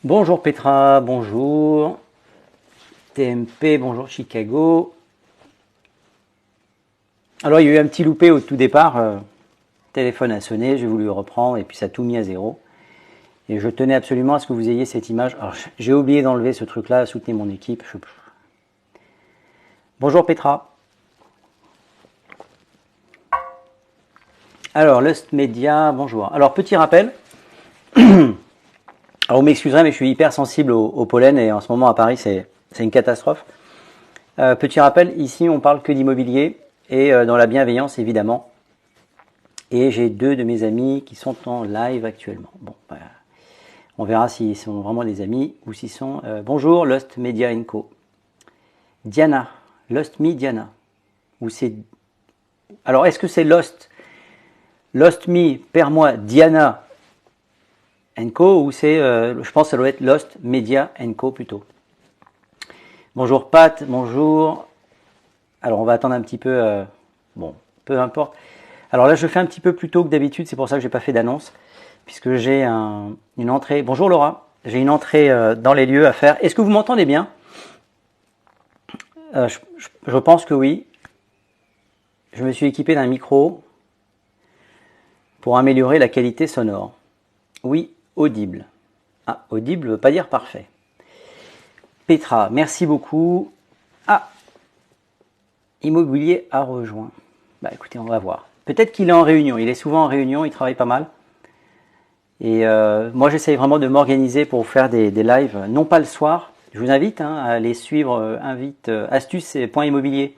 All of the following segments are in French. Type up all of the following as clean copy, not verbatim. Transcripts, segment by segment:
Bonjour Petra, bonjour. TMP, bonjour Chicago. Alors il y a eu un petit loupé au tout départ. Téléphone a sonné, j'ai voulu reprendre et puis ça a tout mis à zéro. Et je tenais absolument à ce que vous ayez cette image. Alors j'ai oublié d'enlever ce truc-là, soutenez mon équipe. Bonjour Petra. Alors Lust Media, bonjour. Alors petit rappel. Alors vous m'excuserez, mais je suis hyper sensible au pollen et en ce moment à Paris c'est une catastrophe. Petit rappel, ici on parle que d'immobilier et dans la bienveillance évidemment. Et j'ai deux de mes amis qui sont en live actuellement. Bon, on verra s'ils sont vraiment des amis ou s'ils sont... bonjour Lost Media Co. Diana, Lost Me Diana. Ou c'est... Alors est-ce que c'est Lost Me, perds-moi, Diana Co ou c'est... je pense que ça doit être Lost Media Co plutôt. Bonjour Pat, bonjour. Alors on va attendre un petit peu... bon, peu importe. Alors là je fais un petit peu plus tôt que d'habitude, c'est pour ça que j'ai pas fait d'annonce. Puisque j'ai une entrée... Bonjour Laura, j'ai une entrée dans les lieux à faire. Est-ce que vous m'entendez bien? Je pense que oui. Je me suis équipé d'un micro pour améliorer la qualité sonore. Oui, audible. Ah, audible ne veut pas dire parfait. Petra, merci beaucoup. Ah, Immobilier a rejoint. Bah écoutez, on va voir. Peut-être qu'il est en réunion. Il est souvent en réunion, il travaille pas mal. Et moi, j'essaye vraiment de m'organiser pour faire des lives, non pas le soir. Je vous invite à aller suivre astuces.immobilier.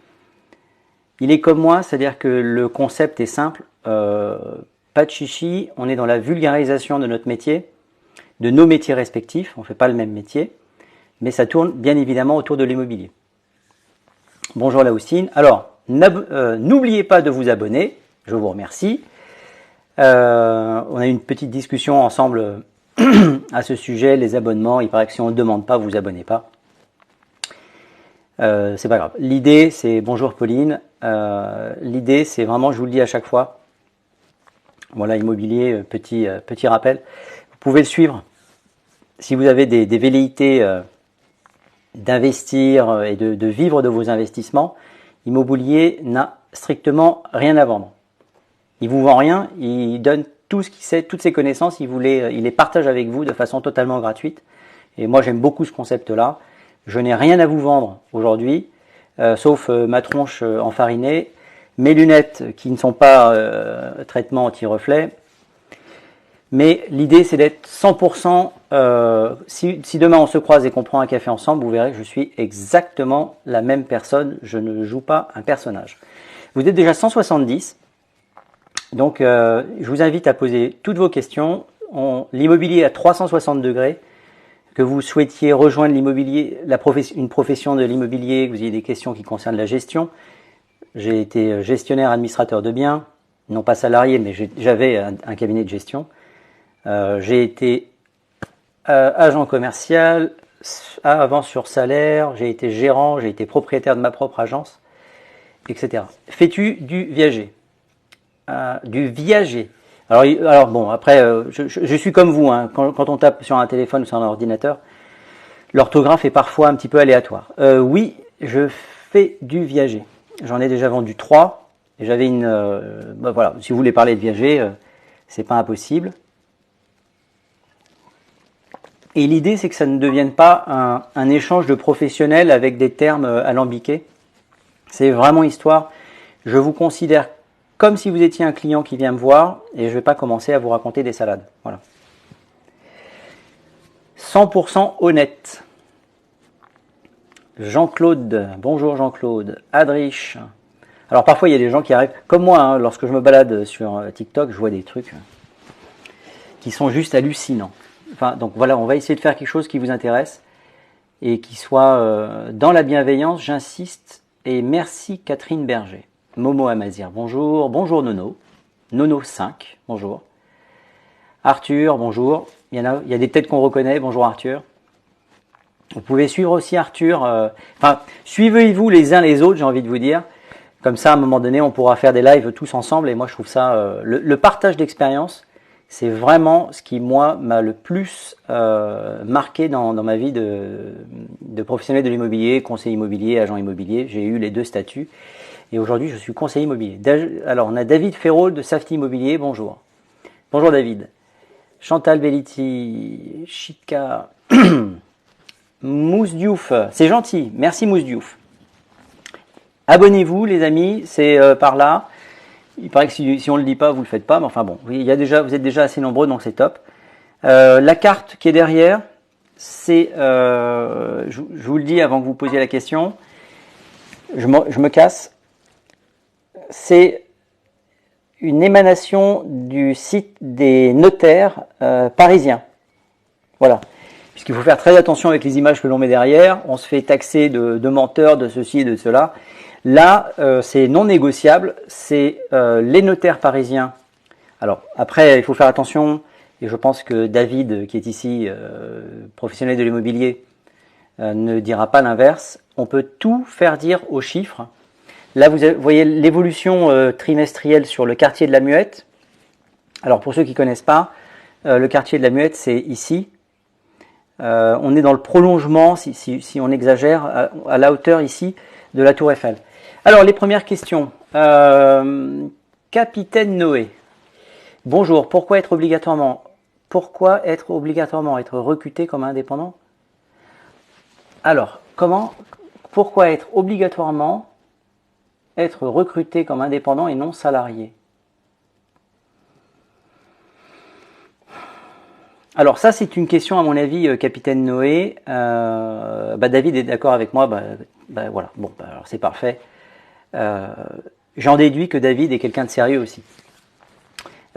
Il est comme moi, c'est-à-dire que le concept est simple. Pas de chichi, on est dans la vulgarisation de notre métier, de nos métiers respectifs. On ne fait pas le même métier, mais ça tourne bien évidemment autour de l'immobilier. Bonjour Laoustine. Alors, n'oubliez pas de vous abonner. Je vous remercie. On a eu une petite discussion ensemble à ce sujet, les abonnements. Il paraît que si on ne demande pas, vous vous abonnez pas. C'est pas grave. L'idée, c'est bonjour Pauline. L'idée, c'est vraiment, je vous le dis à chaque fois. Voilà, immobilier, petit rappel. Vous pouvez le suivre si vous avez des velléités d'investir et de vivre de vos investissements. Immobilier n'a strictement rien à vendre. Il vous vend rien, il donne tout ce qu'il sait, toutes ses connaissances, il les partage avec vous de façon totalement gratuite. Et moi, j'aime beaucoup ce concept-là. Je n'ai rien à vous vendre aujourd'hui, sauf ma tronche enfarinée, mes lunettes qui ne sont pas traitement anti-reflet. Mais l'idée, c'est d'être 100%... si demain on se croise et qu'on prend un café ensemble, vous verrez que je suis exactement la même personne. Je ne joue pas un personnage. Vous êtes déjà 170. Donc, je vous invite à poser toutes vos questions. L'immobilier à 360 degrés, que vous souhaitiez rejoindre l'immobilier, une profession de l'immobilier, que vous ayez des questions qui concernent la gestion. J'ai été gestionnaire administrateur de biens, non pas salarié, mais j'avais un cabinet de gestion. J'ai été agent commercial, avance sur salaire, j'ai été gérant, j'ai été propriétaire de ma propre agence, etc. Fais-tu du viager? Du viager. Alors bon, après, je suis comme vous, quand on tape sur un téléphone ou sur un ordinateur, l'orthographe est parfois un petit peu aléatoire. Oui, je fais du viager. J'en ai déjà vendu 3. Et j'avais voilà, si vous voulez parler de viager, c'est pas impossible. Et l'idée, c'est que ça ne devienne pas un échange de professionnels avec des termes alambiqués. C'est vraiment histoire. Je vous considère comme si vous étiez un client qui vient me voir et je ne vais pas commencer à vous raconter des salades. Voilà. 100% honnête. Jean-Claude, bonjour Jean-Claude. Adrich. Alors parfois il y a des gens qui arrivent, comme moi, lorsque je me balade sur TikTok, je vois des trucs qui sont juste hallucinants. Enfin, donc voilà, on va essayer de faire quelque chose qui vous intéresse et qui soit dans la bienveillance, j'insiste. Et merci Catherine Berger. Momo Amazir, bonjour. Bonjour Nono. Nono 5, bonjour. Arthur, bonjour. Il y a des têtes qu'on reconnaît. Bonjour Arthur. Vous pouvez suivre aussi Arthur. Suivez-vous les uns les autres, j'ai envie de vous dire. Comme ça, à un moment donné, on pourra faire des lives tous ensemble. Et moi, je trouve ça... le partage d'expérience, C'est vraiment ce qui, moi, m'a le plus marqué dans ma vie de professionnel de l'immobilier, conseiller immobilier, agent immobilier. J'ai eu les deux statuts et aujourd'hui, je suis conseiller immobilier. Alors, on a David Ferraud de Safety Immobilier. Bonjour. Bonjour David. Chantal Belliti, Chica, Mousse Diouf. C'est gentil. Merci Mousse Diouf. Abonnez-vous les amis, c'est par là. Il paraît que si on ne le dit pas, vous ne le faites pas, mais enfin bon, vous êtes déjà assez nombreux, donc c'est top. La carte qui est derrière, c'est, je vous le dis avant que vous posiez la question, je me casse, c'est une émanation du site des notaires parisiens. Voilà. Puisqu'il faut faire très attention avec les images que l'on met derrière, on se fait taxer de menteurs, de ceci et de cela. Là, c'est non négociable, c'est les notaires parisiens. Alors, après, il faut faire attention, et je pense que David, qui est ici, professionnel de l'immobilier, ne dira pas l'inverse. On peut tout faire dire aux chiffres. Là, vous voyez l'évolution trimestrielle sur le quartier de la Muette. Alors, pour ceux qui ne connaissent pas, le quartier de la Muette, c'est ici. On est dans le prolongement, si on exagère, à la hauteur ici de la Tour Eiffel. Alors, les premières questions. Capitaine Noé. Bonjour, pourquoi être obligatoirement être recruté comme indépendant? Alors, pourquoi être obligatoirement être recruté comme indépendant et non salarié? Alors ça, c'est une question à mon avis, Capitaine Noé. David est d'accord avec moi. Voilà. Bon, alors c'est parfait. J'en déduis que David est quelqu'un de sérieux aussi.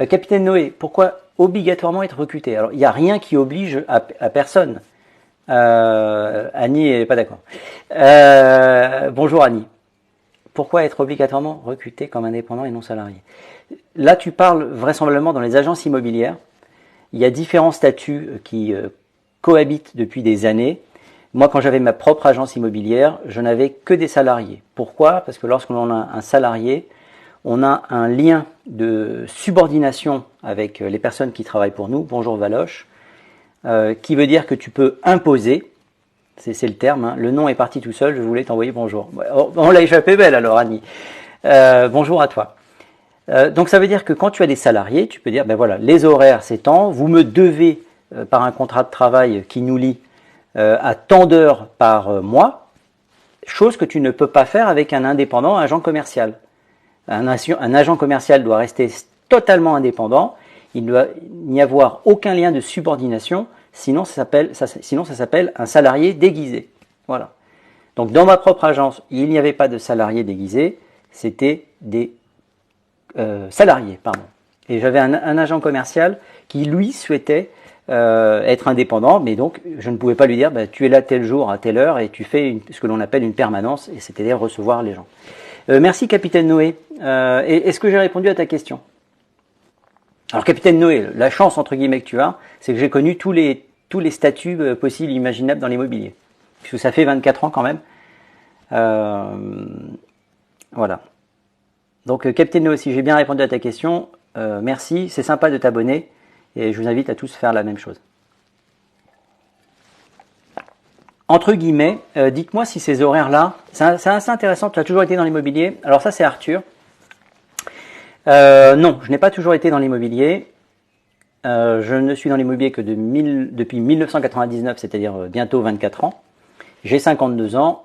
Capitaine Noé, pourquoi obligatoirement être recruté? Alors, il n'y a rien qui oblige à personne. Annie n'est pas d'accord. Bonjour Annie. Pourquoi être obligatoirement recruté comme indépendant et non salarié? Là, tu parles vraisemblablement dans les agences immobilières. Il y a différents statuts qui cohabitent depuis des années. Moi, quand j'avais ma propre agence immobilière, je n'avais que des salariés. Pourquoi? Parce que lorsqu'on a un salarié, on a un lien de subordination avec les personnes qui travaillent pour nous. Bonjour Valoche. Qui veut dire que tu peux imposer, c'est le terme, hein. Le nom est parti tout seul, je voulais t'envoyer bonjour. On l'a échappé belle alors Annie. Bonjour à toi. Donc ça veut dire que quand tu as des salariés, tu peux dire, voilà, les horaires c'est tant, vous me devez par un contrat de travail qui nous lie à tant d'heures par mois, chose que tu ne peux pas faire avec un indépendant, un agent commercial. Un agent commercial doit rester totalement indépendant, il ne doit n'y avoir aucun lien de subordination, sinon ça s'appelle un salarié déguisé. Voilà. Donc dans ma propre agence, il n'y avait pas de salariés déguisés, c'était des salarié, pardon. Et j'avais un agent commercial qui, lui, souhaitait être indépendant, mais donc je ne pouvais pas lui dire tu es là tel jour à telle heure et tu fais ce que l'on appelle une permanence, et c'est-à-dire recevoir les gens. Merci Capitaine Noé. Est-ce que j'ai répondu à ta question? Alors Capitaine Noé, la chance entre guillemets que tu as, c'est que j'ai connu tous les statuts possibles et imaginables dans l'immobilier, puisque ça fait 24 ans quand même. Voilà. Donc Capitaine Noé, si j'ai bien répondu à ta question, merci, c'est sympa de t'abonner et je vous invite à tous faire la même chose. Entre guillemets, dites-moi si ces horaires-là, c'est assez intéressant, tu as toujours été dans l'immobilier. Alors ça c'est Arthur. Non, je n'ai pas toujours été dans l'immobilier. Je ne suis dans l'immobilier que depuis 1999, c'est-à-dire bientôt 24 ans. J'ai 52 ans.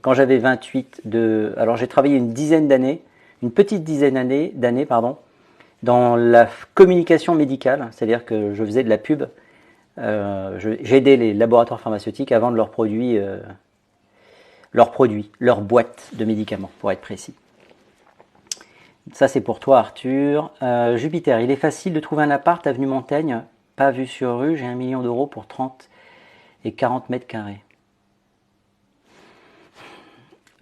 Quand j'avais 28, alors j'ai travaillé une petite dizaine d'années, dans la communication médicale, c'est-à-dire que je faisais de la pub. J'aidais les laboratoires pharmaceutiques à vendre leurs boîtes de médicaments, pour être précis. Ça c'est pour toi Arthur. Jupiter, il est facile de trouver un appart avenue Montaigne, pas vue sur rue, j'ai 1 million d'euros pour 30 et 40 mètres carrés.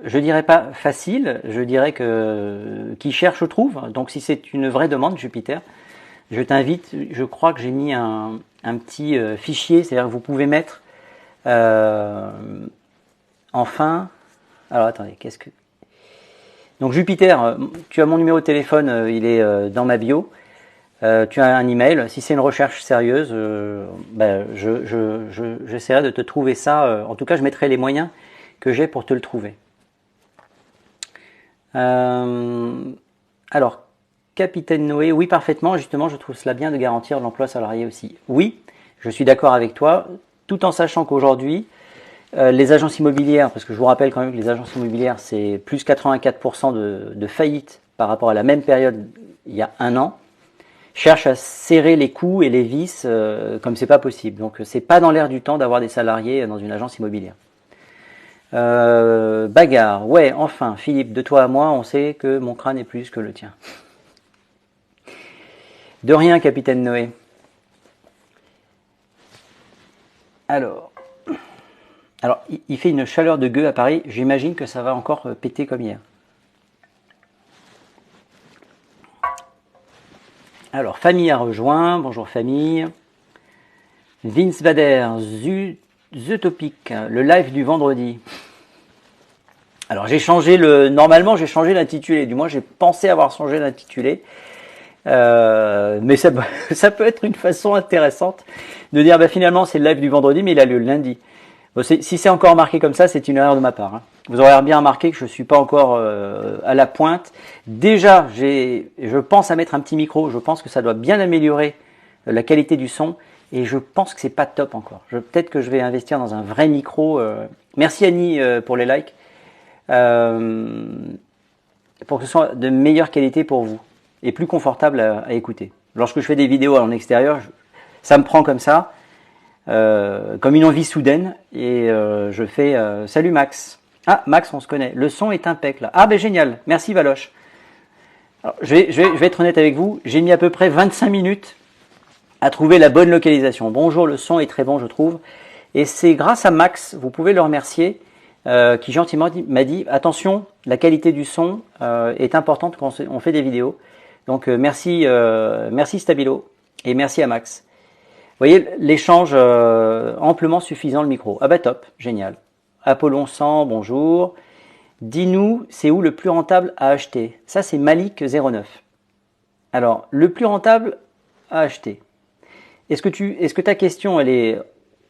Je dirais pas facile, je dirais que qui cherche trouve. Donc si c'est une vraie demande, Jupiter, je t'invite, je crois que j'ai mis un petit fichier, c'est-à-dire que vous pouvez mettre enfin. Alors attendez, donc Jupiter, tu as mon numéro de téléphone, il est dans ma bio. tu as un email. Si c'est une recherche sérieuse, j'essaierai de te trouver ça. En tout cas, je mettrai les moyens que j'ai pour te le trouver. Alors, Capitaine Noé, oui, parfaitement. Justement, je trouve cela bien de garantir l'emploi salarié aussi. Oui, je suis d'accord avec toi, tout en sachant qu'aujourd'hui, les agences immobilières, parce que je vous rappelle quand même que les agences immobilières, c'est plus 84% de faillite par rapport à la même période il y a un an, cherchent à serrer les coûts et les vis comme c'est pas possible. Donc, c'est pas dans l'air du temps d'avoir des salariés dans une agence immobilière. Bagarre, ouais, enfin, Philippe, de toi à moi, on sait que mon crâne est plus que le tien. De rien, Capitaine Noé. Alors, il fait une chaleur de gueux à Paris. J'imagine que ça va encore péter comme hier. Alors, famille a rejoint. Bonjour famille. Vince Vader, Zutopic, le live du vendredi. Alors, normalement, j'ai changé l'intitulé. Du moins, j'ai pensé avoir changé l'intitulé. Mais ça peut être une façon intéressante de dire finalement c'est le live du vendredi mais il a lieu le lundi. Bon, si c'est encore marqué comme ça, c'est une erreur de ma part. Hein. Vous aurez bien remarqué que je suis pas encore à la pointe. Déjà, je pense à mettre un petit micro. Je pense que ça doit bien améliorer la qualité du son et je pense que c'est pas top encore. Peut-être que je vais investir dans un vrai micro. Merci Annie pour les likes. Pour que ce soit de meilleure qualité pour vous et plus confortable à écouter. Lorsque je fais des vidéos en extérieur, ça me prend comme ça, comme une envie soudaine, et je fais salut Max. Ah, Max, on se connaît. Le son est impec là. Ah, ben génial. Merci Valoche. Alors, je vais être honnête avec vous. J'ai mis à peu près 25 minutes à trouver la bonne localisation. Bonjour, le son est très bon, je trouve. Et c'est grâce à Max, vous pouvez le remercier, qui gentiment m'a dit attention, la qualité du son est importante quand on fait des vidéos. Donc merci Stabilo et merci à Max. Vous voyez l'échange amplement suffisant le micro. Ah bah top, génial. Apollon 100, bonjour. Dis-nous, c'est où le plus rentable à acheter? Ça c'est Malik 09. Alors, le plus rentable à acheter. Est-ce que ta question elle est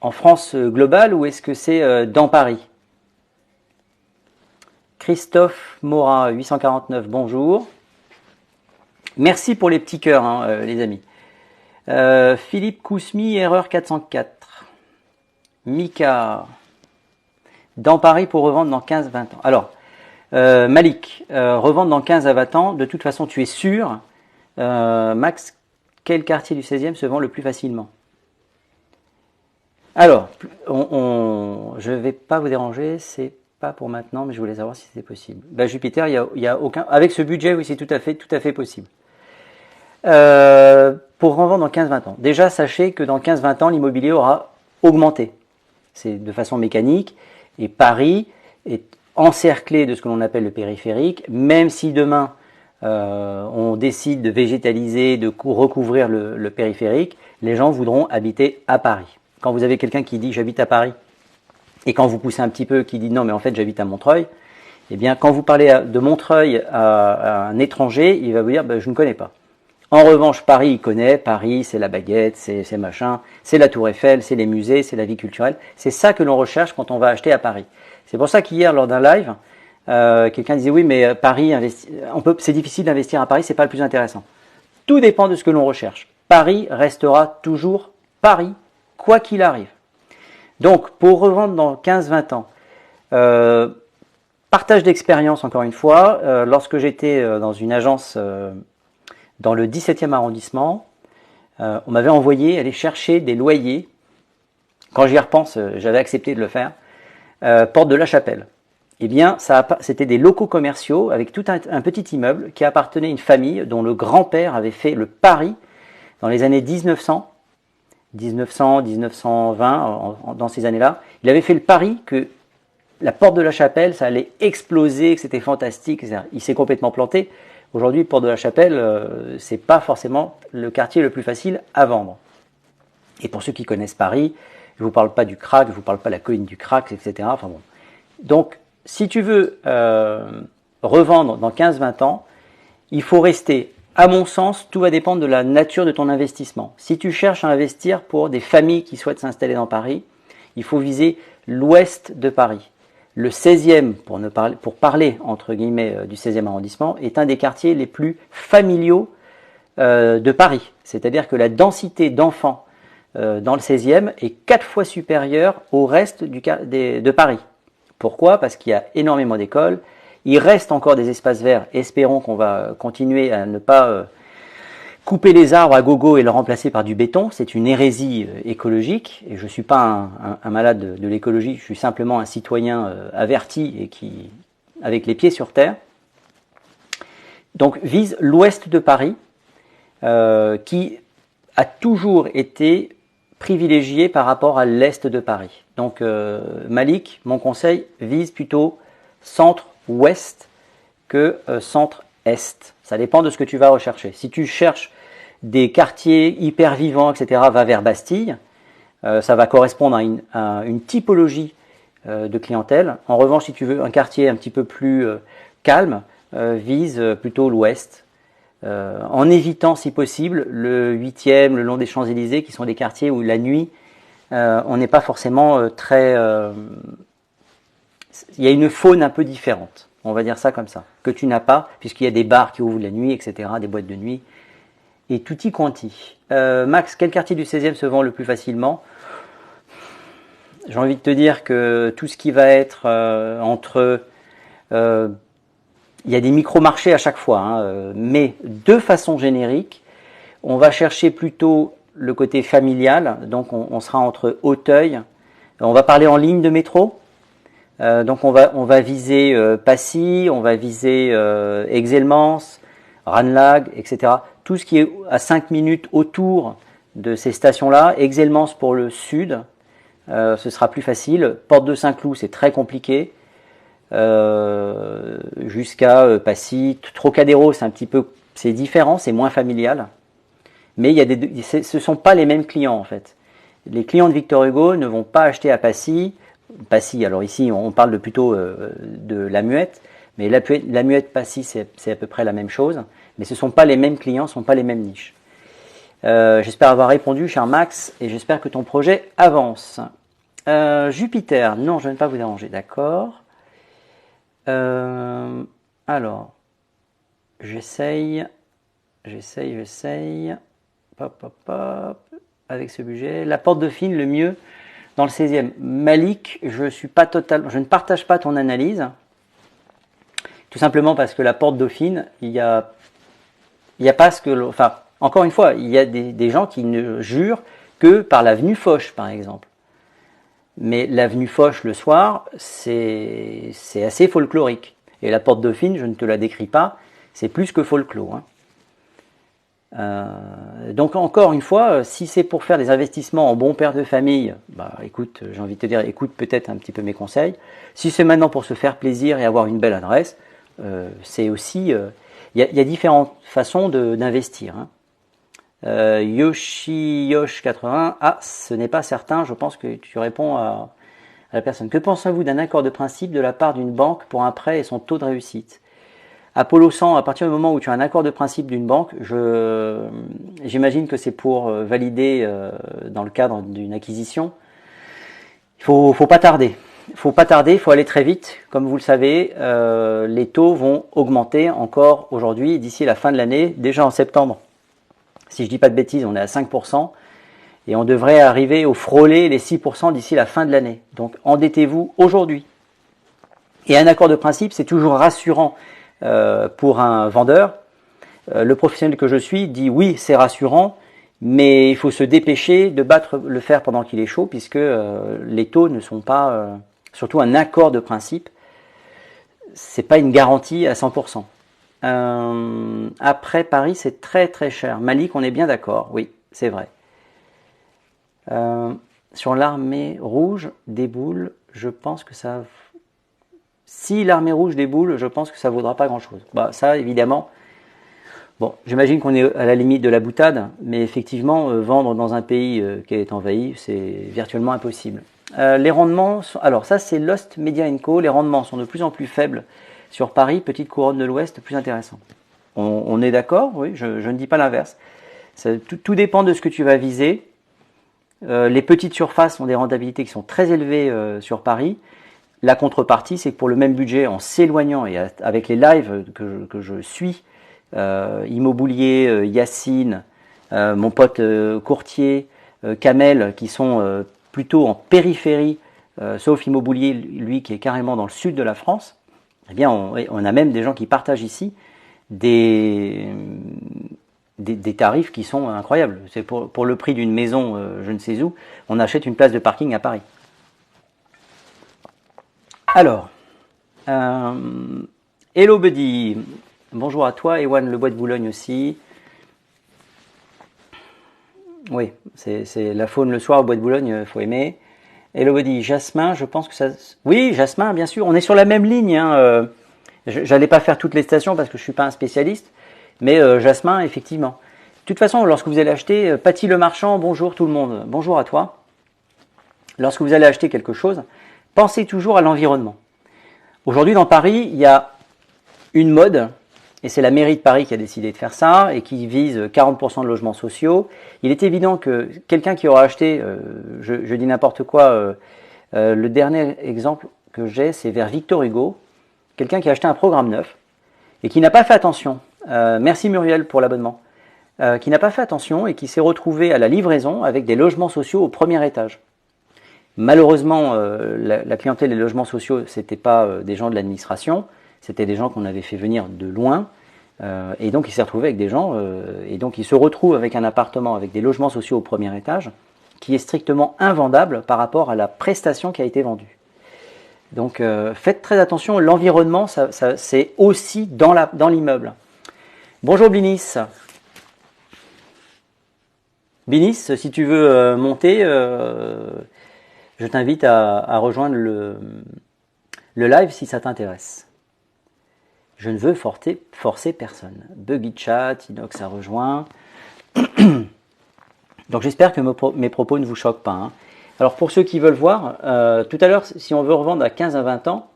en France globale ou est-ce que c'est dans Paris? Christophe Morat 849, bonjour. Merci pour les petits cœurs, les amis. Philippe Kousmi, erreur 404. Mika, dans Paris pour revendre dans 15-20 ans. Alors, Malik, revendre dans 15 à 20 ans, de toute façon, tu es sûr. Max, quel quartier du 16e se vend le plus facilement? Alors, je ne vais pas vous déranger, c'est pas pour maintenant, mais je voulais savoir si c'était possible. Jupiter, il y a aucun. Avec ce budget, oui, c'est tout à fait possible. Pour revendre dans 15-20 ans. Déjà, sachez que dans 15-20 ans, l'immobilier aura augmenté. C'est de façon mécanique. Et Paris est encerclé de ce que l'on appelle le périphérique. Même si demain, on décide de végétaliser, de recouvrir le périphérique, les gens voudront habiter à Paris. Quand vous avez quelqu'un qui dit « j'habite à Paris », et quand vous poussez un petit peu, qui dit « non, mais en fait, j'habite à Montreuil », eh bien, quand vous parlez de Montreuil à un étranger, il va vous dire « je ne connais pas ». En revanche, Paris, il connaît. Paris, c'est la baguette, c'est machin, c'est la Tour Eiffel, c'est les musées, c'est la vie culturelle. C'est ça que l'on recherche quand on va acheter à Paris. C'est pour ça qu'hier, lors d'un live, quelqu'un disait oui, mais Paris, c'est difficile d'investir à Paris, c'est pas le plus intéressant. Tout dépend de ce que l'on recherche. Paris restera toujours Paris, quoi qu'il arrive. Donc, pour revendre dans 15-20 ans, partage d'expérience encore une fois. Lorsque j'étais dans une agence dans le 17e arrondissement, on m'avait envoyé aller chercher des loyers. Quand j'y repense, j'avais accepté de le faire. Porte de la Chapelle. Eh bien, c'était des locaux commerciaux avec tout un petit immeuble qui appartenait à une famille dont le grand-père avait fait le pari dans les années 1920, dans ces années-là. Il avait fait le pari que la porte de la Chapelle, ça allait exploser, que c'était fantastique, etc. Il s'est complètement planté. Aujourd'hui, Porte de la Chapelle, c'est pas forcément le quartier le plus facile à vendre. Et pour ceux qui connaissent Paris, je vous parle pas du Crac, je vous parle pas de la colline du Crac, etc. Enfin bon. Donc, si tu veux revendre dans 15-20 ans, il faut rester À mon sens, tout va dépendre de la nature de ton investissement. Si tu cherches à investir pour des familles qui souhaitent s'installer dans Paris, il faut viser l'ouest de Paris. Le 16e, pour parler entre guillemets du 16e arrondissement, est un des quartiers les plus familiaux de Paris. C'est-à-dire que la densité d'enfants dans le 16e est 4 fois supérieure au reste de Paris. Pourquoi? Parce qu'il y a énormément d'écoles. Il reste encore des espaces verts. Espérons qu'on va continuer à ne pas couper les arbres à gogo et le remplacer par du béton. C'est une hérésie écologique. Et je ne suis pas un malade de l'écologie. Je suis simplement un citoyen averti et qui, avec les pieds sur terre. Donc vise l'ouest de Paris, qui a toujours été privilégié par rapport à l'est de Paris. Donc Malik, mon conseil, vise plutôt centre-ouest que centre-est. Ça dépend de ce que tu vas rechercher. Si tu cherches des quartiers hyper vivants, etc., va vers Bastille. Ça va correspondre à une typologie de clientèle. En revanche, si tu veux un quartier un petit peu plus calme, vise plutôt l'ouest. En évitant, si possible, le 8e, le long des Champs-Élysées, qui sont des quartiers où la nuit, on n'est pas forcément très... il y a une faune un peu différente, on va dire ça comme ça, que tu n'as pas, puisqu'il y a des bars qui ouvrent la nuit, etc., des boîtes de nuit, et tutti quanti. Max, quel quartier du 16e se vend le plus facilement? J'ai envie de te dire que tout ce qui va être entre... il y a des micro-marchés à chaque fois, hein, mais de façon générique, on va chercher plutôt le côté familial, donc on sera entre Auteuil, on va parler en ligne de métro, donc on va viser Passy, on va viser Exelmans, Ranelagh, etc. Tout ce qui est à 5 minutes autour de ces stations-là. Exelmans pour le sud, ce sera plus facile. Porte de Saint-Cloud, c'est très compliqué. Jusqu'à Passy, Trocadéro, c'est différent, c'est moins familial. Mais ce sont pas les mêmes clients en fait. Les clients de Victor Hugo ne vont pas acheter à Passy. Passy, alors ici on parle plutôt de la Muette, mais la Muette Passy c'est à peu près la même chose, mais ce ne sont pas les mêmes clients, ce ne sont pas les mêmes niches. J'espère avoir répondu, cher Max, et j'espère que ton projet avance. Jupiter, non, je ne vais pas vous déranger, d'accord. Alors, j'essaye. Pop, avec ce budget. La Porte Dauphine, le mieux dans le 16e. Malik, je ne partage pas ton analyse. Tout simplement parce que la Porte Dauphine, il y a pas ce que... Enfin, encore une fois, il y a des gens qui ne jurent que par l'avenue Foch, par exemple. Mais l'avenue Foch, le soir, c'est assez folklorique. Et la Porte Dauphine, je ne te la décris pas, c'est plus que folklore. Hein. Donc encore une fois, si c'est pour faire des investissements en bon père de famille, bah écoute, j'ai envie de te dire, écoute peut-être un petit peu mes conseils. Si c'est maintenant pour se faire plaisir et avoir une belle adresse, c'est aussi... Il y a différentes façons d'investir. Hein. Yoshi80, ce n'est pas certain, je pense que tu réponds à la personne. Que pensez-vous d'un accord de principe de la part d'une banque pour un prêt et son taux de réussite? Apollo 100, à partir du moment où tu as un accord de principe d'une banque, j'imagine que c'est pour valider dans le cadre d'une acquisition. Il faut pas tarder. Il faut aller très vite. Comme vous le savez, les taux vont augmenter encore aujourd'hui, d'ici la fin de l'année, déjà en septembre. Si je dis pas de bêtises, on est à 5%. Et on devrait arriver au frôler les 6% d'ici la fin de l'année. Donc endettez-vous aujourd'hui. Et un accord de principe, c'est toujours rassurant pour un vendeur. Le professionnel que je suis dit oui, c'est rassurant, mais il faut se dépêcher de battre le fer pendant qu'il est chaud, puisque les taux ne sont pas... surtout un accord de principe, c'est pas une garantie à 100%. Après Paris, c'est très très cher. Malik, on est bien d'accord, oui, c'est vrai. Sur l'armée rouge déboule, je pense que ça... Si l'armée rouge déboule, je pense que ça ne vaudra pas grand-chose. Bah, ça, évidemment, bon, j'imagine qu'on est à la limite de la boutade, mais effectivement, vendre dans un pays qui est envahi, c'est virtuellement impossible. Les rendements, alors ça c'est Lost Media Co, les rendements sont de plus en plus faibles sur Paris, petite couronne de l'Ouest, plus intéressant. On est d'accord, oui, je ne dis pas l'inverse. Tout dépend de ce que tu vas viser. Les petites surfaces ont des rentabilités qui sont très élevées sur Paris. La contrepartie, c'est que pour le même budget, en s'éloignant et avec les lives que je suis, Immobilier, Yacine, mon pote courtier, Kamel, qui sont plutôt en périphérie, sauf Immobilier, lui qui est carrément dans le sud de la France, eh bien on a même des gens qui partagent ici des tarifs qui sont incroyables. C'est pour le prix d'une maison, je ne sais où, on achète une place de parking à Paris. Alors, hello Buddy, bonjour à toi, Ewan Le Bois de Boulogne aussi. Oui, c'est la faune le soir au Bois de Boulogne, faut aimer. Hello Buddy, Jasmin, je pense que ça... Oui, Jasmin, bien sûr, on est sur la même ligne. Hein. J'allais pas faire toutes les stations parce que je suis pas un spécialiste, mais Jasmin, effectivement. De toute façon, lorsque vous allez acheter, Paty Le Marchand, bonjour tout le monde, bonjour à toi. Lorsque vous allez acheter quelque chose, pensez toujours à l'environnement. Aujourd'hui, dans Paris, il y a une mode, et c'est la mairie de Paris qui a décidé de faire ça, et qui vise 40% de logements sociaux. Il est évident que quelqu'un qui aura acheté, je dis n'importe quoi, le dernier exemple que j'ai, c'est vers Victor Hugo, quelqu'un qui a acheté un programme neuf, et qui n'a pas fait attention, merci Muriel pour l'abonnement, qui n'a pas fait attention et qui s'est retrouvé à la livraison avec des logements sociaux au premier étage. Malheureusement, la clientèle des logements sociaux, c'était pas des gens de l'administration, c'était des gens qu'on avait fait venir de loin, et donc il s'est retrouvé avec des gens, et donc il se retrouve avec un appartement avec des logements sociaux au premier étage, qui est strictement invendable par rapport à la prestation qui a été vendue. Donc faites très attention, l'environnement, c'est aussi dans l'immeuble. Bonjour Binis. Binis, si tu veux monter, je t'invite à rejoindre le live si ça t'intéresse. Je ne veux forcer personne. Buggy Chat, Inox a rejoint. Donc j'espère que mes propos ne vous choquent pas. Hein. Alors pour ceux qui veulent voir, tout à l'heure, si on veut revendre à 15 à 20 ans,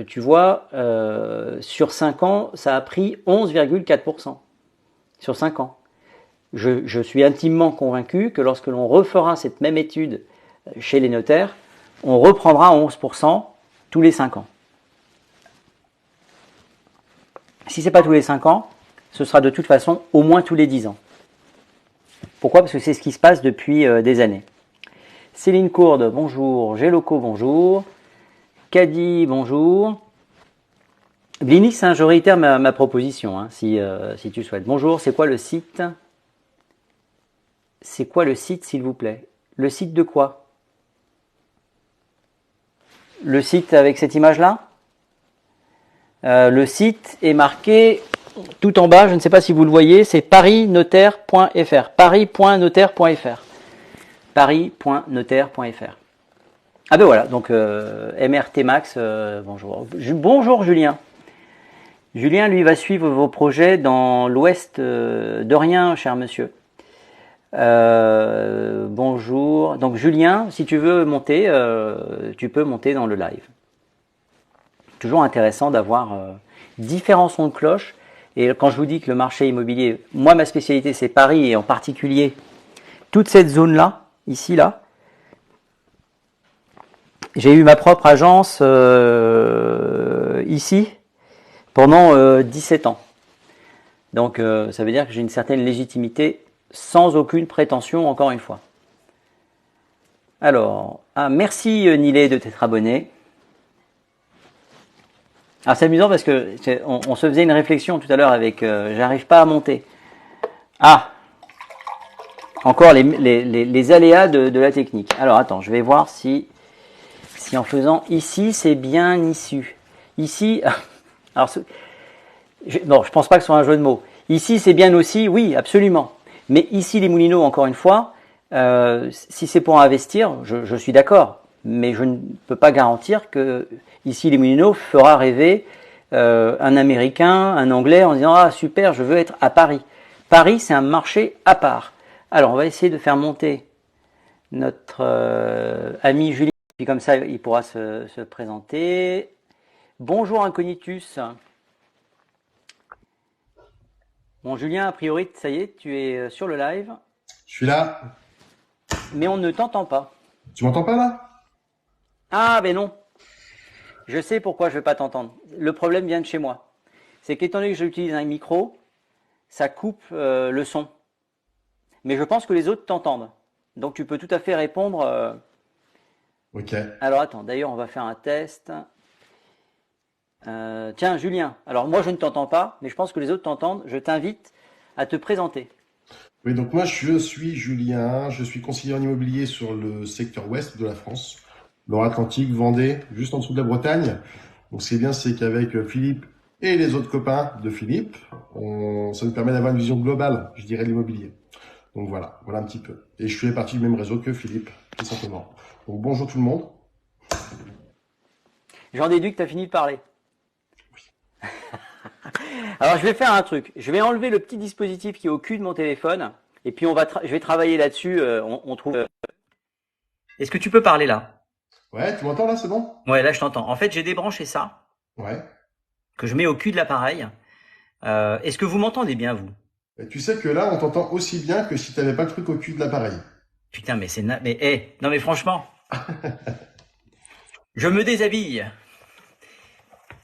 tu vois, sur 5 ans, ça a pris 11,4%. Sur 5 ans. Je suis intimement convaincu que lorsque l'on refera cette même étude chez les notaires, on reprendra 11% tous les 5 ans. Si ce n'est pas tous les 5 ans, ce sera de toute façon au moins tous les 10 ans. Pourquoi ? Parce que c'est ce qui se passe depuis des années. Céline Courde, bonjour. Géloco, bonjour. Caddy, bonjour. Blinix, hein, je réitère ma proposition, hein, si tu souhaites. Bonjour, c'est quoi le site ? C'est quoi le site, s'il vous plaît ? Le site de quoi ? Le site avec cette image-là ? Le site est marqué tout en bas, je ne sais pas si vous le voyez, c'est parisnotaire.fr. paris.notaire.fr. paris.notaire.fr. Ah ben voilà, donc MRT Max, bonjour. Bonjour Julien. Julien, lui, va suivre vos projets dans l'ouest d'Orient, cher monsieur. Bonjour. Donc Julien, si tu veux monter, tu peux monter dans le live. Toujours intéressant d'avoir différents sons de cloche. Et quand je vous dis que le marché immobilier, moi ma spécialité c'est Paris et en particulier toute cette zone-là, ici là, j'ai eu ma propre agence ici pendant 17 ans. Donc ça veut dire que j'ai une certaine légitimité sans aucune prétention encore une fois. Alors, merci Nilé de t'être abonné. Alors c'est amusant parce que on se faisait une réflexion tout à l'heure avec j'arrive pas à monter. Ah, encore les aléas de la technique. Alors attends, je vais voir si en faisant ici c'est bien issu. Ici, alors non, je pense pas que ce soit un jeu de mots. Ici c'est bien aussi, oui, absolument. Mais ici les Moulineaux, encore une fois, si c'est pour investir, je suis d'accord. Mais je ne peux pas garantir que ici les Moulineaux fera rêver un Américain, un Anglais en disant ah super, je veux être à Paris. Paris c'est un marché à part. Alors on va essayer de faire monter notre ami Julien, puis comme ça il pourra se présenter. Bonjour Incognitus. Bon, Julien, a priori, ça y est, tu es sur le live, Je suis là. mais on ne t'entend pas. Tu m'entends pas là? Ah, ben non, je sais pourquoi je ne vais pas t'entendre. Le problème vient de chez moi. C'est qu'étant donné que j'utilise un micro, ça coupe le son. Mais je pense que les autres t'entendent. Donc tu peux tout à fait répondre. Ok. Alors attends, d'ailleurs, on va faire un test. Tiens, Julien, alors moi je ne t'entends pas, mais je pense que les autres t'entendent. Je t'invite à te présenter. Oui, donc moi je suis Julien, je suis conseiller en immobilier sur le secteur ouest de la France, Loire-Atlantique, Vendée, juste en dessous de la Bretagne. Donc ce qui est bien, c'est qu'avec Philippe et les autres copains de Philippe, ça nous permet d'avoir une vision globale, je dirais, de l'immobilier. Donc voilà un petit peu. Et je fais partie du même réseau que Philippe, tout simplement. Donc bonjour tout le monde. J'en déduis que tu as fini de parler. Alors je vais faire un truc. Je vais enlever le petit dispositif qui est au cul de mon téléphone. Et puis je vais travailler là-dessus. On trouve. Est-ce que tu peux parler là? Ouais, tu m'entends là, c'est bon? Ouais, là je t'entends. En fait, j'ai débranché ça, Ouais. que je mets au cul de l'appareil. Est-ce que vous m'entendez bien, vous? Et tu sais que là, on t'entend aussi bien que si t'avais pas le truc au cul de l'appareil. Putain, mais mais non mais franchement, je me déshabille.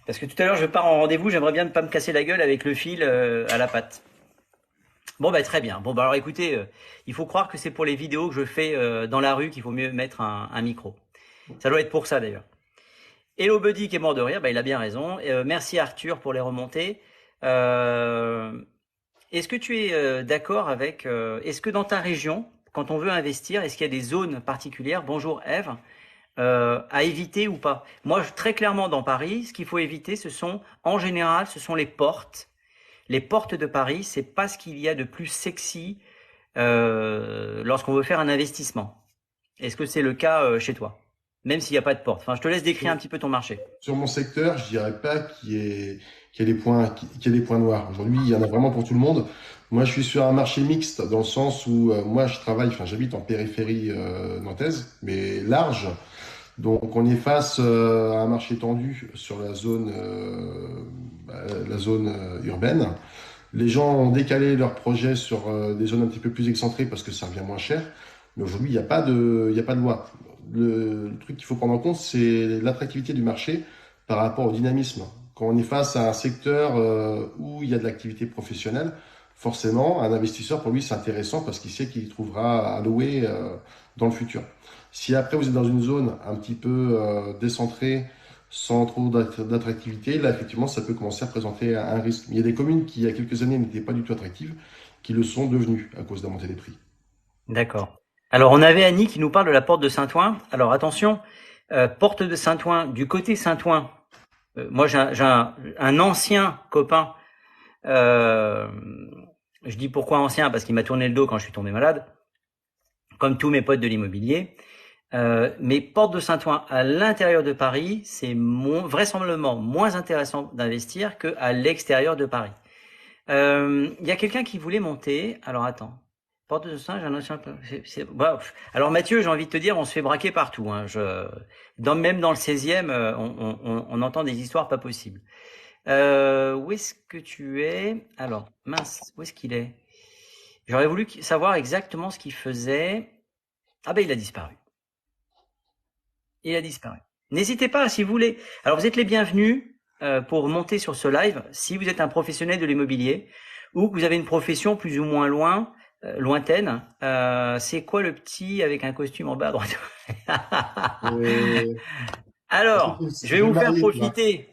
Parce que tout à l'heure, je pars en rendez-vous, j'aimerais bien ne pas me casser la gueule avec le fil à la patte. Bon, bah très bien. Bon, bah alors écoutez, il faut croire que c'est pour les vidéos que je fais dans la rue qu'il faut mieux mettre un micro. Ça doit être pour ça d'ailleurs. Hello Buddy qui est mort de rire, bah, il a bien raison. Merci Arthur pour les remontées. Est-ce que tu es d'accord avec... est-ce que dans ta région, quand on veut investir, est-ce qu'il y a des zones particulières, bonjour Eve, à éviter ou pas? Moi, très clairement dans Paris, ce qu'il faut éviter, en général, ce sont les portes. Les portes de Paris, c'est pas ce qu'il y a de plus sexy lorsqu'on veut faire un investissement. Est-ce que c'est le cas chez toi? Même s'il n'y a pas de porte. Enfin, je te laisse décrire un petit peu ton marché. Sur mon secteur, je dirais pas qu'il y ait des points noirs. Aujourd'hui, il y en a vraiment pour tout le monde. Moi, je suis sur un marché mixte dans le sens où moi, j'habite en périphérie nantaise, mais large. Donc, on est face à un marché tendu sur la zone urbaine. Les gens ont décalé leurs projets sur des zones un petit peu plus excentrées parce que ça revient moins cher. Mais aujourd'hui, il y a pas de loi. Le truc qu'il faut prendre en compte, c'est l'attractivité du marché par rapport au dynamisme. Quand on est face à un secteur où il y a de l'activité professionnelle, forcément, un investisseur, pour lui, c'est intéressant parce qu'il sait qu'il trouvera à louer dans le futur. Si après, vous êtes dans une zone un petit peu décentrée, sans trop d'attractivité, là, effectivement, ça peut commencer à présenter un risque. Mais il y a des communes qui, il y a quelques années, n'étaient pas du tout attractives, qui le sont devenues à cause de la montée des prix. D'accord. Alors, on avait Annie qui nous parle de la porte de Saint-Ouen. Alors, attention, porte de Saint-Ouen, du côté Saint-Ouen, moi, j'ai un ancien copain. Euh, je dis pourquoi ancien, parce qu'il m'a tourné le dos quand je suis tombé malade, comme tous mes potes de l'immobilier. Mais porte de Saint-Ouen à l'intérieur de Paris, c'est vraisemblablement moins intéressant d'investir qu'à l'extérieur de Paris. Il y a quelqu'un qui voulait monter. Alors attends. Porte de Saint, j'ai un ancien. Bah, alors Mathieu, j'ai envie de te dire, on se fait braquer partout. Hein. Même dans le 16e, on entend des histoires pas possibles. Où est-ce que tu es? Alors, mince, où est-ce qu'il est? J'aurais voulu savoir exactement ce qu'il faisait. Ah ben, il a disparu. Il a disparu. N'hésitez pas, si vous voulez. Alors, vous êtes les bienvenus pour monter sur ce live si vous êtes un professionnel de l'immobilier ou que vous avez une profession plus ou moins lointaine. C'est quoi le petit avec un costume en bas à droite? Et... Alors, je vais Je vais me vous faire marier, tu vois. profiter.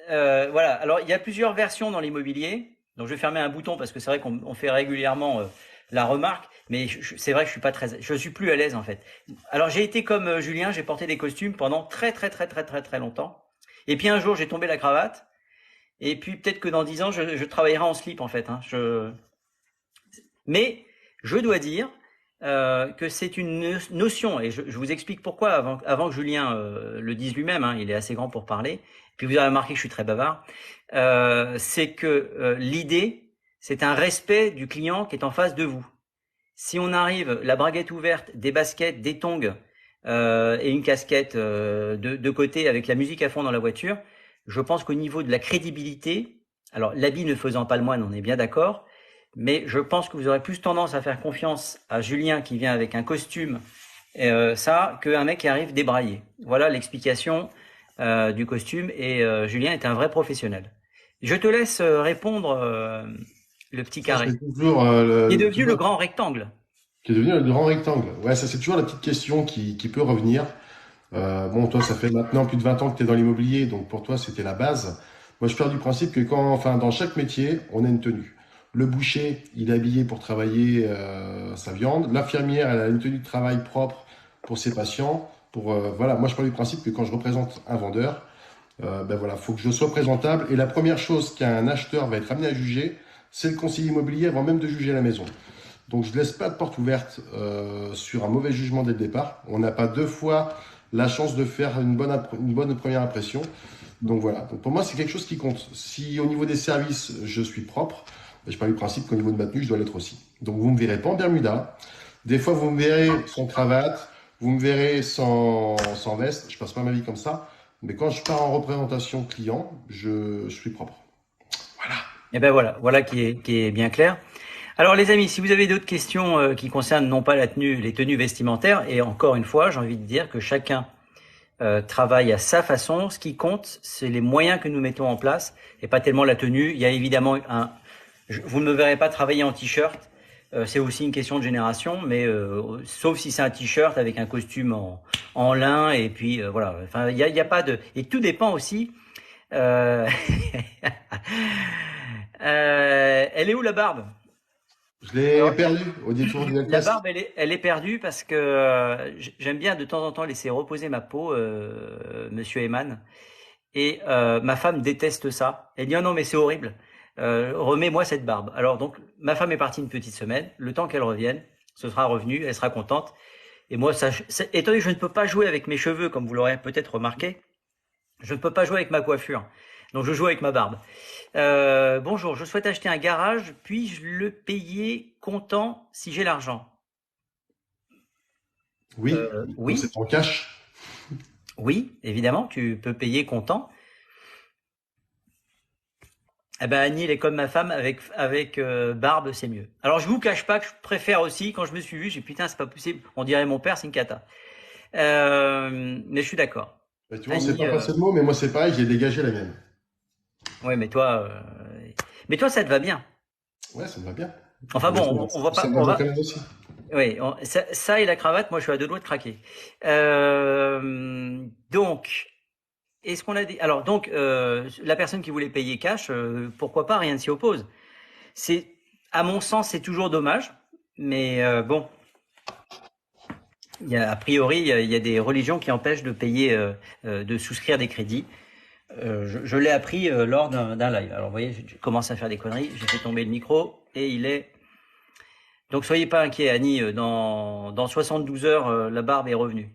Voilà. Alors, il y a plusieurs versions dans l'immobilier. Donc, je vais fermer un bouton parce que c'est vrai qu'on fait régulièrement la remarque. Mais c'est vrai que je suis plus à l'aise en fait. Alors, j'ai été comme Julien, j'ai porté des costumes pendant très très très très très très longtemps. Et puis un jour, j'ai tombé la cravate. Et puis peut-être que dans 10 ans, je travaillerai en slip en fait. Hein. Mais je dois dire que c'est une notion, et je vous explique pourquoi avant que Julien le dise lui-même, hein, il est assez grand pour parler, puis vous avez remarqué que je suis très bavard, c'est que l'idée, c'est un respect du client qui est en face de vous. Si on arrive, la braguette ouverte, des baskets, des tongs et une casquette de côté avec la musique à fond dans la voiture, je pense qu'au niveau de la crédibilité, Alors, l'habit ne faisant pas le moine, on est bien d'accord, mais je pense que vous aurez plus tendance à faire confiance à Julien qui vient avec un costume, qu'un mec qui arrive débraillé. Voilà l'explication du costume, et Julien est un vrai professionnel. Je te laisse répondre, le petit Ça, carré, c'est toujours, qui est devenu le toujours grand rectangle. qui est devenu le grand rectangle. Ouais, ça c'est toujours la petite question qui peut revenir. Bon, toi, ça fait maintenant plus de 20 ans que tu es dans l'immobilier, donc pour toi, c'était la base. Moi, je pars du principe que enfin, dans chaque métier, on a une tenue. Le boucher, il est habillé pour travailler sa viande. L'infirmière, elle a une tenue de travail propre pour ses patients. Voilà, moi, je pars du principe que quand je représente un vendeur, ben voilà, faut que je sois présentable. Et la première chose qu'un acheteur va être amené à juger, c'est le conseiller immobilier avant même de juger la maison. Donc je ne laisse pas de porte ouverte sur un mauvais jugement dès le départ. On n'a pas deux fois la chance de faire une bonne première impression. Donc voilà. Donc pour moi, c'est quelque chose qui compte. Si au niveau des services, je suis propre, ben, je pars du principe qu'au niveau de ma tenue, je dois l'être aussi. Donc vous me verrez pas en Bermuda. Des fois, vous me verrez sans cravate. Vous me verrez sans veste. Je passe pas ma vie comme ça. Mais quand je pars en représentation client, je suis propre. Voilà. Et ben voilà qui est bien clair. Alors les amis, si vous avez d'autres questions qui concernent non pas la tenue, les tenues vestimentaires, et encore une fois, j'ai envie de dire que chacun travaille à sa façon. Ce qui compte, c'est les moyens que nous mettons en place, et pas tellement la tenue. Il y a évidemment vous ne me verrez pas travailler en t-shirt. C'est aussi une question de génération, mais sauf si c'est un t-shirt avec un costume en lin, et puis voilà. Enfin, il y a pas de, et tout dépend aussi. Euh... elle est où la barbe? Je l'ai perdu au détour du La Hellfest. barbe, elle est perdue parce que j'aime bien de temps en temps laisser reposer ma peau, Monsieur Eman. Et ma femme déteste ça. Elle dit: oh non, mais c'est horrible. Remets-moi cette barbe. Alors donc, ma femme est partie une petite semaine. Le temps qu'elle revienne, ce sera revenu, elle sera contente. Et moi, étant donné que je ne peux pas jouer avec mes cheveux, comme vous l'aurez peut-être remarqué, je ne peux pas jouer avec ma coiffure. Donc je joue avec ma barbe. Bonjour, je souhaite acheter un garage. Puis-je le payer comptant si j'ai l'argent? Oui, donc Oui, c'est en cash. oui, évidemment, tu peux payer comptant. Eh ben Annie, elle est comme ma femme, avec barbe, c'est mieux. Alors je vous cache pas que je préfère aussi, quand je me suis vu, j'ai dit, putain, c'est pas possible, on dirait mon père, c'est une cata. Mais je suis d'accord. Bah, tu vois, on sait Annie, pas passer le mot, mais moi c'est pareil, j'ai dégagé la mienne. ouais, mais toi, ça te va bien. Ouais, ça me va bien. Enfin bon, on va Ça pas, me va on bien va, quand même aussi. oui, ça et la cravate, moi je suis à deux doigts de craquer. Donc, est-ce qu'on a dit, alors donc, la personne qui voulait payer cash, pourquoi pas, rien ne s'y oppose. C'est, à mon sens, c'est toujours dommage, mais bon, a priori, il y a des religions qui empêchent de payer, de souscrire des crédits. Je l'ai appris lors d'un live. Alors, vous voyez, je commence à faire des conneries. J'ai fait tomber le micro et il est. Donc, soyez pas inquiets, Annie. Dans 72 heures, la barbe est revenue.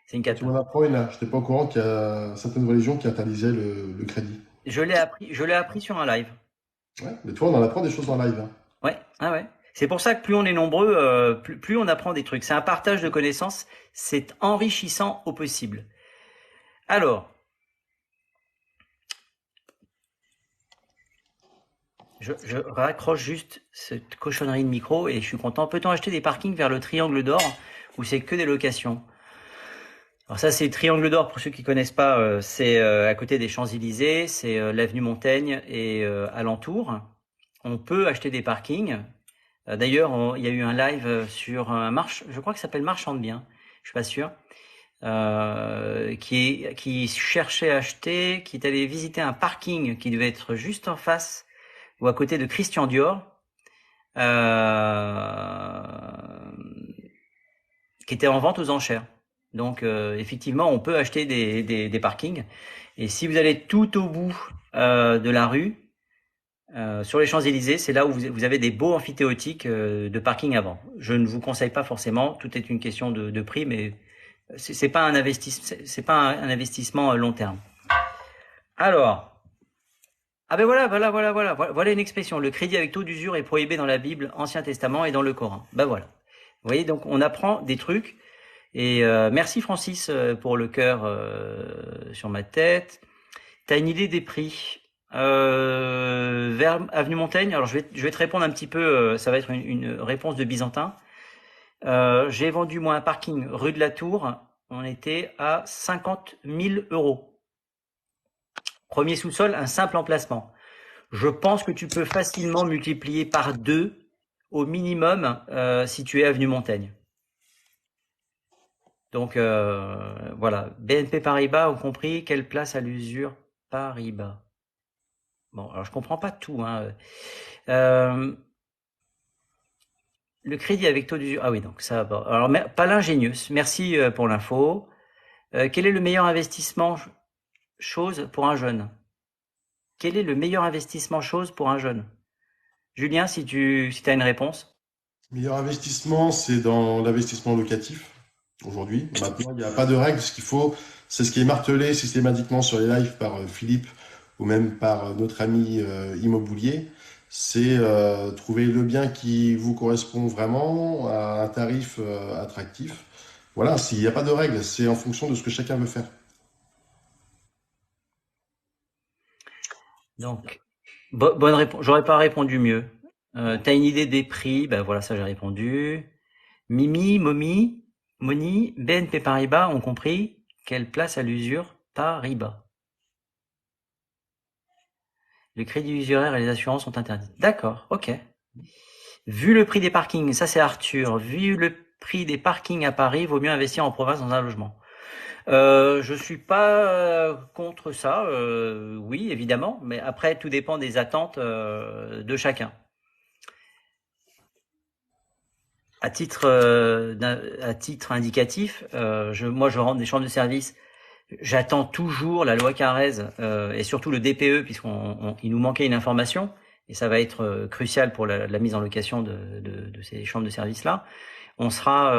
C'est une Tu cata. m'en apprends une là. Je n'étais pas au courant qu'il y a certaines religions qui internalisaient le crédit. Je l'ai appris sur un live. Ouais, mais tu vois, on en apprend des choses en live, hein. Ouais, ah ouais. C'est pour ça que plus on est nombreux, plus on apprend des trucs. C'est un partage de connaissances. C'est enrichissant au possible. Alors, je raccroche juste cette cochonnerie de micro et je suis content. Peut-on acheter des parkings vers le Triangle d'Or où c'est que des locations? Alors ça, c'est le Triangle d'Or, pour ceux qui connaissent pas, c'est à côté des Champs-Élysées, c'est l'avenue Montaigne et alentour. On peut acheter des parkings. D'ailleurs, il y a eu un live sur je crois que ça s'appelle Marchand de Biens, je suis pas sûr, qui cherchait à acheter, qui est allé visiter un parking qui devait être juste en face ou à côté de Christian Dior, qui était en vente aux enchères. Donc effectivement, on peut acheter des parkings. Et si vous allez tout au bout de la rue, sur les Champs-Élysées, c'est là où vous avez des beaux amphithéotiques de parking avant. Je ne vous conseille pas forcément, tout est une question de prix, mais c'est pas un un investissement long terme. Alors, ah ben voilà une expression. Le crédit avec taux d'usure est prohibé dans la Bible, Ancien Testament et dans le Coran. Ben voilà. Vous voyez, donc on apprend des trucs. Et merci Francis pour le cœur sur ma tête. T'as une idée des prix? vers Avenue Montaigne. Alors je vais te répondre un petit peu, ça va être une réponse de Byzantin. J'ai vendu moi un parking rue de la Tour, on était à 50 000 euros. Premier sous-sol, un simple emplacement. Je pense que tu peux facilement multiplier par 2 au minimum si tu es avenue Montaigne. Donc voilà, BNP Paribas ont compris quelle place à l'usure Paribas. Bon, alors je comprends pas tout, hein. Le crédit avec taux d'usure. Ah oui, donc ça. Bon. Alors pas l'ingénieuse. Merci pour l'info. Quel est le meilleur investissement chose pour un jeune? Quel est le meilleur investissement chose pour un jeune? Julien, si tu as une réponse. Meilleur investissement, c'est dans l'investissement locatif aujourd'hui. Maintenant, il n'y a pas de règle. Ce qu'il faut, c'est ce qui est martelé systématiquement sur les lives par Philippe ou même par notre ami immobilier. C'est trouver le bien qui vous correspond vraiment à un tarif attractif. Voilà, s'il n'y a pas de règle, c'est en fonction de ce que chacun veut faire. Donc, bonne réponse. J'aurais pas répondu mieux. T'as une idée des prix? Ben voilà, ça j'ai répondu. Mimi, Momi, Moni, BNP Paribas ont compris quelle place à l'usure Paribas. Le crédit usuraire et les assurances sont interdits. D'accord, ok. Vu le prix des parkings, ça c'est Arthur. Vu le prix des parkings à Paris, vaut mieux investir en province dans un logement. Je suis pas contre ça, oui évidemment, mais après tout dépend des attentes de chacun. À titre indicatif, moi je rentre des chambres de service, j'attends toujours la loi Carrez et surtout le DPE puisqu'il nous manquait une information et ça va être crucial pour la mise en location de ces chambres de service là. On sera,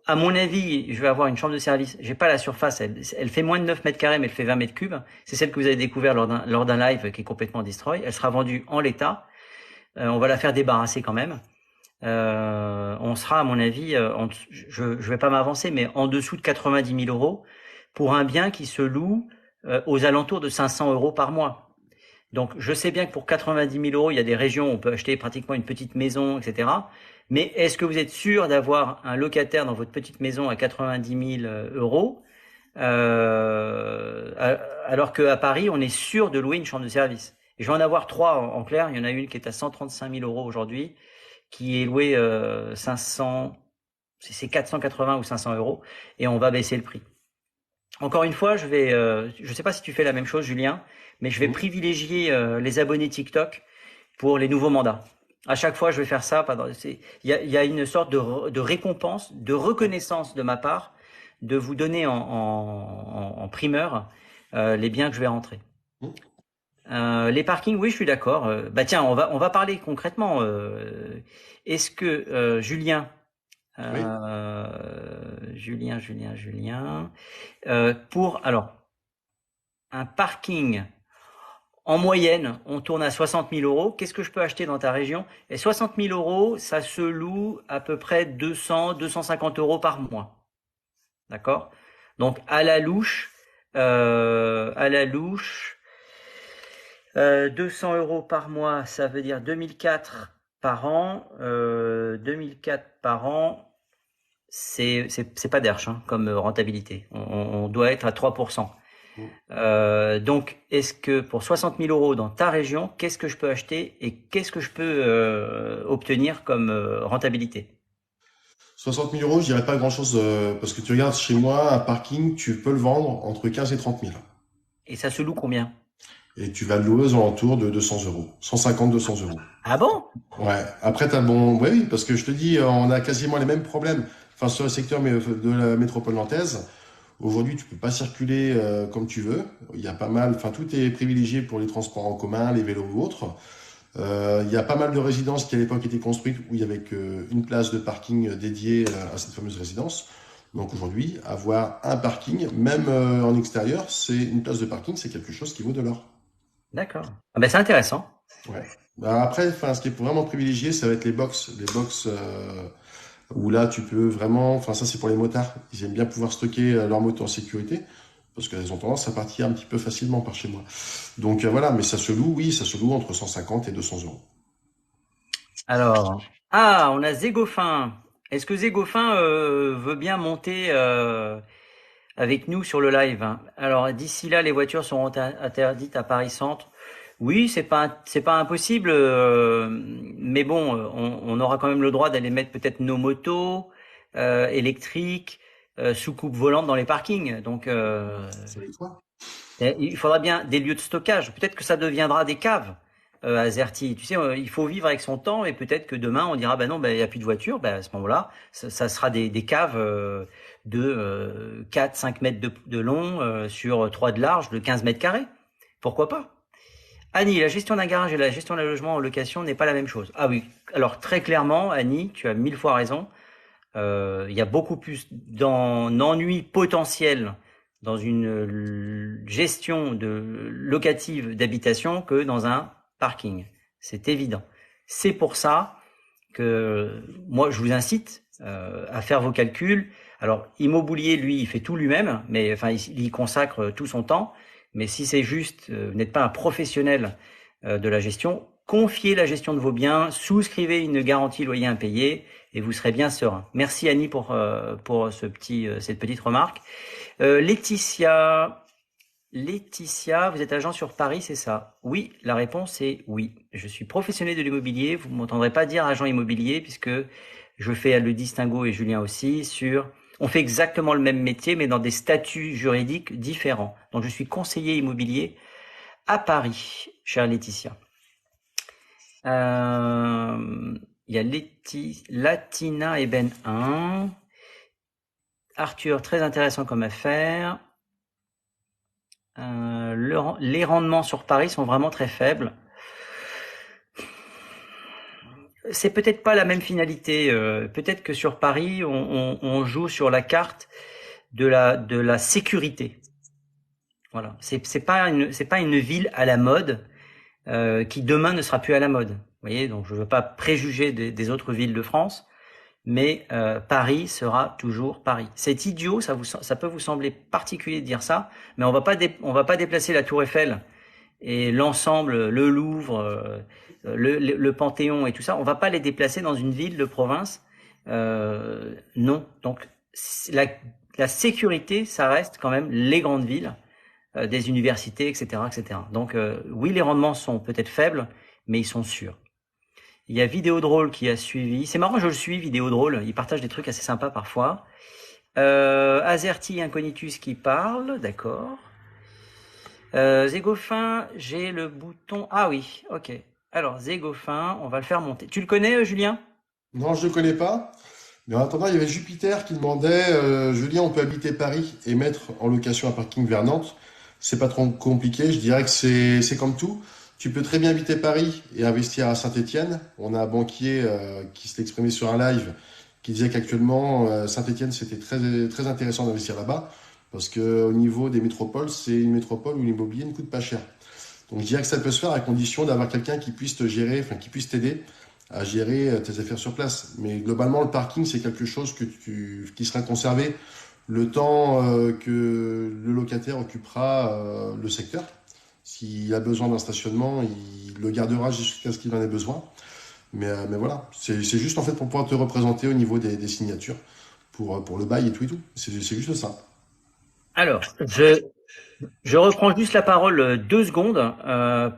à mon avis, je vais avoir une chambre de service. J'ai pas la surface, elle fait moins de 9 mètres carrés, mais elle fait 20 mètres cubes. C'est celle que vous avez découvert lors d'un live qui est complètement destroy. Elle sera vendue en l'état. On va la faire débarrasser quand même. On sera, à mon avis, je vais pas m'avancer, mais en dessous de 90 000 euros pour un bien qui se loue aux alentours de 500 euros par mois. Donc, je sais bien que pour 90 000 euros, il y a des régions où on peut acheter pratiquement une petite maison, etc. Mais est-ce que vous êtes sûr d'avoir un locataire dans votre petite maison à 90 000 euros alors qu'à Paris, on est sûr de louer une chambre de service? Et je vais en avoir 3 en clair. Il y en a une qui est à 135 000 euros aujourd'hui, qui est louée 500, c'est 480 ou 500 euros, et on va baisser le prix. Encore une fois, je sais pas si tu fais la même chose, Julien, mais je vais privilégier les abonnés TikTok pour les nouveaux mandats. À chaque fois, je vais faire ça. Il y a une sorte de récompense, de reconnaissance de ma part, de vous donner en primeur les biens que je vais rentrer. Les parkings, oui, je suis d'accord. Bah tiens, on va parler concrètement. Est-ce que Julien, Oui. Julien, pour alors un parking en moyenne, on tourne à 60 000 euros. Qu'est-ce que je peux acheter dans ta région? Et 60 000 euros, ça se loue à peu près 200, 250 euros par mois. D'accord? Donc à la louche, 200 euros par mois, ça veut dire 2004 par an. 2004 par an, c'est pas d'herche hein, comme rentabilité. On doit être à 3%. Donc, est-ce que pour 60 000 euros dans ta région, qu'est-ce que je peux acheter et qu'est-ce que je peux obtenir comme rentabilité? 60 000 euros, je dirais pas grand-chose parce que tu regardes chez moi, un parking, tu peux le vendre entre 15 et 30 000. Et ça se loue combien? Et tu vas le louer aux alentours de 200 euros. 150, 200 euros. Ah bon? Ouais. Après, t'as le bon, oui, parce que je te dis, on a quasiment les mêmes problèmes. Enfin, sur le secteur de la métropole nantaise. Aujourd'hui, tu peux pas circuler comme tu veux. Il y a pas mal, enfin, tout est privilégié pour les transports en commun, les vélos ou autres. Il y a pas mal de résidences qui à l'époque étaient construites où il y avait une place de parking dédiée à cette fameuse résidence. Donc aujourd'hui, avoir un parking, même en extérieur, c'est une place de parking, c'est quelque chose qui vaut de l'or. D'accord. Ah ben c'est intéressant. Ouais. Bah après, enfin, ce qui est vraiment privilégié, ça va être les box où là, tu peux vraiment, enfin ça c'est pour les motards, ils aiment bien pouvoir stocker leur moto en sécurité. parce qu'elles ont tendance à partir un petit peu facilement par chez moi. Donc voilà, mais ça se loue, oui, ça se loue entre 150 et 200 euros. Alors, on a Zégophin. Est-ce que Zégophin veut bien monter avec nous sur le live, hein? Alors, d'ici là, les voitures seront interdites à Paris Centre. Oui, c'est pas impossible, mais bon, on aura quand même le droit d'aller mettre peut-être nos motos électriques sous coupe volante dans les parkings. Donc, Ça les quoi? il faudra bien des lieux de stockage. Peut-être que ça deviendra des caves à Zerty. Tu sais, il faut vivre avec son temps et peut-être que demain on dira, bah non, bah, il n'y a plus de voitures. Bah, à ce moment-là, ça sera des caves de 4-5 mètres de long sur 3 de large, de 15 mètres carrés. Pourquoi pas? Annie, la gestion d'un garage et la gestion d'un logement en location n'est pas la même chose. Ah oui, alors très clairement, Annie, tu as 1000 fois raison. Il y a beaucoup plus d'ennuis potentiels dans une gestion locative d'habitation que dans un parking. C'est évident. C'est pour ça que moi, je vous incite à faire vos calculs. Alors, immobilier, lui, il fait tout lui-même, mais enfin, il y consacre tout son temps. Mais si c'est juste, vous n'êtes pas un professionnel de la gestion, confiez la gestion de vos biens, souscrivez une garantie loyer impayé et vous serez bien serein. Merci Annie pour cette petite remarque. Laetitia, vous êtes agent sur Paris, c'est ça? Oui, la réponse est oui. Je suis professionnel de l'immobilier. Vous ne m'entendrez pas dire agent immobilier puisque je fais le distinguo et Julien aussi on fait exactement le même métier mais dans des statuts juridiques différents. Donc je suis conseiller immobilier à Paris, chère Laetitia. Il y a Latina et Ben 1. Arthur, très intéressant comme affaire. Les rendements sur Paris sont vraiment très faibles. C'est peut-être pas la même finalité. Peut-être que sur Paris, on joue sur la carte de la sécurité. Voilà. C'est pas une ville à la mode qui demain ne sera plus à la mode. Vous voyez, donc je veux pas préjuger des autres villes de France, mais Paris sera toujours Paris. C'est idiot, ça peut vous sembler particulier de dire ça, mais on va pas déplacer la Tour Eiffel et l'ensemble, le Louvre, le Panthéon et tout ça, on va pas les déplacer dans une ville de province. Non. Donc la sécurité, ça reste quand même les grandes villes, des universités, etc., etc. Donc oui, les rendements sont peut-être faibles, mais ils sont sûrs. Il y a Vidéodrôle qui a suivi. C'est marrant, je le suis, Vidéodrôle. Il partage des trucs assez sympas parfois. Azerty Incognitus qui parle, d'accord. Zégophin, j'ai le bouton. Ah oui, ok. Alors, Zégophin, on va le faire monter. Tu le connais, Julien? Non, je ne connais pas. Mais en attendant, il y avait Jupiter qui demandait, Julien, on peut habiter Paris et mettre en location un parking vers Nantes. C'est pas trop compliqué. Je dirais que c'est comme tout. Tu peux très bien habiter Paris et investir à Saint-Étienne. On a un banquier qui s'est exprimé sur un live qui disait qu'actuellement Saint-Étienne c'était très intéressant d'investir là-bas parce que au niveau des métropoles, c'est une métropole où l'immobilier ne coûte pas cher. Donc je dirais que ça peut se faire à condition d'avoir quelqu'un qui puisse te gérer, enfin qui puisse t'aider à gérer tes affaires sur place. Mais globalement, le parking, c'est quelque chose qui sera conservé le temps que le locataire occupera le secteur. S'il a besoin d'un stationnement, il le gardera jusqu'à ce qu'il en ait besoin. Mais voilà, c'est juste en fait pour pouvoir te représenter au niveau des signatures pour le bail et tout et tout. C'est juste ça. Alors, je reprends juste la parole 2 secondes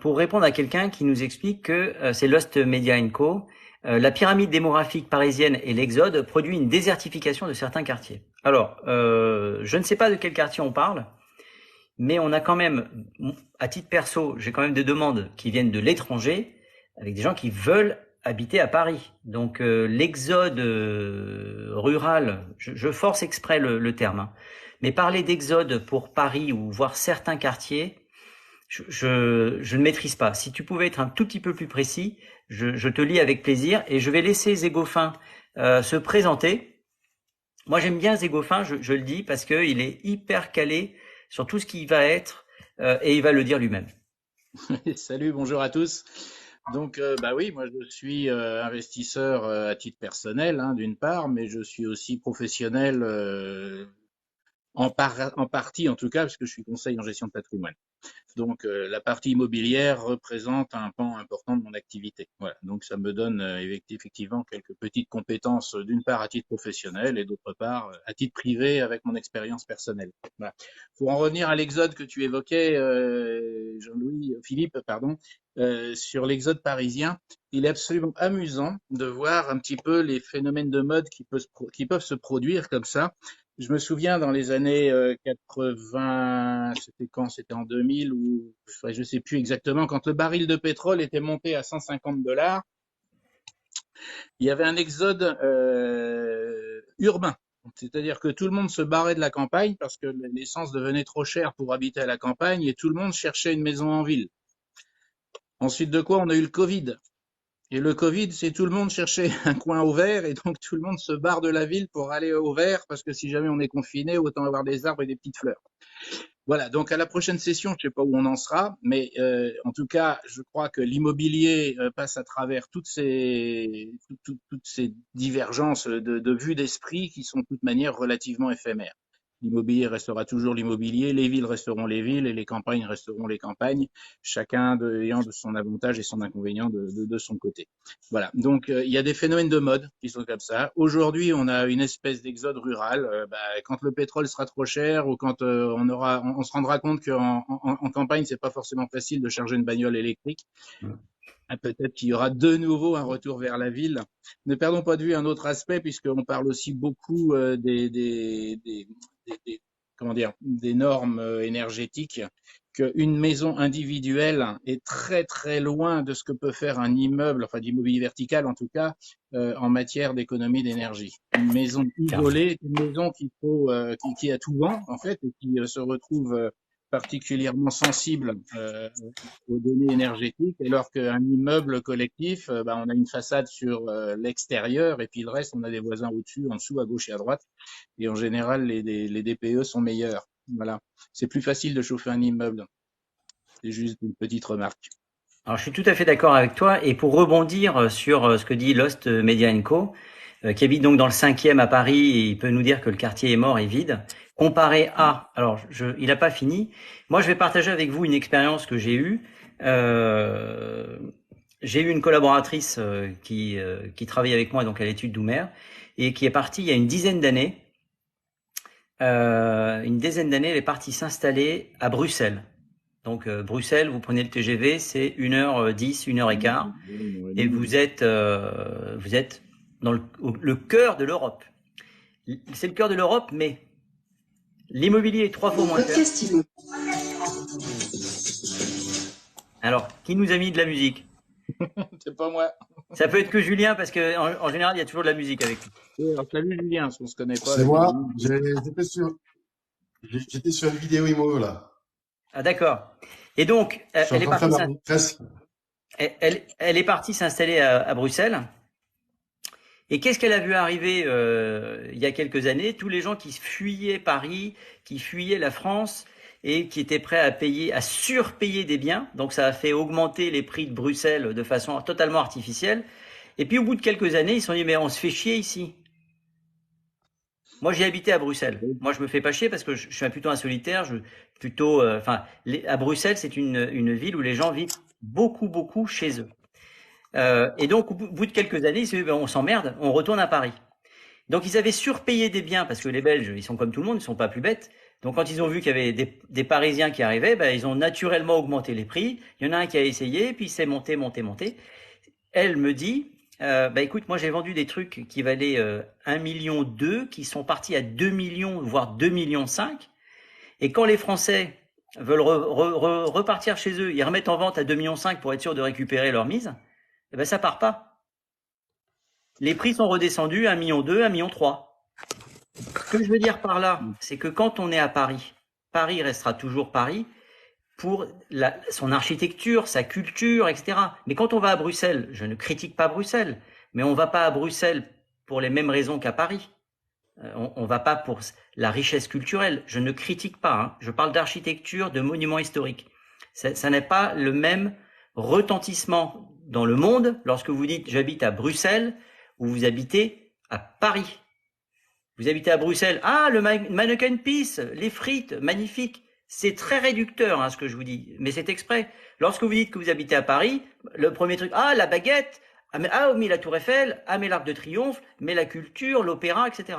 pour répondre à quelqu'un qui nous explique que c'est Lost Media Co. La pyramide démographique parisienne et l'exode produit une désertification de certains quartiers. Alors, je ne sais pas de quel quartier on parle, mais on a quand même, à titre perso, j'ai quand même des demandes qui viennent de l'étranger, avec des gens qui veulent habiter à Paris. Donc l'exode rural, je force exprès le terme, hein. Mais parler d'exode pour Paris ou voir certains quartiers, je ne maîtrise pas. Si tu pouvais être un tout petit peu plus précis, je te lis avec plaisir et je vais laisser Zégophin se présenter. Moi, j'aime bien Zégophin, je le dis, parce qu'il est hyper calé sur tout ce qui va être et il va le dire lui-même. Salut, bonjour à tous. Donc, bah oui, moi je suis investisseur à titre personnel, hein, d'une part, mais je suis aussi professionnel en partie en tout cas, parce que je suis conseiller en gestion de patrimoine. Donc la partie immobilière représente un pan important de mon activité. Voilà. Donc ça me donne effectivement quelques petites compétences, d'une part à titre professionnel et d'autre part à titre privé avec mon expérience personnelle. Voilà. Pour en revenir à l'exode que tu évoquais, Jean-Louis, Philippe, pardon, sur l'exode parisien, il est absolument amusant de voir un petit peu les phénomènes de mode qui peuvent se produire comme ça. Je me souviens dans les années 80, c'était quand? C'était en 2000 ou je sais plus exactement, quand le baril de pétrole était monté à 150 $, il y avait un exode urbain. C'est-à-dire que tout le monde se barrait de la campagne parce que l'essence devenait trop chère pour habiter à la campagne et tout le monde cherchait une maison en ville. Ensuite de quoi on a eu le Covid. Et le Covid, c'est tout le monde cherchait un coin au vert et donc tout le monde se barre de la ville pour aller au vert parce que si jamais on est confiné, autant avoir des arbres et des petites fleurs. Voilà, donc à la prochaine session, je ne sais pas où on en sera, mais en tout cas, je crois que l'immobilier passe à travers toutes ces divergences de vues d'esprit qui sont de toute manière relativement éphémères. L'immobilier restera toujours l'immobilier, les villes resteront les villes et les campagnes resteront les campagnes, chacun ayant de son avantage et son inconvénient de son côté. Voilà, donc il y a des phénomènes de mode qui sont comme ça. Aujourd'hui, on a une espèce d'exode rural. Quand le pétrole sera trop cher ou quand on se rendra compte qu'en campagne, c'est pas forcément facile de charger une bagnole électrique. Peut-être qu'il y aura de nouveau un retour vers la ville. Ne perdons pas de vue un autre aspect, puisqu'on parle aussi beaucoup des normes énergétiques, qu'une maison individuelle est très très loin de ce que peut faire un immeuble, enfin d'immobilier vertical en tout cas, en matière d'économie d'énergie. Une maison isolée, une maison qui a tout vent en fait et qui se retrouve particulièrement sensible aux données énergétiques, alors qu'un immeuble collectif, on a une façade sur l'extérieur et puis le reste, on a des voisins au-dessus, en dessous, à gauche et à droite. Et en général, les DPE sont meilleurs. Voilà. C'est plus facile de chauffer un immeuble. C'est juste une petite remarque. Alors, je suis tout à fait d'accord avec toi. Et pour rebondir sur ce que dit Lost Media Co, qui habite donc dans le 5e à Paris, et il peut nous dire que le quartier est mort et vide. Comparé à, alors il n'a pas fini. Moi, je vais partager avec vous une expérience que j'ai eue. J'ai eu une collaboratrice qui travaille avec moi donc à l'étude d'Oumer et qui est partie il y a une dizaine d'années. Elle est partie s'installer à Bruxelles. Donc Bruxelles, vous prenez le TGV, c'est 1h10, 1h15, et vous êtes dans le cœur de l'Europe. C'est le cœur de l'Europe, mais l'immobilier est 3 fois moins cher. Alors, qui nous a mis de la musique? C'est pas moi. Ça peut être que Julien, parce que en général, il y a toujours de la musique avec lui. Alors, salut Julien, si on se connaît pas. C'est moi. J'étais sur une vidéo IMO là. Ah d'accord. Et donc, elle est partie s'installer à Bruxelles. Et qu'est-ce qu'elle a vu arriver il y a quelques années? Tous les gens qui fuyaient Paris, qui fuyaient la France et qui étaient prêts à surpayer des biens. Donc ça a fait augmenter les prix de Bruxelles de façon totalement artificielle. Et puis au bout de quelques années, ils se sont dit mais on se fait chier ici. Moi j'ai habité à Bruxelles. Moi je me fais pas chier parce que je suis plutôt un solitaire. À Bruxelles c'est une ville où les gens vivent beaucoup chez eux. Et donc, au bout de quelques années, ils se disent, on s'emmerde, on retourne à Paris. Donc, ils avaient surpayé des biens parce que les Belges, ils sont comme tout le monde, ils sont pas plus bêtes. Donc, quand ils ont vu qu'il y avait des Parisiens qui arrivaient, ils ont naturellement augmenté les prix. Il y en a un qui a essayé, puis c'est monté. Elle me dit, écoute, moi j'ai vendu des trucs qui valaient 1,2 million, qui sont partis à 2 millions, voire 2,5 millions. Et quand les Français veulent repartir chez eux, ils remettent en vente à 2,5 millions pour être sûr de récupérer leur mise. Ça part pas. Les prix sont redescendus à 1,2 million, 1,3 million. Ce que je veux dire par là, c'est que quand on est à Paris, Paris restera toujours Paris pour son architecture, sa culture, etc. Mais quand on va à Bruxelles, je ne critique pas Bruxelles, mais on va pas à Bruxelles pour les mêmes raisons qu'à Paris. On va pas pour la richesse culturelle. Je ne critique pas. Je parle d'architecture, de monuments historiques. Ça n'est pas le même retentissement dans le monde lorsque vous dites j'habite à Bruxelles ou vous habitez à Paris. Vous habitez à Bruxelles, ah, le mannequin piece, les frites, magnifique. C'est très réducteur, hein, ce que je vous dis, mais c'est exprès. Lorsque vous dites que vous habitez à Paris, le premier truc, ah, la baguette, mais la Tour Eiffel, ah, mais l'Arc de Triomphe, mais la culture, l'opéra, etc.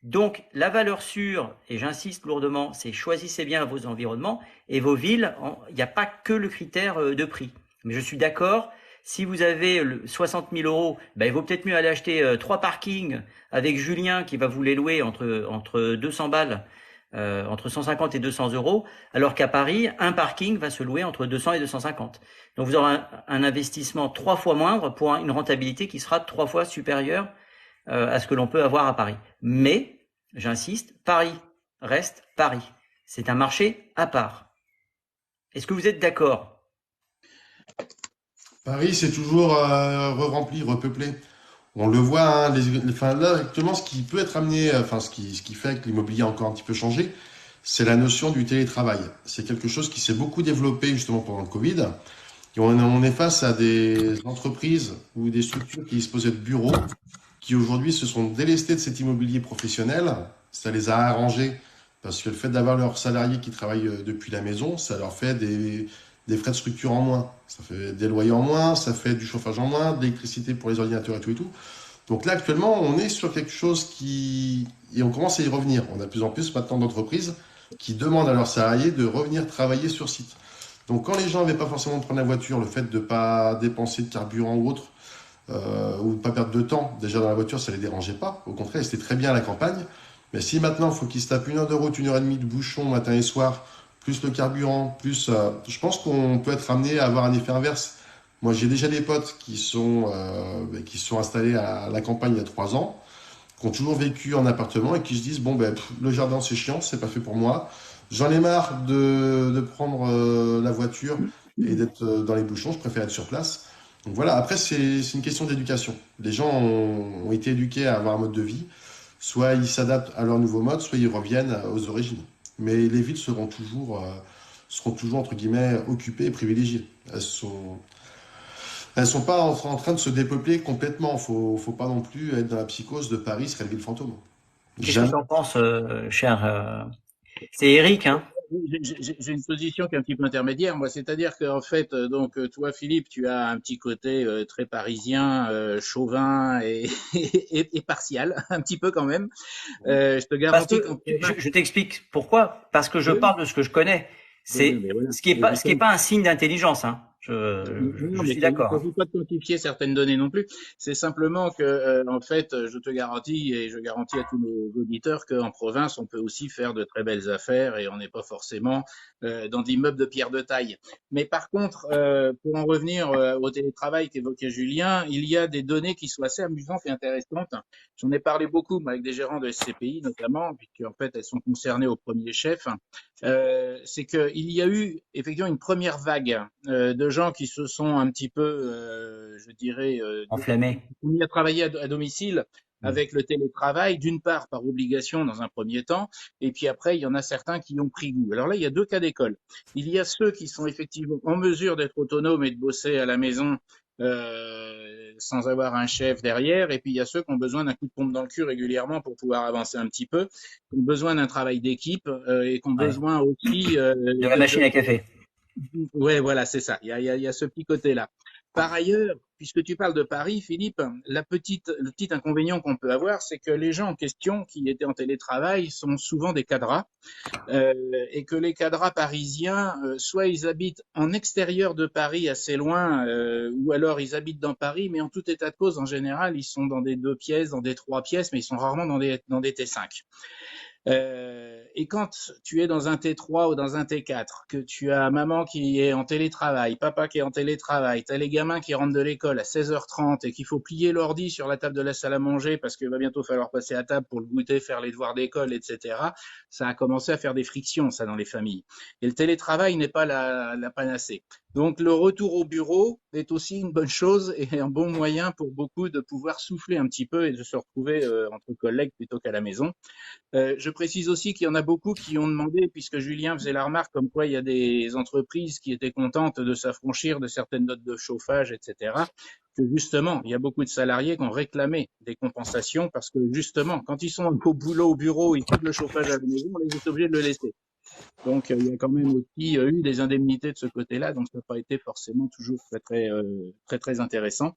Donc, la valeur sûre, et j'insiste lourdement, c'est choisissez bien vos environnements et vos villes. Il n'y a pas que le critère de prix. Mais je suis d'accord, si vous avez 60 000 euros, ben, il vaut peut-être mieux aller acheter 3 parkings avec Julien qui va vous les louer entre 200 balles, entre 150 et 200 euros, alors qu'à Paris, un parking va se louer entre 200 et 250. Donc vous aurez un investissement 3 fois moindre pour une rentabilité qui sera 3 fois supérieure à ce que l'on peut avoir à Paris. Mais, j'insiste, Paris reste Paris. C'est un marché à part. Est-ce que vous êtes d'accord? Paris, c'est toujours rempli, repeuplé. On le voit, hein, enfin, là, actuellement, ce qui peut être amené, enfin, ce qui fait que l'immobilier a encore un petit peu changé, c'est la notion du télétravail. C'est quelque chose qui s'est beaucoup développé justement pendant le Covid. Et on est face à des entreprises ou des structures qui disposaient de bureaux qui aujourd'hui se sont délestés de cet immobilier professionnel. Ça les a arrangés parce que le fait d'avoir leurs salariés qui travaillent depuis la maison, ça leur fait des frais de structure en moins. Ça fait des loyers en moins, ça fait du chauffage en moins, de l'électricité pour les ordinateurs et tout et tout. Donc là, actuellement, on est sur quelque chose qui... Et on commence à y revenir. On a de plus en plus maintenant d'entreprises qui demandent à leurs salariés de revenir travailler sur site. Donc quand les gens n'avaient pas forcément de prendre la voiture, le fait de ne pas dépenser de carburant ou autre, ou de ne pas perdre de temps, déjà dans la voiture, ça ne les dérangeait pas. Au contraire, c'était très bien à la campagne. Mais si maintenant, il faut qu'ils se tapent 1 heure de route, 1 heure et demie de bouchon matin et soir, plus le carburant, plus... je pense qu'on peut être amené à avoir un effet inverse. Moi, j'ai déjà des potes qui sont installés à la campagne il y a 3 ans, qui ont toujours vécu en appartement et qui se disent, bon, ben, le jardin, c'est chiant, c'est pas fait pour moi. J'en ai marre de prendre la voiture et d'être dans les bouchons, je préfère être sur place. Donc voilà, après, c'est une question d'éducation. Les gens ont été éduqués à avoir un mode de vie. Soit ils s'adaptent à leur nouveau mode, soit ils reviennent aux origines. Mais les villes seront toujours entre guillemets, occupées et privilégiées. Elles sont pas en train de se dépeupler complètement. Faut pas non plus être dans la psychose de Paris serait une ville fantôme. Qu'est-ce que Jamais. tu en penses, cher C'est Eric, hein? J'ai une position qui est un petit peu intermédiaire, moi, c'est-à-dire qu'en fait, donc toi, Philippe, tu as un petit côté très parisien, chauvin et partial, un petit peu quand même. Je te Parce garantis que qu'en province, je t'explique pourquoi. Parce que je oui, parle de ce que je connais. oui, C'est mais voilà. ce qui est pas un signe d'intelligence, hein. Non, Je mais suis il ne d'accord, hein. s'agit pas de quantifier certaines données non plus. C'est simplement que, en fait, je te garantis et je garantis à tous nos auditeurs qu'en province, on peut aussi faire de très belles affaires et on n'est pas forcément dans d'immeubles de pierre de taille. Mais par contre, pour en revenir au télétravail qu'évoquait Julien, il y a des données qui sont assez amusantes et intéressantes. J'en ai parlé beaucoup moi, avec des gérants de SCPI notamment, puisque en fait, elles sont concernées au premier chef. C'est qu'il y a eu effectivement une première vague de gens qui se sont un petit peu, je dirais, Enflammé. mis à travailler à domicile avec le télétravail, d'une part par obligation dans un premier temps, et puis après, il y en a certains qui ont pris goût. Alors là, il y a deux cas d'école. Il y a ceux qui sont effectivement en mesure d'être autonomes et de bosser à la maison sans avoir un chef derrière, et puis il y a ceux qui ont besoin d'un coup de pompe dans le cul régulièrement pour pouvoir avancer un petit peu, qui ont besoin d'un travail d'équipe et qui ont Ouais. besoin aussi De la machine à café. Ouais, voilà, c'est ça. Il y a ce petit côté-là. Par ailleurs, puisque tu parles de Paris, Philippe, le petit inconvénient qu'on peut avoir, c'est que les gens en question qui étaient en télétravail sont souvent des cadras, euh, et que les cadras parisiens, soit ils habitent en extérieur de Paris, assez loin, ou alors ils habitent dans Paris, mais en tout état de cause, en général, ils sont dans des 2 pièces, dans des 3 pièces, mais ils sont rarement dans des T5. Et quand tu es dans un T3 ou dans un T4, que tu as maman qui est en télétravail, papa qui est en télétravail, tu as les gamins qui rentrent de l'école à 16h30 et qu'il faut plier l'ordi sur la table de la salle à manger parce qu'il va bientôt falloir passer à table pour le goûter, faire les devoirs d'école, etc. Ça a commencé à faire des frictions, ça, dans les familles. Et le télétravail n'est pas la panacée. Donc le retour au bureau est aussi une bonne chose et un bon moyen pour beaucoup de pouvoir souffler un petit peu et de se retrouver entre collègues plutôt qu'à la maison. Je précise aussi qu'il y en a beaucoup qui ont demandé, puisque Julien faisait la remarque comme quoi il y a des entreprises qui étaient contentes de s'affranchir de certaines notes de chauffage, etc., que justement, il y a beaucoup de salariés qui ont réclamé des compensations parce que justement, quand ils sont au boulot, au bureau, ils coupent le chauffage à la maison, on les est obligés de le laisser. Donc, il y a quand même aussi eu des indemnités de ce côté-là, donc ça n'a pas été forcément toujours très intéressant.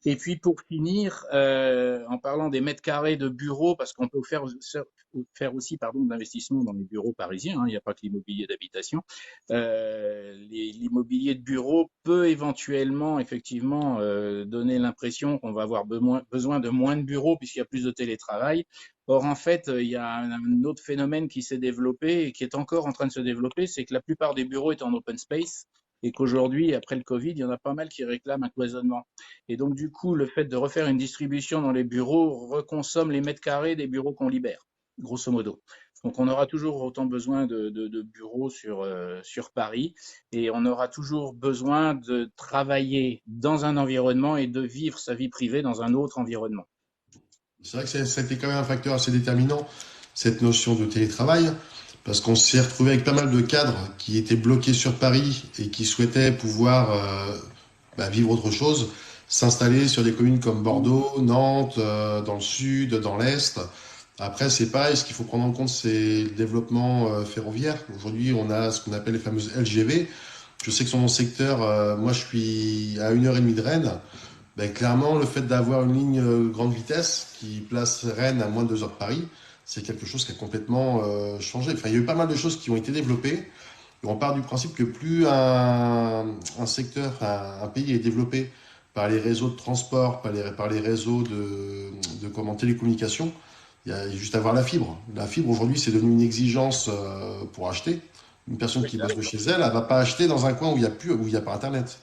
Et puis pour finir, en parlant des mètres carrés de bureaux, parce qu'on peut faire aussi de l'investissement dans les bureaux parisiens, hein, il n'y a pas que l'immobilier d'habitation. L'immobilier de bureau peut éventuellement, effectivement, donner l'impression qu'on va avoir besoin de moins de bureaux puisqu'il y a plus de télétravail. Or, en fait, il y a un autre phénomène qui s'est développé et qui est encore en train de se développer, c'est que la plupart des bureaux est en open space et qu'aujourd'hui, après le Covid, il y en a pas mal qui réclament un cloisonnement. Et donc, du coup, le fait de refaire une distribution dans les bureaux reconsomme les mètres carrés des bureaux qu'on libère, grosso modo. Donc, on aura toujours autant besoin de bureaux sur Paris et on aura toujours besoin de travailler dans un environnement et de vivre sa vie privée dans un autre environnement. C'est vrai que ça a été quand même un facteur assez déterminant, cette notion de télétravail, parce qu'on s'est retrouvé avec pas mal de cadres qui étaient bloqués sur Paris et qui souhaitaient pouvoir vivre autre chose, s'installer sur des communes comme Bordeaux, Nantes, dans le sud, dans l'est. Après, c'est pareil, ce qu'il faut prendre en compte, c'est le développement ferroviaire. Aujourd'hui, on a ce qu'on appelle les fameuses LGV. Je sais que sur mon secteur, moi je suis à 1h30 de Rennes. Ben, clairement, le fait d'avoir une ligne grande vitesse qui place Rennes à moins de 2 heures de Paris, c'est quelque chose qui a complètement changé. Enfin, il y a eu pas mal de choses qui ont été développées. Et on part du principe que plus un secteur, un pays est développé par les réseaux de transport, par les réseaux de télécommunications, il y a juste à voir la fibre. La fibre, aujourd'hui, c'est devenu une exigence pour acheter. Une personne qui bosse de chez elle, elle va pas acheter dans un coin où il y a pas Internet.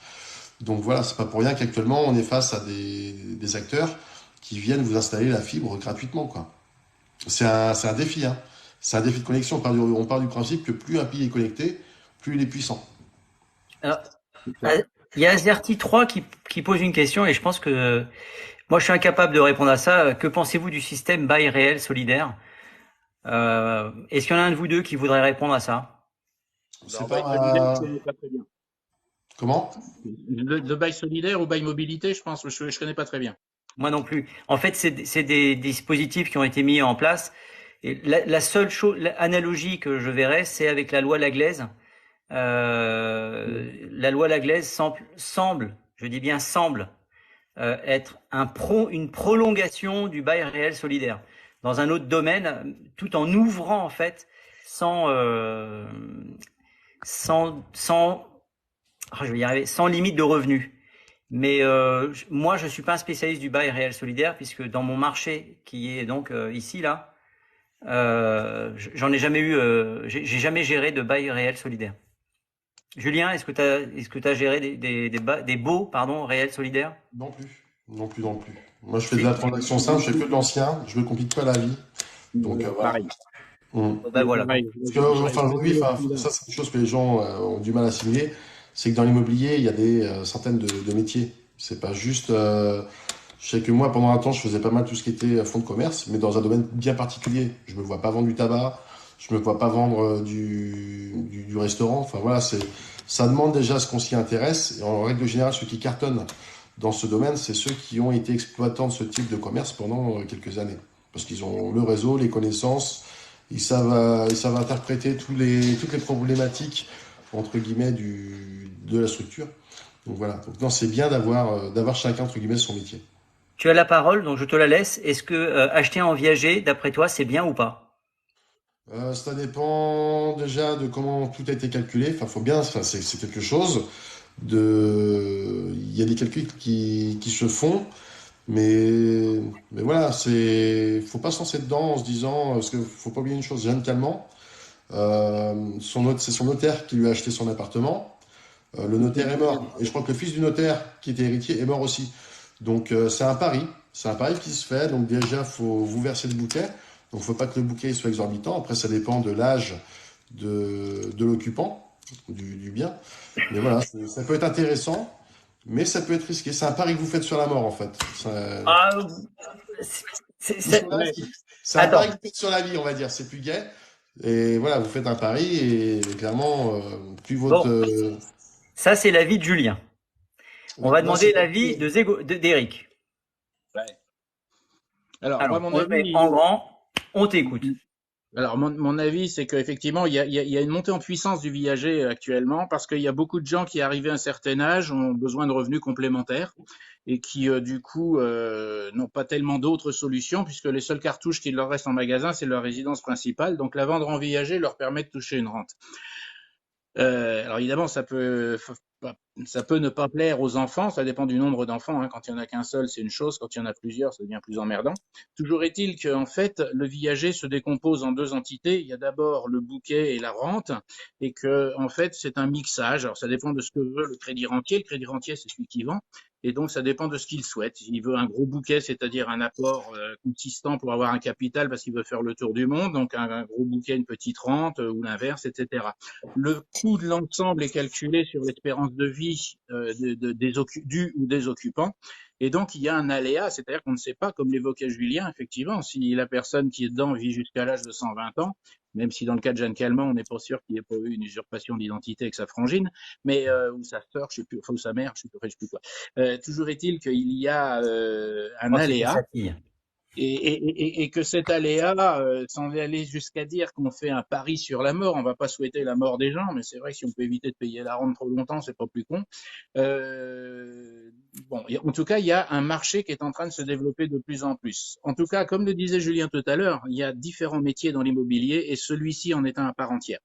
Donc voilà, c'est pas pour rien qu'actuellement on est face à des acteurs qui viennent vous installer la fibre gratuitement, quoi. C'est un défi, hein. C'est un défi de connexion. On part du principe que plus un pays est connecté, plus il est puissant. Alors, il y a Azerty3 qui pose une question et je pense que moi je suis incapable de répondre à ça. Que pensez-vous du système bail réel solidaire? Est-ce qu'il y en a un de vous deux qui voudrait répondre à ça? C'est Bail solidaire, je pas connais pas très bien. comment? Le bail solidaire ou bail mobilité, je pense, je connais pas très bien. Moi non plus. En fait, c'est des dispositifs qui ont été mis en place. Et la seule chose, l'analogie que je verrais, c'est avec la loi Laglaise. La loi Laglaise semble, je dis bien semble, être une prolongation du bail réel solidaire dans un autre domaine, tout en ouvrant en fait sans je vais y arriver, sans limite de revenus. Mais moi, je suis pas un spécialiste du bail réel solidaire puisque dans mon marché qui est donc ici là, j'en ai jamais eu, j'ai jamais géré de bail réel solidaire. Julien, est-ce que t'as géré des baux réels solidaires? Non plus. Non plus, non plus. Moi, je fais de la transaction simple, je fais que de l'ancien, je me complique pas la vie. Donc voilà. Pareil. Ben voilà. Parce que, enfin, aujourd'hui, ça, c'est une chose que les gens ont du mal à assimiler, c'est que dans l'immobilier, il y a des centaines de métiers. C'est pas juste. Je sais que moi, pendant un temps, je faisais pas mal tout ce qui était fonds de commerce, mais dans un domaine bien particulier. Je me vois pas vendre du tabac, je me vois pas vendre du restaurant. Enfin voilà, ça demande déjà ce qu'on s'y intéresse. Et en règle générale, ceux qui cartonnent dans ce domaine, c'est ceux qui ont été exploitants de ce type de commerce pendant quelques années. Parce qu'ils ont le réseau, les connaissances, ils savent interpréter toutes les problématiques, entre guillemets, de la structure. Donc voilà. Donc non, c'est bien d'avoir chacun, entre guillemets, son métier. Tu as la parole, donc je te la laisse. Est-ce que acheter en viager, d'après toi, c'est bien ou pas? Ça dépend déjà de comment tout a été calculé. Enfin, faut bien, enfin, c'est quelque chose il y a des calculs qui se font, mais voilà, faut pas se lancer dedans en se disant, parce que faut pas oublier une chose, Jeanne Calment, c'est son notaire qui lui a acheté son appartement. Le notaire est mort. Et je crois que le fils du notaire, qui était héritier, est mort aussi. Donc, c'est un pari. C'est un pari qui se fait. Donc, déjà, faut vous verser le bouquet. Donc, faut pas que le bouquet soit exorbitant. Après, ça dépend de l'âge de l'occupant, du bien. Mais voilà, ça peut être intéressant, mais ça peut être risqué. C'est un pari que vous faites sur la mort, en fait. Ah, C'est c'est un Attends, pari que vous faites sur la vie, on va dire. C'est plus gai. Et voilà, vous faites un pari et clairement, plus votre. bon, ça c'est l'avis de Julien. On va Moi, demander l'avis d'Éric. Ouais. Alors, Alors, moi, mon on le met avis, en grand, on t'écoute. alors mon avis, c'est qu'effectivement, il y a une montée en puissance du viager actuellement parce qu'il y a beaucoup de gens qui, arrivés à un certain âge, ont besoin de revenus complémentaires et qui, du coup, n'ont pas tellement d'autres solutions puisque les seules cartouches qui leur restent en magasin, c'est leur résidence principale. Donc, la vendre en viager leur permet de toucher une rente. Alors évidemment, ça peut ne pas plaire aux enfants, ça dépend du nombre d'enfants, hein. Quand il y en a qu'un seul, c'est une chose, quand il y en a plusieurs, ça devient plus emmerdant. Toujours est-il qu'en fait, le viager se décompose en deux entités. Il y a d'abord le bouquet et la rente, et que en fait, c'est un mixage. Alors ça dépend de ce que veut le crédit rentier. Le crédit rentier, c'est celui qui vend, et donc ça dépend de ce qu'il souhaite. Il veut un gros bouquet, c'est-à-dire un apport consistant pour avoir un capital parce qu'il veut faire le tour du monde, donc un gros bouquet, une petite rente, ou l'inverse, etc. Le coût de l'ensemble est calculé sur l'espérance de vie du ou des occupants. Et donc, il y a un aléa, c'est-à-dire qu'on ne sait pas, comme l'évoquait Julien, effectivement, si la personne qui est dedans vit jusqu'à l'âge de 120 ans, même si dans le cas de Jeanne Calment, on n'est pas sûr qu'il n'y ait pas eu une usurpation d'identité avec sa frangine, mais ou sa sœur, je sais plus, enfin, ou sa mère, je sais plus quoi. Toujours est-il qu'il y a un aléa. Et que cet aléa, sans aller jusqu'à dire qu'on fait un pari sur la mort, on va pas souhaiter la mort des gens, mais c'est vrai que si on peut éviter de payer la rente trop longtemps, c'est pas plus con. Bon, en tout cas, il y a un marché qui est en train de se développer de plus en plus. En tout cas, comme le disait Julien tout à l'heure, il y a différents métiers dans l'immobilier et celui-ci en est un à part entière.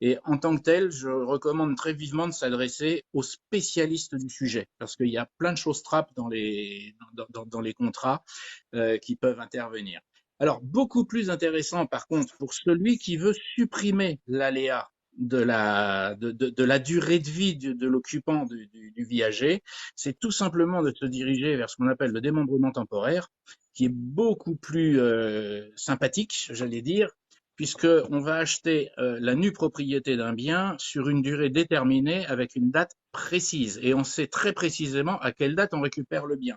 Et en tant que tel, je recommande très vivement de s'adresser aux spécialistes du sujet, parce qu'il y a plein de choses trappes dans les contrats qui peuvent intervenir. Alors, beaucoup plus intéressant, par contre, pour celui qui veut supprimer l'aléa de la durée de vie de l'occupant du viager, c'est tout simplement de se diriger vers ce qu'on appelle le démembrement temporaire, qui est beaucoup plus sympathique, j'allais dire, puisqu'on va acheter la nue propriété d'un bien sur une durée déterminée avec une date précise. Et on sait très précisément à quelle date on récupère le bien.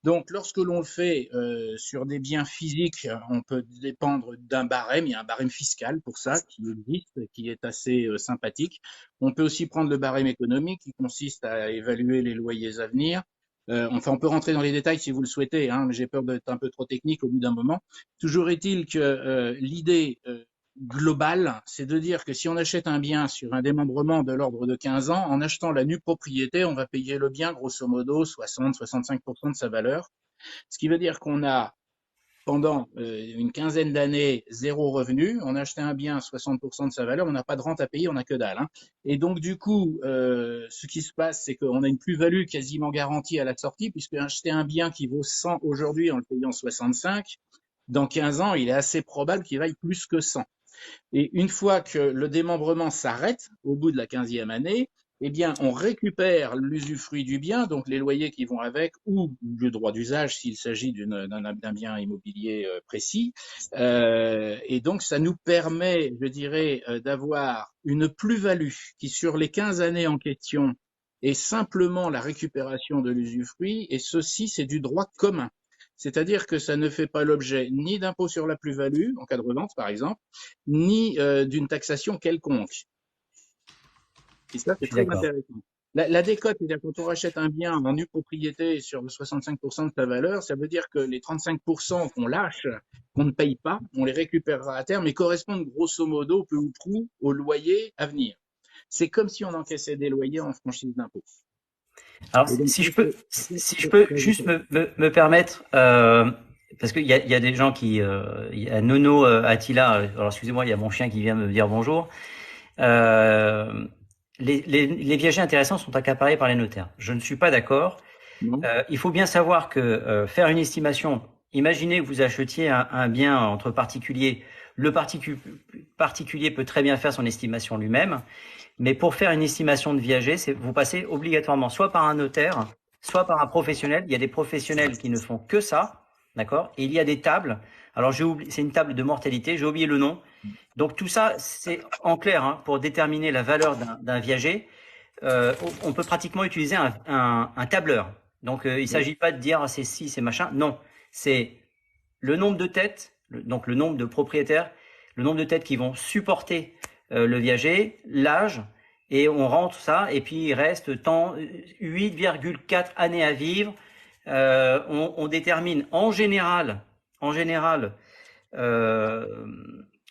Donc, lorsque l'on le fait sur des biens physiques, on peut dépendre d'un barème. Il y a un barème fiscal pour ça qui existe, qui est assez sympathique. On peut aussi prendre le barème économique qui consiste à évaluer les loyers à venir. Enfin, on peut rentrer dans les détails si vous le souhaitez, hein, mais j'ai peur d'être un peu trop technique au bout d'un moment. Toujours est-il que l'idée globale, c'est de dire que si on achète un bien sur un démembrement de l'ordre de 15 ans, en achetant la nue propriété, on va payer le bien grosso modo 60-65% de sa valeur. Ce qui veut dire qu'on a pendant une quinzaine d'années zéro revenu, on a acheté un bien à 60% de sa valeur, on n'a pas de rente à payer, on n'a que dalle, hein. Et donc du coup, ce qui se passe, c'est qu'on a une plus-value quasiment garantie à la sortie, puisque acheter un bien qui vaut 100 aujourd'hui en le payant 65, dans 15 ans, il est assez probable qu'il vaille plus que 100. Et une fois que le démembrement s'arrête, au bout de la 15e année, eh bien, on récupère l'usufruit du bien, donc les loyers qui vont avec, ou le droit d'usage s'il s'agit d'un bien immobilier précis. Et donc, ça nous permet, je dirais, d'avoir une plus-value qui, sur les 15 années en question, est simplement la récupération de l'usufruit, et ceci, c'est du droit commun. C'est-à-dire que ça ne fait pas l'objet ni d'impôt sur la plus-value, en cas de revente par exemple, ni d'une taxation quelconque. Et ça, c'est très intéressant. La décote, c'est-à-dire quand on rachète un bien en nue propriété sur 65% de sa valeur, ça veut dire que les 35% qu'on lâche, qu'on ne paye pas, on les récupérera à terme et correspondent grosso modo, peu ou prou, au loyer à venir. C'est comme si on encaissait des loyers en franchise d'impôt. Alors, donc, si je peux juste me permettre, parce qu'il y a des gens qui, il y a Nono Attila, alors excusez-moi, il y a mon chien qui vient me dire bonjour. Les viagers intéressants sont accaparés par les notaires. Je ne suis pas d'accord. Il faut bien savoir que faire une estimation, imaginez que vous achetiez un bien entre particuliers, le particulier peut très bien faire son estimation lui-même, mais pour faire une estimation de viager, vous passez obligatoirement soit par un notaire, soit par un professionnel. Il y a des professionnels qui ne font que ça, d'accord? Et il y a des tables. Alors c'est une table de mortalité, j'ai oublié le nom. Donc tout ça, c'est en clair, hein, pour déterminer la valeur d'un viager, on peut pratiquement utiliser un tableur. Donc il ne s'agit pas de dire c'est ci, c'est machin. Non, c'est le nombre de têtes, donc le nombre de propriétaires, le nombre de têtes qui vont supporter le viager, l'âge et on rentre ça, et puis il reste tant 8,4 années à vivre. On détermine en général, euh,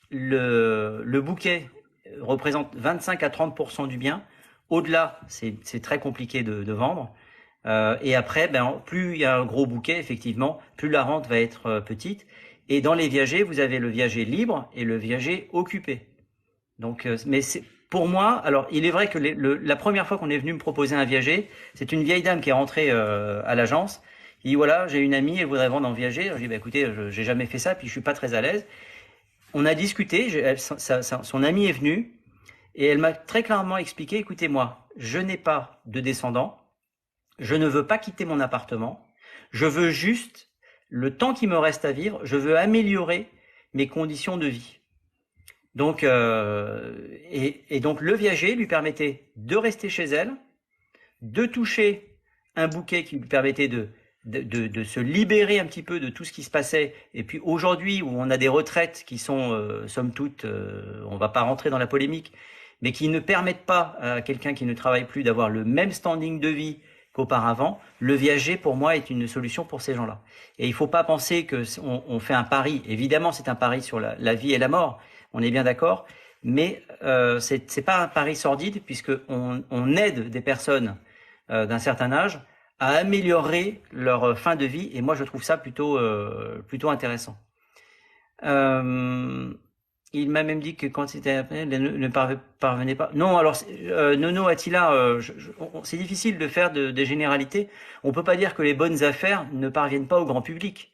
le bouquet représente 25 à 30% du bien. Au-delà, c'est très compliqué de vendre. Et après, plus il y a un gros bouquet, effectivement, plus la rente va être petite. Et dans les viagers, vous avez le viager libre et le viager occupé. Donc, mais c'est pour moi. Alors, il est vrai que la première fois qu'on est venu me proposer un viager, c'est une vieille dame qui est rentrée à l'agence. Il dit voilà, j'ai une amie, elle voudrait vendre en viager. Je dis écoutez, j'ai jamais fait ça, puis je suis pas très à l'aise. On a discuté. Son amie est venue et elle m'a très clairement expliqué écoutez moi, je n'ai pas de descendants. Je ne veux pas quitter mon appartement. Je veux juste, le temps qui me reste à vivre, je veux améliorer mes conditions de vie. Donc, et donc le viager lui permettait de rester chez elle, de toucher un bouquet qui lui permettait de se libérer un petit peu de tout ce qui se passait. Et puis aujourd'hui, où on a des retraites qui sont, somme toute, on va pas rentrer dans la polémique, mais qui ne permettent pas à quelqu'un qui ne travaille plus d'avoir le même standing de vie qu'auparavant, le viager pour moi est une solution pour ces gens-là. Et il faut pas penser que on fait un pari. Évidemment, c'est un pari sur la vie et la mort. On est bien d'accord, mais c'est pas un pari sordide puisque on aide des personnes d'un certain âge à améliorer leur fin de vie. Et moi, je trouve ça plutôt intéressant. Il m'a même dit que quand c'était appelé, ne parvenait pas. Non, alors Nono Attila, c'est difficile de faire des généralités. On peut pas dire que les bonnes affaires ne parviennent pas au grand public.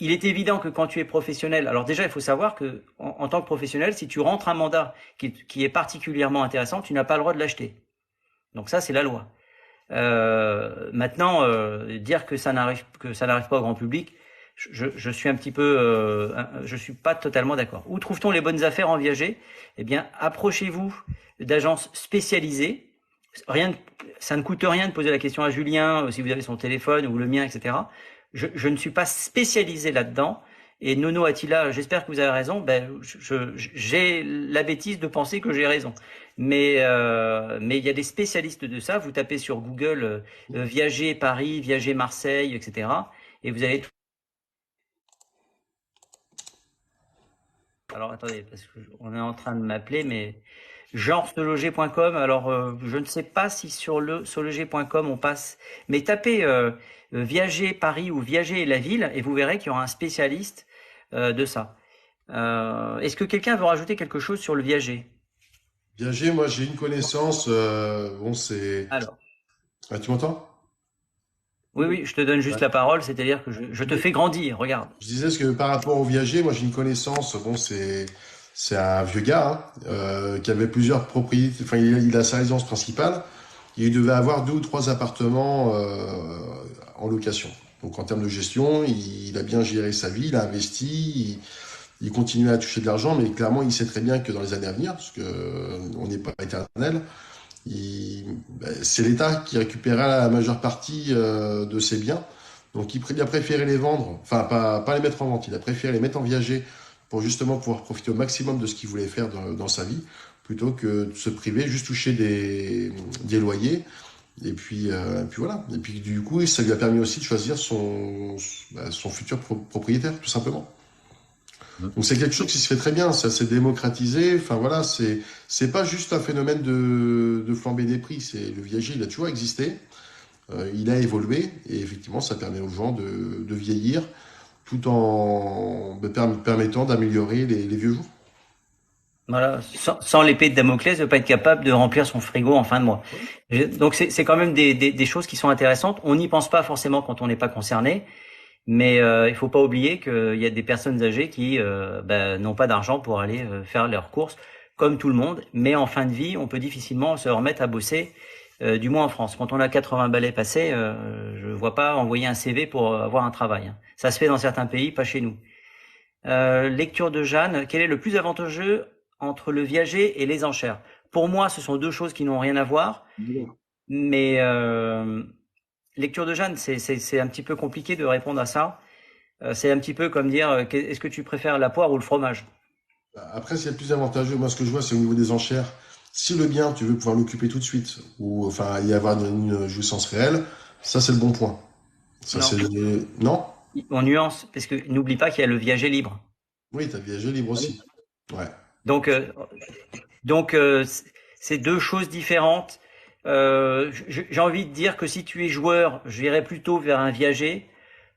Il est évident que quand tu es professionnel, alors déjà il faut savoir que en tant que professionnel, si tu rentres un mandat qui est particulièrement intéressant, tu n'as pas le droit de l'acheter. Donc ça c'est la loi. Maintenant, dire que ça n'arrive pas au grand public, je suis un petit peu, je suis pas totalement d'accord. Où trouve-t-on les bonnes affaires en viager? Eh bien, approchez-vous d'agences spécialisées. Ça ne coûte rien de poser la question à Julien, si vous avez son téléphone ou le mien, etc. Je ne suis pas spécialisé là-dedans. Et Nono Attila, j'espère que vous avez raison. J'ai la bêtise de penser que j'ai raison. Mais il y a des spécialistes de ça. Vous tapez sur Google Viager Paris, Viager Marseille, etc. Et vous allez. Alors attendez, parce qu'on est en train de m'appeler, mais genresologer.com. Alors je ne sais pas si sur le sologer.com on passe, mais tapez Viager Paris ou Viager et la ville et vous verrez qu'il y aura un spécialiste de ça. Est-ce que quelqu'un veut rajouter quelque chose sur le viager? Viager, moi j'ai une connaissance, bon c'est... Alors, Ah, tu m'entends? oui, je te donne juste Ouais. la parole, c'est-à-dire que je te fais grandir, regarde. Je disais ce que par rapport au viager, moi j'ai une connaissance, bon c'est un vieux gars hein, qui avait plusieurs propriétés, enfin il a sa résidence principale, et il devait avoir 2 ou 3 appartements en location. Donc en termes de gestion, il a bien géré sa vie, il a investi, il continue à toucher de l'argent, mais clairement il sait très bien que dans les années à venir, parce que on n'est pas éternel, c'est l'État qui récupérera la majeure partie de ses biens. Donc il a préféré les vendre, enfin pas les mettre en vente, il a préféré les mettre en viager pour justement pouvoir profiter au maximum de ce qu'il voulait faire dans sa vie, plutôt que de se priver, juste toucher des loyers. Et puis voilà. Et puis du coup, ça lui a permis aussi de choisir son futur propriétaire, tout simplement. Donc c'est quelque chose qui se fait très bien, ça s'est démocratisé. Enfin voilà, c'est pas juste un phénomène de flamber des prix. C'est le viager, il a toujours existé, il a évolué et effectivement, ça permet aux gens de vieillir tout en permettant d'améliorer les vieux jours. Voilà, sans l'épée de Damoclès, ne pas être capable de remplir son frigo en fin de mois. Donc c'est quand même des choses qui sont intéressantes. On n'y pense pas forcément quand on n'est pas concerné, mais il faut pas oublier qu'il y a des personnes âgées qui n'ont pas d'argent pour aller faire leurs courses, comme tout le monde. Mais en fin de vie, on peut difficilement se remettre à bosser, du moins en France. Quand on a 80 balais passés, je vois pas envoyer un CV pour avoir un travail, hein. Ça se fait dans certains pays, pas chez nous. Lecture de Jeanne. Quel est le plus avantageux entre le viager et les enchères? Pour moi, ce sont deux choses qui n'ont rien à voir, mais lecture de Jeanne, c'est un petit peu compliqué de répondre à ça. C'est un petit peu comme dire, est-ce que tu préfères la poire ou le fromage? Après, c'est le plus avantageux. Moi, ce que je vois, c'est au niveau des enchères. Si le bien, tu veux pouvoir l'occuper tout de suite, ou enfin y avoir une jouissance réelle, ça c'est le bon point. Ça Non, c'est non? on nuance, parce que n'oublie pas qu'il y a le viager libre. Oui, t'as le viager libre Ah oui. aussi. Ouais. Donc, c'est deux choses différentes. J'ai envie de dire que si tu es joueur, j'irais plutôt vers un viager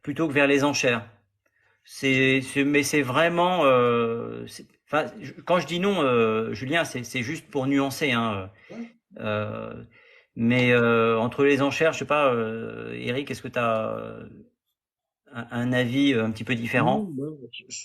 plutôt que vers les enchères. Mais c'est vraiment. Enfin, quand je dis non, Julien, c'est juste pour nuancer, hein. Euh, mais entre les enchères, je sais pas, Eric, est-ce que tu as un avis un petit peu Non, différent?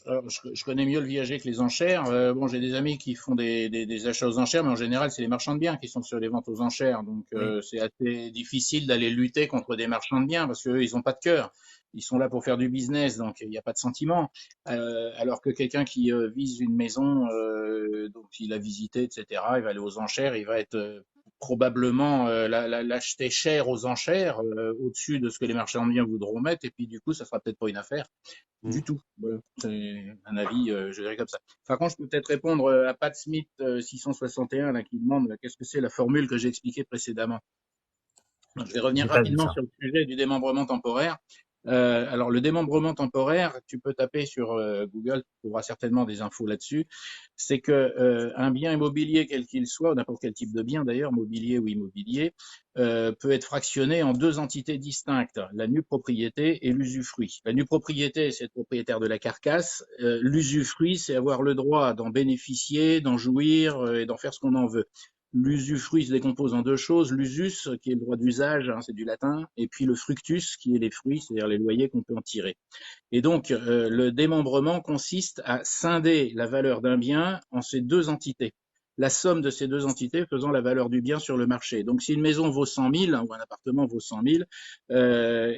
alors, je connais mieux le viager que les enchères. Bon, j'ai des amis qui font des achats aux enchères, mais en général, c'est les marchands de biens qui sont sur les ventes aux enchères. Donc, Oui. c'est assez difficile d'aller lutter contre des marchands de biens parce qu'eux, ils ont pas de cœur. Ils sont là pour faire du business, donc il n'y a pas de sentiment. Alors que quelqu'un qui vise une maison, donc il a visité, etc., il va aller aux enchères, il va être probablement l'acheter cher aux enchères, au-dessus de ce que les marchands de biens voudront mettre, et puis du coup, ça sera peut-être pas une affaire Mm. du tout. Voilà. C'est un avis, je dirais comme ça. Par contre, je peux peut-être répondre à Pat Smith 661 là, qui demande qu'est-ce que c'est la formule que j'ai expliquée précédemment. Je vais revenir J'ai pas vu rapidement ça. sur le sujet du démembrement temporaire. Alors, le démembrement temporaire, tu peux taper sur Google, tu trouveras certainement des infos là-dessus. C'est que un bien immobilier, quel qu'il soit, ou n'importe quel type de bien d'ailleurs, mobilier ou immobilier, peut être fractionné en deux entités distinctes, la nue propriété et l'usufruit. La nue propriété, c'est être propriétaire de la carcasse. L'usufruit, c'est avoir le droit d'en bénéficier, d'en jouir et d'en faire ce qu'on en veut. L'usufruit se décompose en deux choses, l'usus, qui est le droit d'usage, hein, c'est du latin, et puis le fructus, qui est les fruits, c'est-à-dire les loyers qu'on peut en tirer. Et donc, le démembrement consiste à scinder la valeur d'un bien en ces deux entités. La somme de ces deux entités faisant la valeur du bien sur le marché. Donc, si une maison vaut 100 000 ou un appartement vaut 100 000,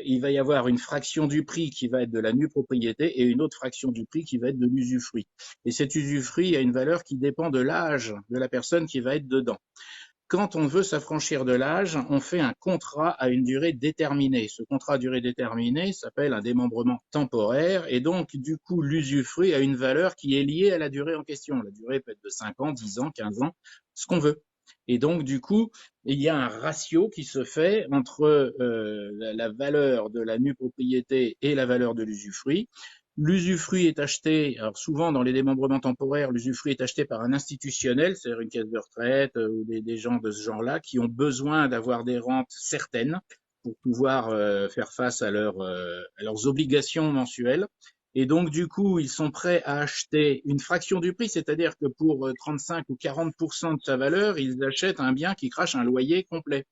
il va y avoir une fraction du prix qui va être de la nue propriété et une autre fraction du prix qui va être de l'usufruit. Et cet usufruit a une valeur qui dépend de l'âge de la personne qui va être dedans. Quand on veut s'affranchir de l'âge, on fait un contrat à une durée déterminée. Ce contrat à durée déterminée s'appelle un démembrement temporaire et donc du coup l'usufruit a une valeur qui est liée à la durée en question. La durée peut être de 5 ans, 10 ans, 15 ans, ce qu'on veut. Et donc du coup, il y a un ratio qui se fait entre la valeur de la nue propriété et la valeur de l'usufruit. L'usufruit est acheté, alors souvent dans les démembrements temporaires, l'usufruit est acheté par un institutionnel, c'est-à-dire une caisse de retraite ou des gens de ce genre-là qui ont besoin d'avoir des rentes certaines pour pouvoir faire face à leurs obligations mensuelles. Et donc, du coup, ils sont prêts à acheter une fraction du prix, c'est-à-dire que pour 35 ou 40% de sa valeur, ils achètent un bien qui crache un loyer complet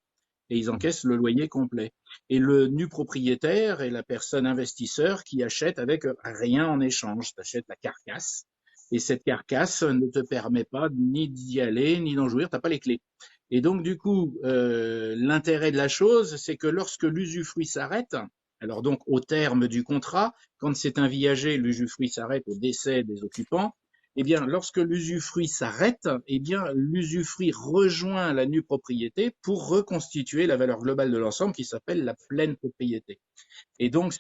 et ils encaissent le loyer complet. Et le nu propriétaire est la personne investisseur qui achète avec rien en échange. Tu achètes la carcasse et cette carcasse ne te permet pas ni d'y aller ni d'en jouir, tu n'as pas les clés. Et donc du coup, l'intérêt de la chose, c'est que lorsque l'usufruit s'arrête, alors donc au terme du contrat, quand c'est un viager, l'usufruit s'arrête au décès des occupants, eh bien, lorsque l'usufruit s'arrête, eh bien, l'usufruit rejoint la nue propriété pour reconstituer la valeur globale de l'ensemble qui s'appelle la pleine propriété. Et donc,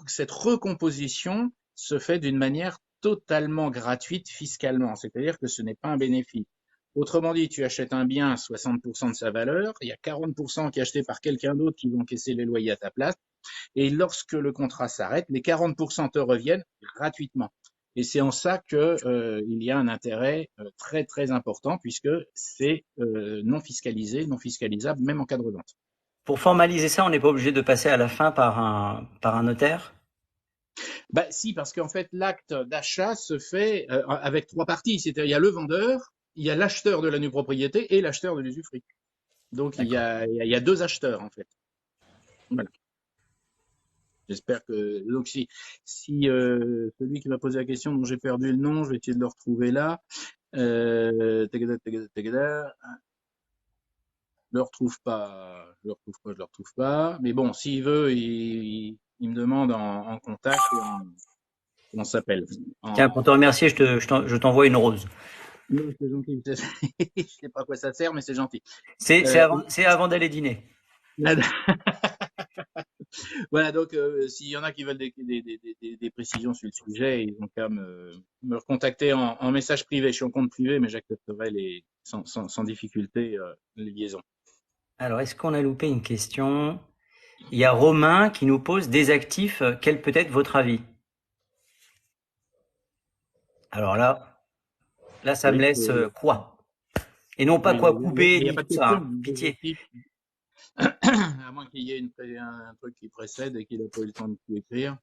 cette recomposition se fait d'une manière totalement gratuite fiscalement, c'est-à-dire que ce n'est pas un bénéfice. Autrement dit, tu achètes un bien à 60% de sa valeur, il y a 40% qui est acheté par quelqu'un d'autre qui va encaisser les loyers à ta place, et lorsque le contrat s'arrête, les 40% te reviennent gratuitement. Et c'est en ça que il y a un intérêt très très important puisque c'est non fiscalisé, non fiscalisable, même en cas de revente. Pour formaliser ça, on n'est pas obligé de passer à la fin par un notaire? Bah si, parce qu'en fait l'acte d'achat se fait avec trois parties, c'est-à-dire il y a le vendeur, il y a l'acheteur de la nue propriété et l'acheteur de l'usufruit. Donc D'accord. il y a deux acheteurs en fait. Voilà. J'espère que donc si celui qui m'a posé la question dont j'ai perdu le nom, je vais essayer de le retrouver là. Tagada, tagada, tagada. Je le retrouve pas, je le retrouve pas. Mais bon, s'il veut, il me demande en contact et on s'appelle. Tiens, pour te remercier, je t'envoie une rose. Non, c'est gentil. Je sais pas à quoi ça sert, mais c'est gentil. C'est Euh, avant, c'est avant d'aller dîner. Voilà, donc s'il y en a qui veulent des précisions sur le sujet, ils ont qu'à me recontacter en message privé. Je suis en compte privé, mais j'accepterai sans difficulté les liaisons. Alors, est-ce qu'on a loupé une question? Il y a Romain qui nous pose des actifs. Quel peut être votre avis? Alors là, ça me Oui, laisse quoi? Et non pas oui, quoi il couper n'y a ni pas tout de ça, question. hein. Des Pitié. actifs, à moins qu'il y ait un truc qui précède et qu'il n'a pas eu le temps de tout écrire.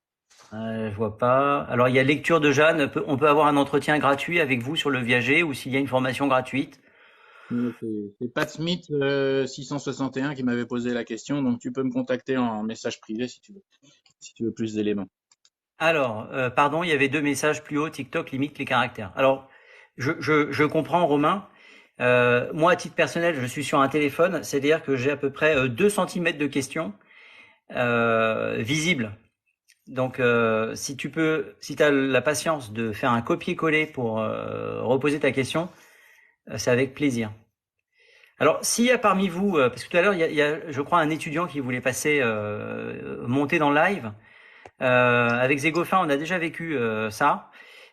Je vois pas. Alors, il y a lecture de Jeanne. On peut avoir un entretien gratuit avec vous sur le viager ou s'il y a une formation gratuite. C'est Pat Smith 661 qui m'avait posé la question, donc tu peux me contacter en message privé si tu veux plus d'éléments. Alors, pardon, il y avait 2 messages plus haut. TikTok limite les caractères. Alors, je comprends, Romain. Moi, à titre personnel, je suis sur un téléphone, c'est-à-dire que j'ai à peu près 2 centimètres de questions visibles. Donc, si tu as la patience de faire un copier-coller pour reposer ta question, c'est avec plaisir. Alors, s'il y a parmi vous, parce que tout à l'heure, il y a, je crois, un étudiant qui voulait passer monter dans le live. Avec Zégophin, on a déjà vécu ça.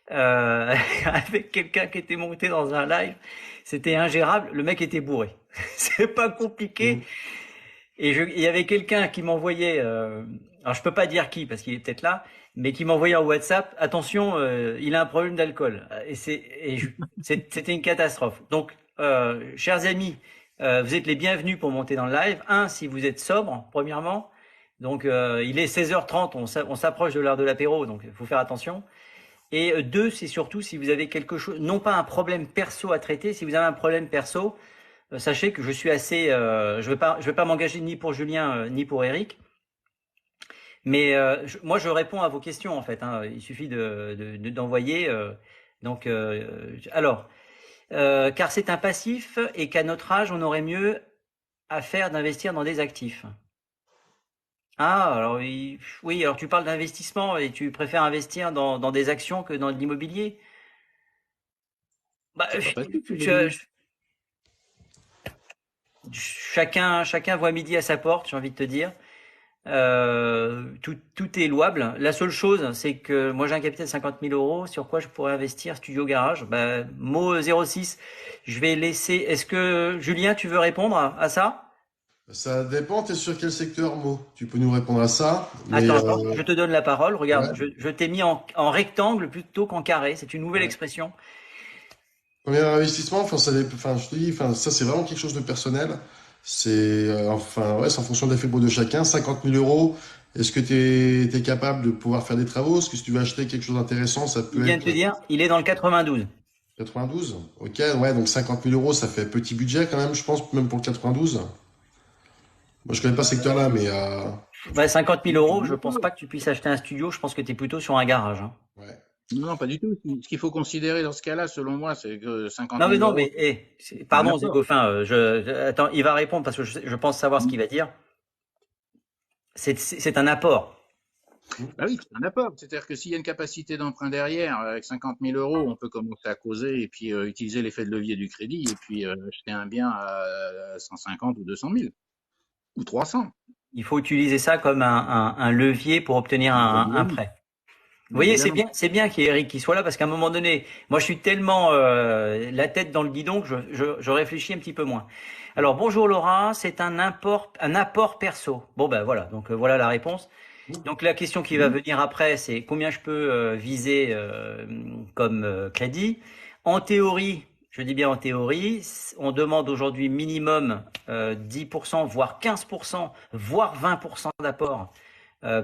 Avec quelqu'un qui était monté dans un live, c'était ingérable. Le mec était bourré. C'est pas compliqué. Et il y avait quelqu'un qui m'envoyait, alors je peux pas dire qui parce qu'il est peut-être là, mais qui m'envoyait en WhatsApp, attention, il a un problème d'alcool. C'était une catastrophe. Donc, chers amis, vous êtes les bienvenus pour monter dans le live. Un, si vous êtes sobre, premièrement. Donc, il est 16h30, on s'approche de l'heure de l'apéro, donc il faut faire attention. Et deux, c'est surtout si vous avez quelque chose, non pas un problème perso à traiter, si vous avez un problème perso, sachez que je suis assez, je vais pas m'engager ni pour Julien ni pour Eric, mais moi je réponds à vos questions en fait. Hein. Il suffit d'envoyer. Donc alors, car c'est un passif et qu'à notre âge on aurait mieux à faire d'investir dans des actifs. Ah alors oui, alors tu parles d'investissement et tu préfères investir dans des actions que dans de l'immobilier. Bah, C'est pas facile, chacun voit midi à sa porte, j'ai envie de te dire. Tout est louable. La seule chose, c'est que moi j'ai un capital de 50 000 euros. Sur quoi je pourrais investir? Studio Garage. Bah, mot 06. Je vais laisser. Est-ce que Julien, tu veux répondre à ça? Ça dépend, t'es sur quel secteur, Mo? Tu peux nous répondre à ça, mais Attends, je te donne la parole. Regarde, ouais. je t'ai mis en rectangle plutôt qu'en carré. C'est une nouvelle Ouais. expression. Premier investissement, enfin, enfin, je te dis, enfin, ça, c'est vraiment quelque chose de personnel. C'est, enfin, ouais, c'est en fonction des faibles de chacun. 50 000 euros. Est-ce que tu es capable de pouvoir faire des travaux? Est-ce que si tu veux acheter quelque chose d'intéressant, ça Il peut vient de être te dire, il est dans le 92. 92? Ok, ouais, donc 50 000 euros, ça fait petit budget quand même, je pense, même pour le 92. Moi, je connais pas ce secteur-là, mais Ouais, 50 000 euros. Je pense pas que tu puisses acheter un studio. Je pense que tu es plutôt sur un garage. Hein. ouais. Non, pas du tout. Ce qu'il faut considérer dans ce cas-là, selon moi, c'est que 50 000 Non, euros, mais c'est un pardon, apport. Zégophin. Attends, il va répondre parce que je pense savoir ce qu'il va dire. C'est un apport. Bah oui, c'est un apport. C'est-à-dire que s'il y a une capacité d'emprunt derrière, avec 50 000 euros, on peut commencer à causer et puis utiliser l'effet de levier du crédit et puis acheter un bien à 150 ou 200 000 ou 300. Il faut utiliser ça comme un levier pour obtenir un Évidemment. prêt. Vous voyez, Évidemment. c'est bien qu'il y ait Eric qui soit là parce qu'à un moment donné, moi je suis tellement la tête dans le guidon que je réfléchis un petit peu moins. Alors bonjour Laura, c'est un apport perso. Bon ben voilà, donc voilà la réponse. Donc la question qui va venir après, c'est combien je peux viser comme crédit. En théorie, je dis bien en théorie, on demande aujourd'hui minimum 10%, voire 15%, voire 20% d'apport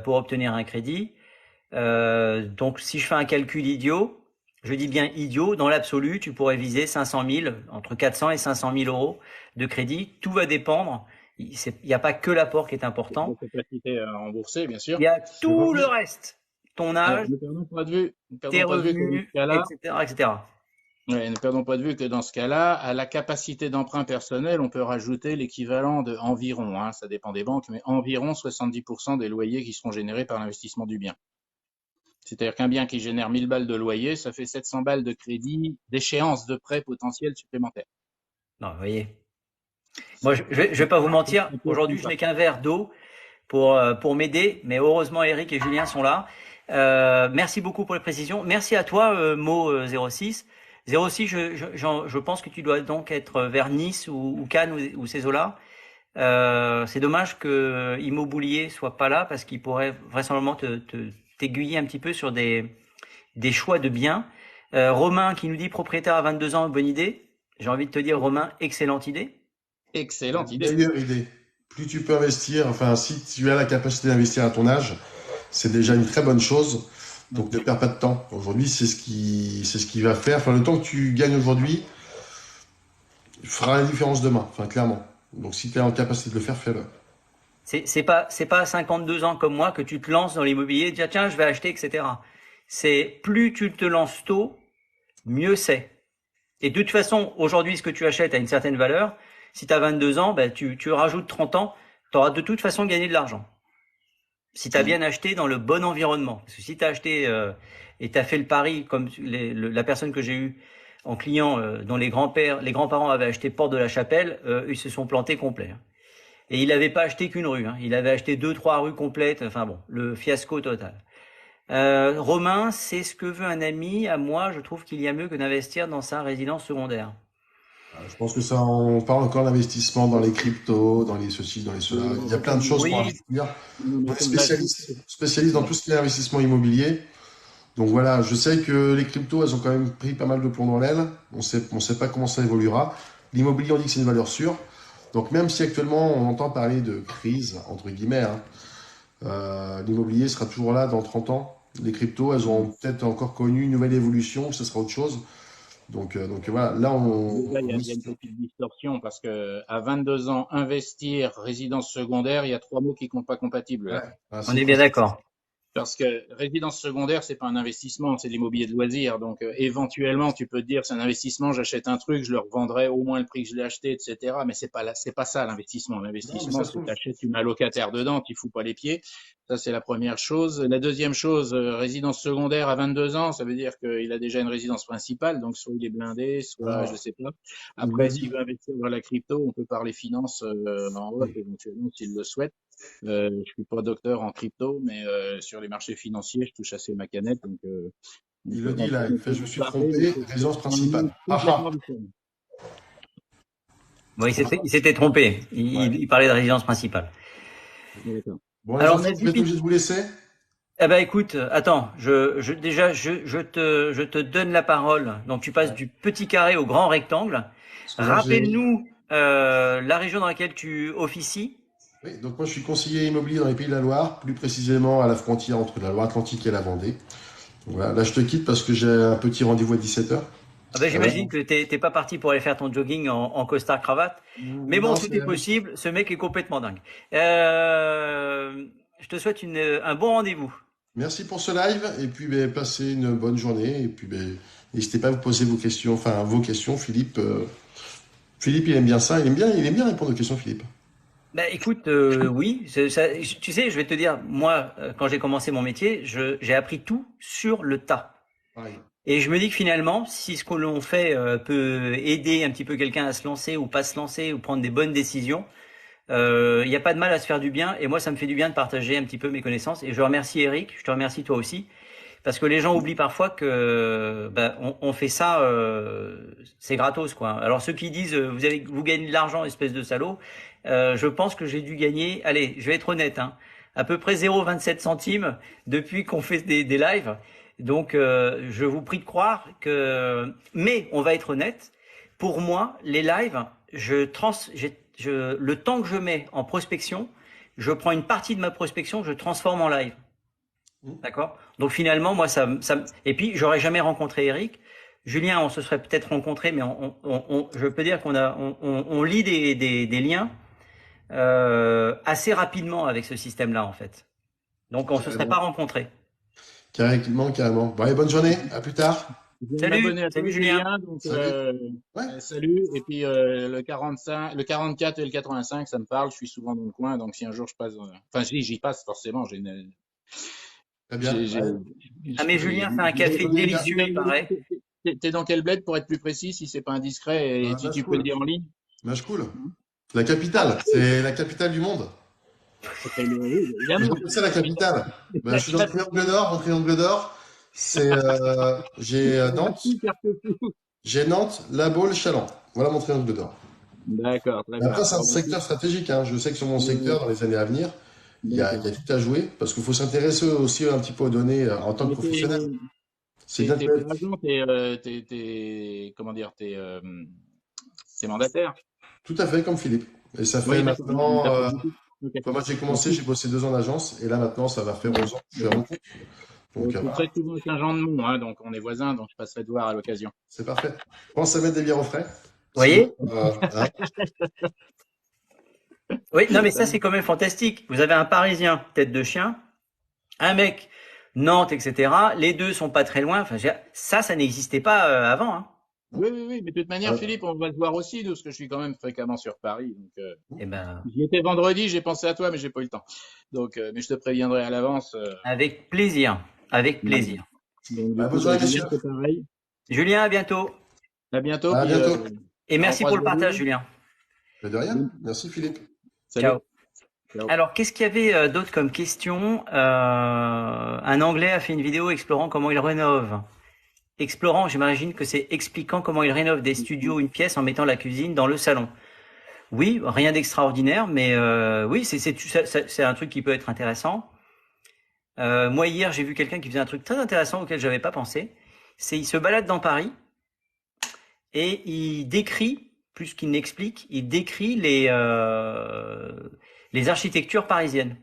pour obtenir un crédit. Donc si je fais un calcul idiot, je dis bien idiot, dans l'absolu, tu pourrais viser 500 000, entre 400 et 500 000 euros de crédit. Tout va dépendre. Il n'y a pas que l'apport qui est La important. capacité à rembourser, bien sûr. Il y a tout le reste. Ton Alors, âge, ne tes perdons pas de vue que dans revenus, ce cas-là, etc., etc. ouais, ne perdons pas de vue que dans ce cas-là, à la capacité d'emprunt personnel, on peut rajouter l'équivalent de environ, hein, ça dépend des banques, mais environ 70% des loyers qui seront générés par l'investissement du bien. C'est-à-dire qu'un bien qui génère 1000 balles de loyer, ça fait 700 balles de crédit, d'échéance de prêt potentiel supplémentaire. Non, vous voyez. Moi, je vais pas vous mentir. Un peu Aujourd'hui, je sympa. n'ai qu'un verre d'eau. pour m'aider. Mais heureusement, Eric et Julien sont là. Merci beaucoup pour les précisions. Merci à toi, Mo06. 06, je pense que tu dois donc être vers Nice ou Cannes ou ces eaux-là. C'est dommage que Immobilier soit pas là parce qu'il pourrait vraisemblablement t'aiguiller un petit peu sur des choix de biens. Romain qui nous dit propriétaire à 22 ans, bonne idée. J'ai envie de te dire, Romain, excellente idée. Excellente idée. Meilleure idée. Plus tu peux investir, enfin, si tu as la capacité d'investir à ton âge, c'est déjà une très bonne chose. Donc, ne perds pas de temps. Aujourd'hui, c'est ce qui va faire. Enfin, le temps que tu gagnes aujourd'hui fera la différence demain. Enfin, clairement. Donc, si tu es en capacité de le faire, fais-le. C'est pas à 52 ans comme moi que tu te lances dans l'immobilier, dis tiens, je vais acheter, etc. C'est plus tu te lances tôt, mieux c'est. Et de toute façon, aujourd'hui, ce que tu achètes a une certaine valeur. Si tu as 22 ans, ben, tu rajoutes 30 ans, tu auras de toute façon gagné de l'argent. Si tu as bien acheté dans le bon environnement. Parce que si tu as acheté et tu as fait le pari, comme la personne que j'ai eue en client, dont les grands-parents avaient acheté Porte de la Chapelle, ils se sont plantés complets. Hein. Et il n'avait pas acheté qu'une rue. Hein. Il avait acheté 2-3 rues complètes. Enfin bon, le fiasco total. Romain, c'est ce que veut un ami. À moi, je trouve qu'il y a mieux que d'investir dans sa résidence secondaire. Je pense que ça, on parle encore d'investissement dans les cryptos, dans les ceci, dans les cela. Il y a plein de choses pour investir. On est spécialiste dans tout ce qui est investissement immobilier. Donc voilà, je sais que les cryptos, elles ont quand même pris pas mal de plomb dans l'aile. On sait pas comment ça évoluera. L'immobilier, on dit que c'est une valeur sûre. Donc même si actuellement on entend parler de crise, entre guillemets, hein, l'immobilier sera toujours là dans 30 ans. Les cryptos, elles ont peut-être encore connu une nouvelle évolution, ce sera autre chose. Donc voilà, là il y a une petite distorsion parce que à 22 ans, investir, résidence secondaire, il y a 3 mots qui ne sont pas compatibles. Là. Ouais, on est bien d'accord. Parce que résidence secondaire, c'est pas un investissement, c'est de l'immobilier de loisir. Donc éventuellement, tu peux te dire c'est un investissement, j'achète un truc, je le revendrai au moins le prix que je l'ai acheté, etc. Mais c'est pas ça l'investissement. L'investissement, c'est que tu achètes une allocataire dedans, tu fous pas les pieds. Ça, c'est la première chose. La deuxième chose, résidence secondaire à 22 ans, ça veut dire qu'il a déjà une résidence principale, donc soit il est blindé, soit je sais pas. Après, s'il veut investir dans la crypto, on peut parler finance en off, éventuellement, s'il le souhaite. Je suis pas docteur en crypto, mais sur les marchés financiers, je touche assez ma canette. Donc, il le dit là, il fait je me suis trompé, résidence principale. Bon, il s'était trompé. Il parlait de résidence principale. Bon, alors, je vais être obligé de vous laisser. Eh ben, écoute, attends, je te donne la parole. Donc, tu passes du petit carré au grand rectangle. Rappelle-nous la région dans laquelle tu officies. Oui, donc moi je suis conseiller immobilier dans les Pays de la Loire, plus précisément à la frontière entre la Loire-Atlantique et la Vendée. Donc voilà, là je te quitte parce que j'ai un petit rendez-vous à 17h. Ah ben, j'imagine que t'es pas parti pour aller faire ton jogging en costard cravate. Mais bon, tout est possible. Ce mec est complètement dingue. Je te souhaite un bon rendez-vous. Merci pour ce live et puis passez une bonne journée et puis n'hésitez pas à vous poser vos questions, Philippe. Philippe, il aime bien ça, il aime bien répondre aux questions, Philippe. Ben écoute, oui, tu sais, je vais te dire, moi, quand j'ai commencé mon métier, j'ai appris tout sur le tas. Pareil. Et je me dis que finalement, si ce que l'on fait peut aider un petit peu quelqu'un à se lancer ou pas se lancer ou prendre des bonnes décisions, il n'y a pas de mal à se faire du bien. Et moi, ça me fait du bien de partager un petit peu mes connaissances. Et je remercie Eric, je te remercie toi aussi, parce que les gens oublient parfois que on fait ça, c'est gratos quoi. Alors ceux qui disent vous gagnez de l'argent, espèce de salaud, je pense que j'ai dû gagner. Allez, je vais être honnête, à peu près 0,27 centimes depuis qu'on fait des lives. Donc, je vous prie de croire que. Mais on va être honnête. Pour moi, les lives, le temps que je mets en prospection, je prends une partie de ma prospection, je transforme en live. D'accord. Donc finalement, moi, et puis j'aurais jamais rencontré Eric. Julien, on se serait peut-être rencontré, mais je peux dire on lit des liens assez rapidement avec ce système-là, en fait. Donc on se serait pas rencontrés. Carrément. Bon, allez, bonne journée, à plus tard. Salut Julien. Donc, salut. Et puis le 45, le 44 et le 85, ça me parle. Je suis souvent dans le coin, donc si un jour je passe, enfin si j'y passe forcément. Très bien. Mais Julien fait un café délicieux, il paraît. T'es dans quel bled pour être plus précis, si c'est pas indiscret et si tu peux le dire en ligne? Machecoul. La capitale, c'est la capitale du monde. Oui, J'ai évidemment. appelé ça la capitale. Ben, je suis dans le triangle d'or. Mon triangle d'or, c'est Nantes, j'ai Nantes, La Baule, Châlons. Voilà mon triangle d'or. D'accord, très Et bien. après, c'est un Bon, secteur stratégique, hein. Je sais que sur mon euh, secteur, dans les années à venir, il y d'accord. a tout à jouer parce qu'il faut s'intéresser aussi un petit peu aux données en tant que Mais professionnel. C'est bien de t'es pas connaître. agent, comment dire, t'es mandataire. Tout à fait comme Philippe. Et ça fait Oui, d'accord. Donc, maintenant, t'as pas beaucoup. Ok. quand moi j'ai Donc, commencé, j'ai bossé 2 ans en agence et là maintenant, ça va faire 11 ans que je suis à mon compte. Donc je suis voilà, très souvent avec un Jean de Mont, hein, donc on est voisins, donc je passerai te voir à l'occasion. c'est parfait. Pense à mettre des bières au frais. Vous Sinon, voyez? hein. Oui, non, mais ça, c'est quand même fantastique. Vous avez un Parisien, tête de chien, un mec, Nantes, etc. Les deux sont pas très loin. Enfin, ça n'existait pas avant, hein. Oui, oui, oui, mais de toute manière, Euh, Philippe, on va se voir aussi, parce que je suis quand même fréquemment sur Paris. Donc, Eh ben, j'y étais vendredi, j'ai pensé à toi, mais j'ai pas eu le temps. Donc, mais je te préviendrai à l'avance. avec plaisir. Avec plaisir. Donc, du bah, coup, bonne bah, journée, Julien, messieurs. c'est pareil. Julien, à bientôt. À bientôt, À puis bientôt. Et on merci pour croise le les partage, doigts. Julien. Mais de rien. Merci Philippe. Salut. Ciao. Ciao. Alors, qu'est-ce qu'il y avait d'autre comme question? Un Anglais a fait une vidéo explorant comment il rénove. Explorant, j'imagine que c'est expliquant comment il rénove des studios, une pièce en mettant la cuisine dans le salon. Oui, rien d'extraordinaire, mais oui, c'est un truc qui peut être intéressant. Moi hier, j'ai vu quelqu'un qui faisait un truc très intéressant auquel j'avais pas pensé. C'est il se balade dans Paris et il décrit, plus qu'il n'explique, il décrit les architectures parisiennes.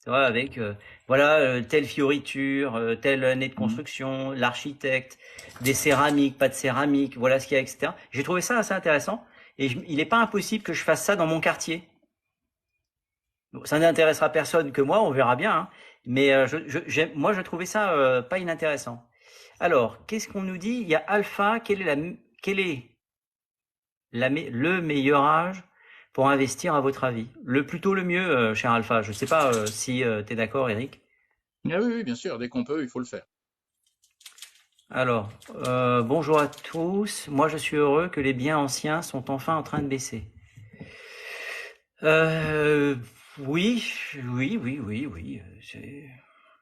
Tu vois, avec voilà telle fioriture, telle année de construction, l'architecte, des céramiques, pas de céramique, voilà ce qu'il y a, etc. J'ai trouvé ça assez intéressant et il n'est pas impossible que je fasse ça dans mon quartier. Bon, ça n'intéressera personne que moi, on verra bien, hein. Mais moi, je trouvais ça pas inintéressant. Alors, qu'est-ce qu'on nous dit? Il y a Alpha. Quel est le meilleur âge pour investir à votre avis? Le plus tôt, le mieux, cher Alpha. Je sais pas si tu es d'accord, Eric. Ah oui, oui, bien sûr, dès qu'on peut, il faut le faire. Alors, bonjour à tous. Moi, je suis heureux que les biens anciens sont enfin en train de baisser. Euh, oui, oui. C'est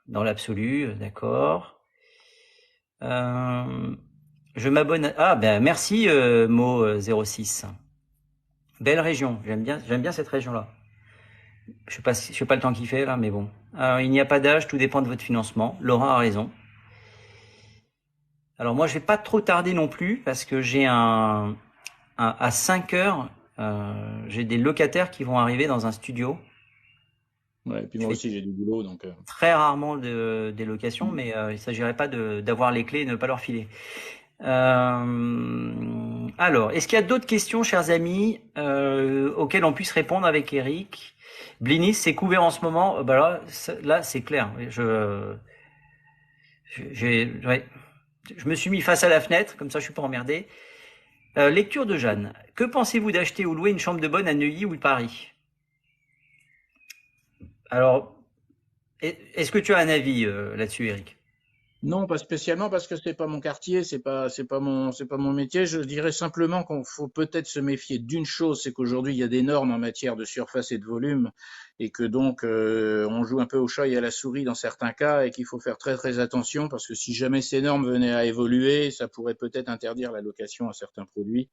dans l'absolu, d'accord. Je m'abonne. Ah ben merci Mo 06. Belle région. J'aime bien cette région-là. Je sais pas le temps qu'il fait là, mais bon. Alors, il n'y a pas d'âge, tout dépend de votre financement. Laura a raison. Alors moi, je vais pas trop tarder non plus parce que j'ai à 5 heures, j'ai des locataires qui vont arriver dans un studio. Ouais, et puis Je moi fais aussi, j'ai du boulot, donc. très rarement des locations, mais il s'agirait pas d'avoir les clés et de ne pas leur filer. Alors, est-ce qu'il y a d'autres questions, chers amis, auxquelles on puisse répondre avec Eric? Blinis, c'est couvert en ce moment. Bah là, c'est clair. Ouais. Je me suis mis face à la fenêtre, comme ça je suis pas emmerdé. Lecture de Jeanne. Que pensez-vous d'acheter ou louer une chambre de bonne à Neuilly ou Paris? Alors, est-ce que tu as un avis là-dessus, Eric? Non, pas spécialement parce que c'est pas mon quartier, c'est pas mon métier. Je dirais simplement qu'on faut peut-être se méfier d'une chose, c'est qu'aujourd'hui il y a des normes en matière de surface et de volume, et que donc on joue un peu au chat et à la souris dans certains cas, et qu'il faut faire très très attention parce que si jamais ces normes venaient à évoluer, ça pourrait peut-être interdire la location à certains produits.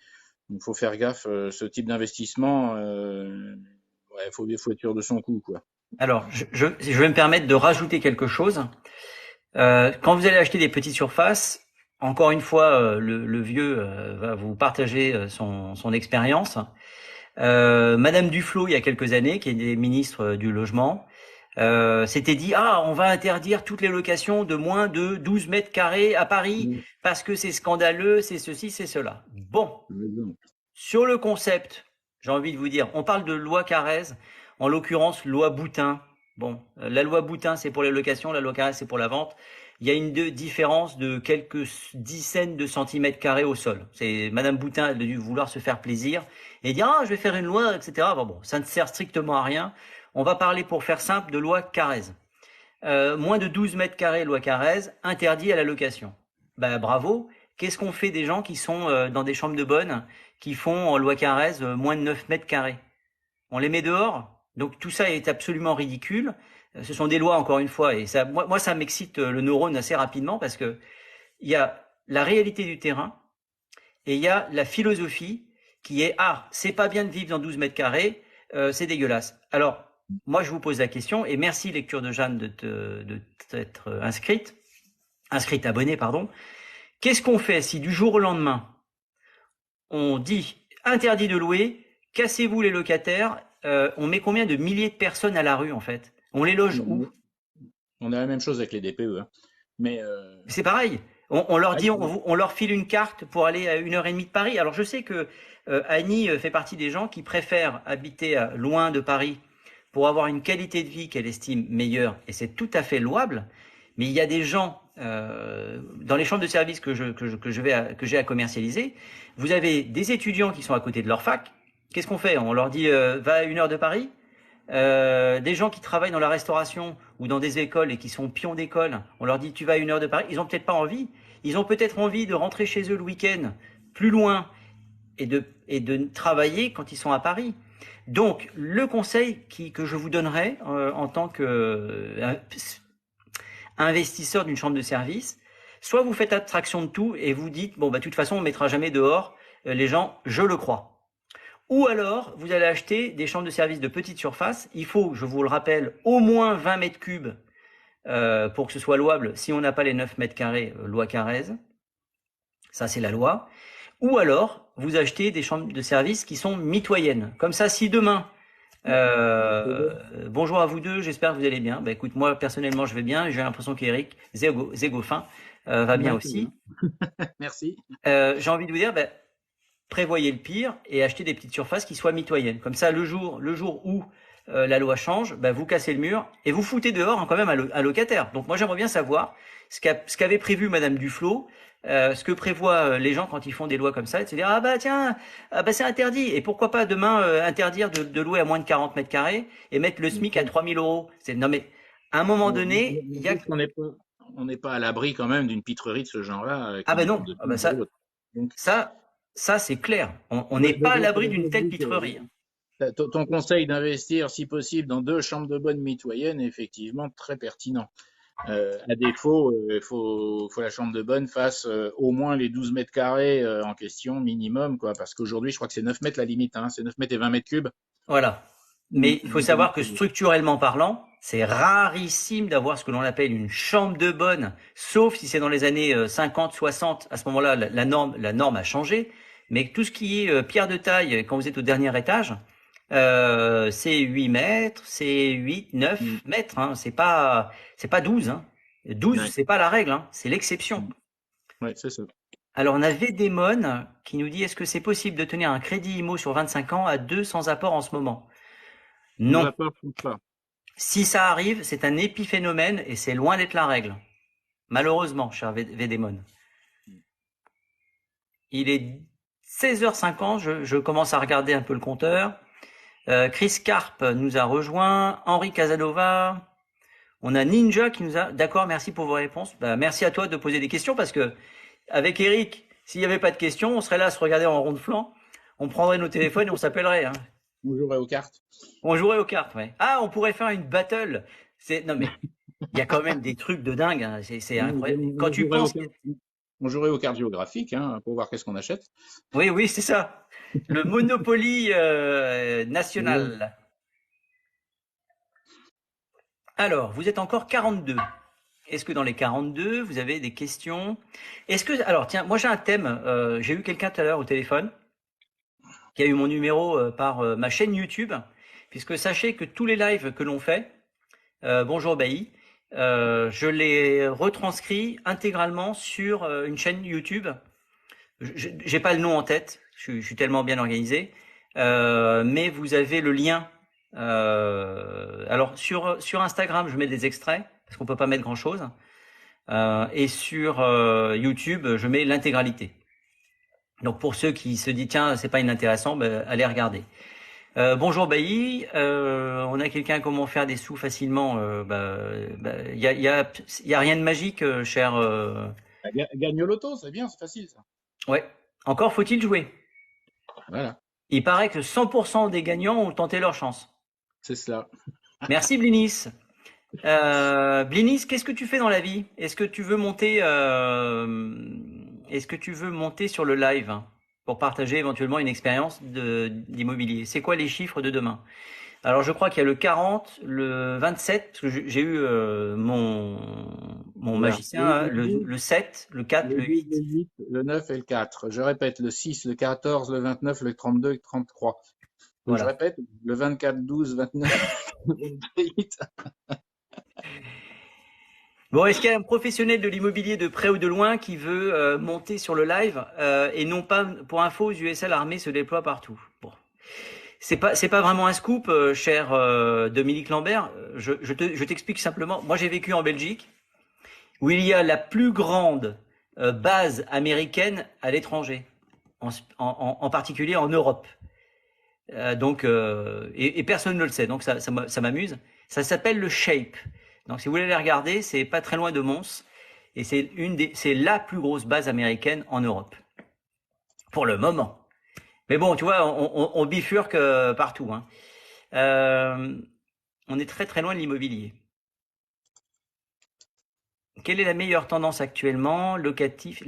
Donc il faut faire gaffe. Ce type d'investissement, ouais, faut être sûr de son coup, quoi. Alors, je vais me permettre de rajouter quelque chose. Quand vous allez acheter des petites surfaces, encore une fois, le vieux va vous partager son expérience. Madame Duflot, il y a quelques années, qui est ministre du logement, s'était dit on va interdire toutes les locations de moins de 12 mètres carrés à Paris parce que c'est scandaleux, c'est ceci, c'est cela. Bon, sur le concept, j'ai envie de vous dire, on parle de loi Carrez, en l'occurrence loi Boutin. Bon, la loi Boutin c'est pour les locations, la loi Carrez c'est pour la vente. Il y a une différence de quelques dizaines de centimètres carrés au sol. C'est Madame Boutin, elle a dû vouloir se faire plaisir et dire je vais faire une loi, etc. Bon, ça ne sert strictement à rien. On va parler pour faire simple de loi Carrez. Moins de 12 mètres carrés, loi Carrez, interdit à la location. Ben bravo. Qu'est-ce qu'on fait des gens qui sont dans des chambres de bonne, qui font en loi Carrez moins de 9 mètres carrés? On les met dehors? Donc tout ça est absolument ridicule. Ce sont des lois, encore une fois, et ça, moi ça m'excite le neurone assez rapidement parce que il y a la réalité du terrain et il y a la philosophie qui est c'est pas bien de vivre dans 12 mètres carrés, c'est dégueulasse. Alors moi je vous pose la question et merci lecture de Jeanne de t'être inscrite abonnée pardon. Qu'est-ce qu'on fait si du jour au lendemain on dit interdit de louer, cassez-vous les locataires, on met combien de milliers de personnes à la rue en fait? On les loge où? On a la même chose avec les DPE. Hein. Mais c'est pareil. On leur dit, on leur file une carte pour aller à 1h30 de Paris. Alors je sais que Annie fait partie des gens qui préfèrent habiter loin de Paris pour avoir une qualité de vie qu'elle estime meilleure, et c'est tout à fait louable. Mais il y a des gens dans les chambres de service que j'ai à commercialiser. Vous avez des étudiants qui sont à côté de leur fac. Qu'est-ce qu'on fait? On leur dit va à 1 heure de Paris. Des gens qui travaillent dans la restauration ou dans des écoles et qui sont pions d'école, on leur dit tu vas à 1 heure de Paris. Ils ont peut-être pas envie. Ils ont peut-être envie de rentrer chez eux le week-end, plus loin, et de travailler quand ils sont à Paris. Donc le conseil que je vous donnerais en tant que investisseur d'une chambre de service, soit vous faites abstraction de tout et vous dites bon bah de toute façon on mettra jamais dehors les gens, je le crois. Ou alors, vous allez acheter des chambres de service de petite surface. Il faut, je vous le rappelle, au moins 20 mètres cubes pour que ce soit louable. Si on n'a pas les 9 mètres carrés, loi Carrez. Ça, c'est la loi. Ou alors, vous achetez des chambres de service qui sont mitoyennes. Comme ça, si demain, bonjour à vous deux, j'espère que vous allez bien. Bah, écoute, moi, personnellement, je vais bien. J'ai l'impression qu'Eric Zégofin va bien aussi. Merci. J'ai envie de vous dire... prévoyez le pire et achetez des petites surfaces qui soient mitoyennes. Comme ça, le jour où la loi change, vous cassez le mur et vous foutez dehors quand même un locataire. Donc moi, j'aimerais bien savoir ce qu'avait prévu Madame Duflot, ce que prévoient les gens quand ils font des lois comme ça, et de se dire c'est interdit. Et pourquoi pas demain interdire de louer à moins de 40 mètres carrés et mettre le SMIC à 3 000 €. Non mais à un moment donné, il y a on n'est pas à l'abri quand même d'une pitrerie de ce genre-là. Non, donc, ça, c'est clair. On n'est pas à l'abri d'une telle pitrerie. Ton conseil d'investir, si possible, dans 2 chambres de bonne mitoyennes est effectivement très pertinent. À défaut, faut la chambre de bonne fasse au moins les 12 mètres carrés en question, minimum, quoi. Parce qu'aujourd'hui, je crois que c'est 9 mètres la limite, hein. C'est 9 mètres et 20 mètres cubes. Voilà. Mais il faut savoir que structurellement parlant, c'est rarissime d'avoir ce que l'on appelle une chambre de bonne, sauf si c'est dans les années 50, 60. À ce moment-là, la norme a changé. Mais tout ce qui est pierre de taille, quand vous êtes au dernier étage, c'est 8 mètres, c'est 8, 9 mètres. Hein. C'est pas 12. Hein. 12, c'est pas la règle, hein. C'est l'exception. Ouais, c'est ça. Alors, on a Védémon qui nous dit, est-ce que c'est possible de tenir un crédit IMO sur 25 ans à 2 sans apport en ce moment? Non. Si ça arrive, c'est un épiphénomène et c'est loin d'être la règle. Malheureusement, cher Védémon. Il est 16h50, je commence à regarder un peu le compteur. Chris Carp nous a rejoint, Henri Casanova, on a Ninja qui nous a... D'accord, merci pour vos réponses. Merci à toi de poser des questions parce que avec Eric, s'il n'y avait pas de questions, on serait là à se regarder en rond de flanc, on prendrait nos téléphones et on s'appellerait. Hein. On jouerait aux cartes. On jouerait aux cartes, ouais. On pourrait faire une battle. Non mais il y a quand même des trucs de dingue. Hein. C'est incroyable. Quand tu penses... On jouerait aux cartes géographiques pour voir qu'est-ce qu'on achète. Oui, c'est ça. Le Monopoly national. Alors, vous êtes encore 42. Est-ce que dans les 42, vous avez des questions? Alors, tiens, moi j'ai un thème. J'ai eu quelqu'un tout à l'heure au téléphone qui a eu mon numéro par ma chaîne YouTube, puisque sachez que tous les lives que l'on fait, bonjour Bailly, je les retranscris intégralement sur une chaîne YouTube. J'ai pas le nom en tête, je suis tellement bien organisé, mais vous avez le lien. Alors sur Instagram, je mets des extraits parce qu'on peut pas mettre grand chose, et sur YouTube, je mets l'intégralité. Donc pour ceux qui se disent tiens c'est pas inintéressant, allez regarder. Bonjour Bailly, on a quelqu'un comment faire des sous facilement. Y a rien de magique, cher. Gagne au loto, c'est bien, c'est facile ça. Ouais. Encore faut-il jouer. Voilà. Il paraît que 100% des gagnants ont tenté leur chance. C'est cela. Merci Blinis. Blinis, qu'est-ce que tu fais dans la vie? Est-ce que tu veux monter sur le live pour partager éventuellement une expérience d'immobilier? C'est quoi les chiffres de demain? Alors je crois qu'il y a le 40, le 27, parce que j'ai eu mon Voilà. magicien, hein, le 7, le 4, Le le 12, le 8. 8, le 9 et le 4. Je répète, le 6, le 14, le 29, le 32 et le 33. Donc je Voilà. répète, le 24, 12, 29, 28. Bon, est-ce qu'il y a un professionnel de l'immobilier de près ou de loin qui veut monter sur le live et non pas, pour info, aux USA, l'armée se déploie partout. Bon. C'est pas vraiment un scoop, cher Dominique Lambert. Je t'explique simplement. Moi, j'ai vécu en Belgique, où il y a la plus grande base américaine à l'étranger, en particulier en Europe. Et personne ne le sait, donc ça m'amuse. Ça s'appelle le Shape. Donc si vous voulez les regarder, c'est pas très loin de Mons, et c'est la plus grosse base américaine en Europe, pour le moment. Mais bon, tu vois, on bifurque partout, hein. On est très très loin de l'immobilier. Quelle est la meilleure tendance actuellement? Locatif,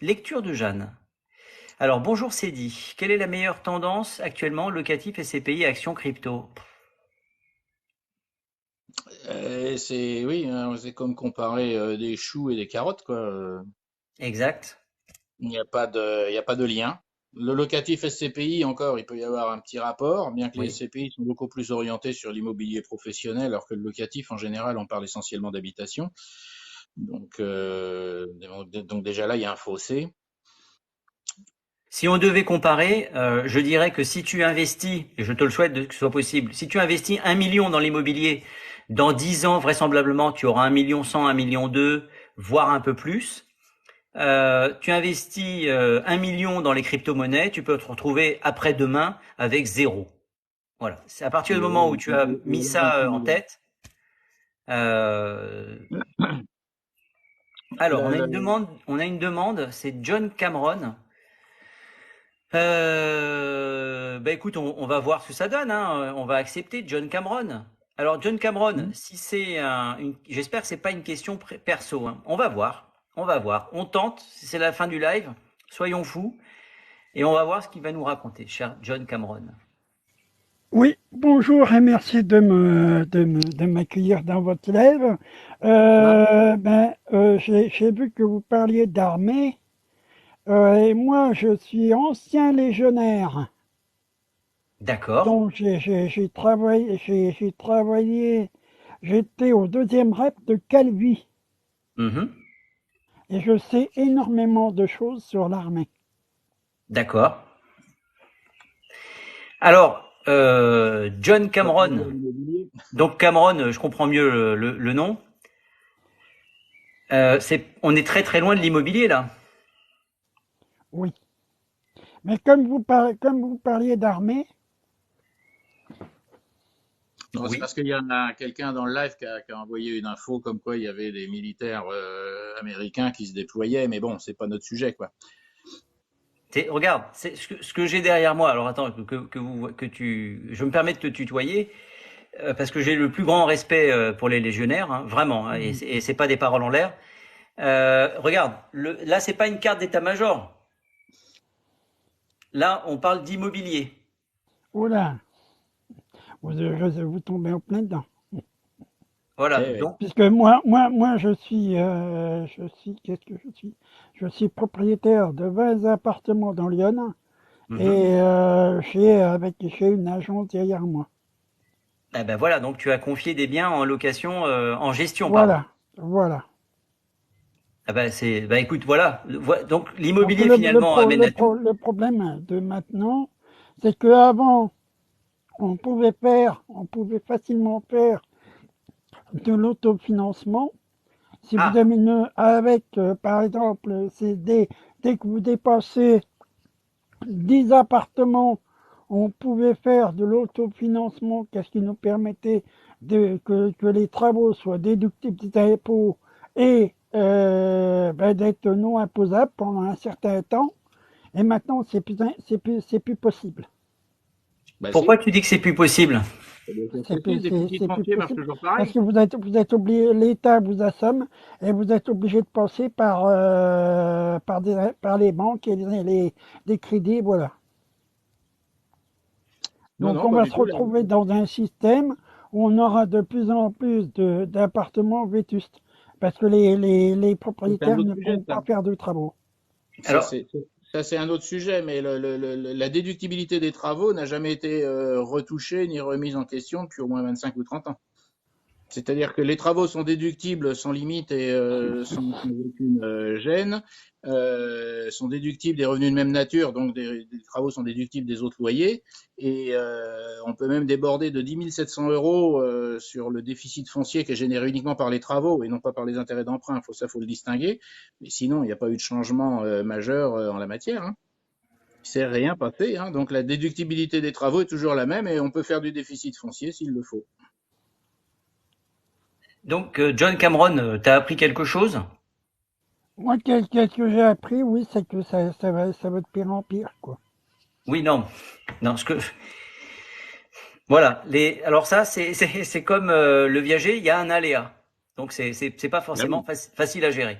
lecture de Jeanne. Alors bonjour Cédi. Quelle est la meilleure tendance actuellement? Locatif, SCPI, actions crypto. Oui, hein, c'est comme comparer des choux et des carottes, quoi. Exact. Il y a pas de lien. Le locatif SCPI, encore, il peut y avoir un petit rapport, bien que les Oui. SCPI sont beaucoup plus orientés sur l'immobilier professionnel, alors que le locatif, en général, on parle essentiellement d'habitation. Donc déjà là, il y a un fossé. Si on devait comparer, je dirais que si tu investis, et je te le souhaite que ce soit possible, si tu investis 1 million dans l'immobilier, dans 10 ans, vraisemblablement, tu auras 1,1 million, 1,2 million, voire un peu plus. Tu investis 1 million dans les crypto-monnaies, tu peux te retrouver après-demain avec zéro. Voilà. C'est à partir du moment où tu as mis ça en tête. Euh, alors, La- la- on a une demande, c'est John Cameron. Bah écoute, on va voir ce que ça donne, hein. On va accepter John Cameron. Alors John Cameron, si c'est j'espère que c'est pas une question perso, hein. On va voir, on va voir. On tente. C'est la fin du live. Soyons fous et on va voir ce qu'il va nous raconter, cher John Cameron. Oui, bonjour et merci de m'accueillir dans votre live. J'ai vu que vous parliez d'armée et moi je suis ancien légionnaire. D'accord. Donc j'ai travaillé, j'étais au deuxième rep de Calvi Mhm. et je sais énormément de choses sur l'armée. D'accord. Alors, John Cameron. Donc Cameron, je comprends mieux le nom. On est très très loin de l'immobilier là. Oui, mais comme vous parliez d'armée, Non, c'est Oui. parce qu'il y en a quelqu'un dans le live qui a envoyé une info comme quoi il y avait des militaires américains qui se déployaient, mais bon, c'est pas notre sujet, quoi. Regarde, c'est ce que j'ai derrière moi. Alors attends, je me permets de te tutoyer parce que j'ai le plus grand respect pour les légionnaires, hein, vraiment, hein, et c'est pas des paroles en l'air. Regarde, là c'est pas une carte d'état-major. Là, on parle d'immobilier. oh là, vous tombez en plein dedans. Voilà. Eh oui. Donc, Puisque qu'est-ce que je suis? Je suis propriétaire de 20 appartements dans Lyon mhm. et j'ai une agence derrière moi. Eh ben voilà. Donc tu as confié des biens en location, en gestion, pardon. Voilà, voilà. Ah ben écoute, voilà. Donc Donc l'immobilier finalement amène à tout. le problème de maintenant, c'est qu'avant, on pouvait facilement faire de l'autofinancement. Si vous Ah, avez par exemple, dès que vous dépassez 10 appartements, on pouvait faire de l'autofinancement, qu'est-ce qui nous permettait que les travaux soient déductibles des impôts et d'être non imposables pendant un certain temps. Et maintenant, c'est plus possible. Bah pourquoi si. tu dis que c'est plus possible? C'est plus, Le déficit c'est plus foncier marche possible toujours parce pareil. que vous êtes obligé, l'État vous assomme et vous êtes obligé de passer par les banques et des crédits, voilà. Non, Donc non, on pas va du se tout. retrouver dans un système où on aura de plus en plus d'appartements vétustes parce que les C'est un propriétaires autre ne sujet, pourront ça. pas faire de travaux. Ça, Alors, c'est ça, c'est un autre sujet, mais la déductibilité des travaux n'a jamais été retouchée ni remise en question depuis au moins 25 ou 30 ans. C'est-à-dire que les travaux sont déductibles sans limite et sans aucune gêne, sont déductibles des revenus de même nature, donc des travaux sont déductibles des autres loyers, et on peut même déborder de 10 700 euros sur le déficit foncier qui est généré uniquement par les travaux et non pas par les intérêts d'emprunt. Faut le distinguer. Mais sinon, il n'y a pas eu de changement majeur en la matière. Hein. Il s'est rien passé. Hein. Donc la déductibilité des travaux est toujours la même et on peut faire du déficit foncier s'il le faut. donc, John Cameron, t'as appris quelque chose? Moi, qu'est-ce que j'ai appris, oui, c'est que ça va de pire en pire, quoi. Oui, non. Non, voilà. Alors ça, c'est comme le viager, il y a un aléa. Donc, c'est pas Là, forcément oui. facile à gérer.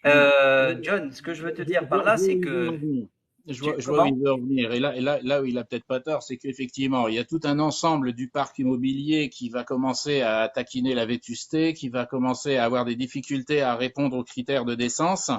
John, ce que je veux te dire par là, Je vois c'est où il veut que en venir. Je vois où il comment? veut en venir. Et là où il a peut-être pas tort, c'est qu'effectivement, il y a tout un ensemble du parc immobilier qui va commencer à taquiner la vétusté, qui va commencer à avoir des difficultés à répondre aux critères de décence,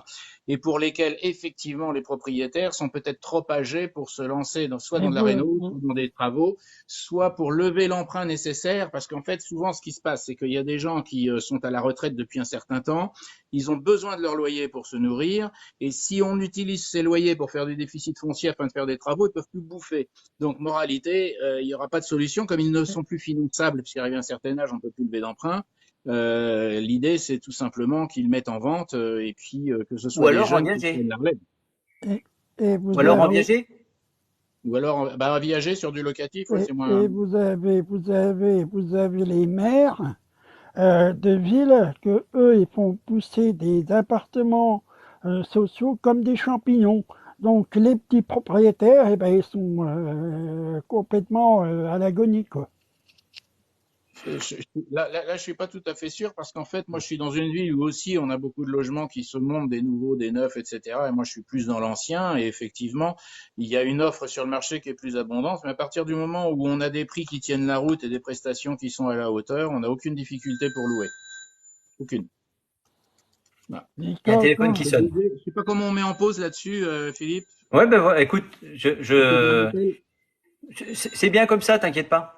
et pour lesquels, effectivement, les propriétaires sont peut-être trop âgés pour se lancer soit Et dans de la réno, vous, soit dans des travaux, soit pour lever l'emprunt nécessaire, parce qu'en fait, souvent, ce qui se passe, c'est qu'il y a des gens qui sont à la retraite depuis un certain temps, ils ont besoin de leur loyer pour se nourrir, et si on utilise ces loyers pour faire du déficit foncier afin de faire des travaux, ils peuvent plus bouffer. Donc, moralité, il n'y aura pas de solution. Comme ils ne sont plus finançables, puisqu'arrivé à un certain âge, on ne peut plus lever d'emprunt. L'idée, c'est tout simplement qu'ils mettent en vente et puis que ce Ou soit les alors en jeunes qui prennent viager. la relève. et, et Ou vous alors en avez, viager? Ou alors, bah, viager sur du locatif, ouais, c'est moins. et vous avez les maires de villes que eux, ils font pousser des appartements sociaux comme des champignons. Donc les petits propriétaires, eh ben, ils sont complètement à l'agonie, quoi. Là, je suis pas tout à fait sûr parce qu'en fait, moi, je suis dans une ville où aussi on a beaucoup de logements qui se montent, des nouveaux, des neufs, etc. Et moi, je suis plus dans l'ancien. Et effectivement, il y a une offre sur le marché qui est plus abondante. Mais à partir du moment où on a des prix qui tiennent la route et des prestations qui sont à la hauteur, on n'a aucune difficulté pour louer. Aucune. Voilà. Et Il y a un téléphone qui sonne. Je sais pas comment on met en pause là-dessus, Philippe. Ouais, ben voilà, écoute, Faut que je me rappelle. c'est bien comme ça, t'inquiète pas.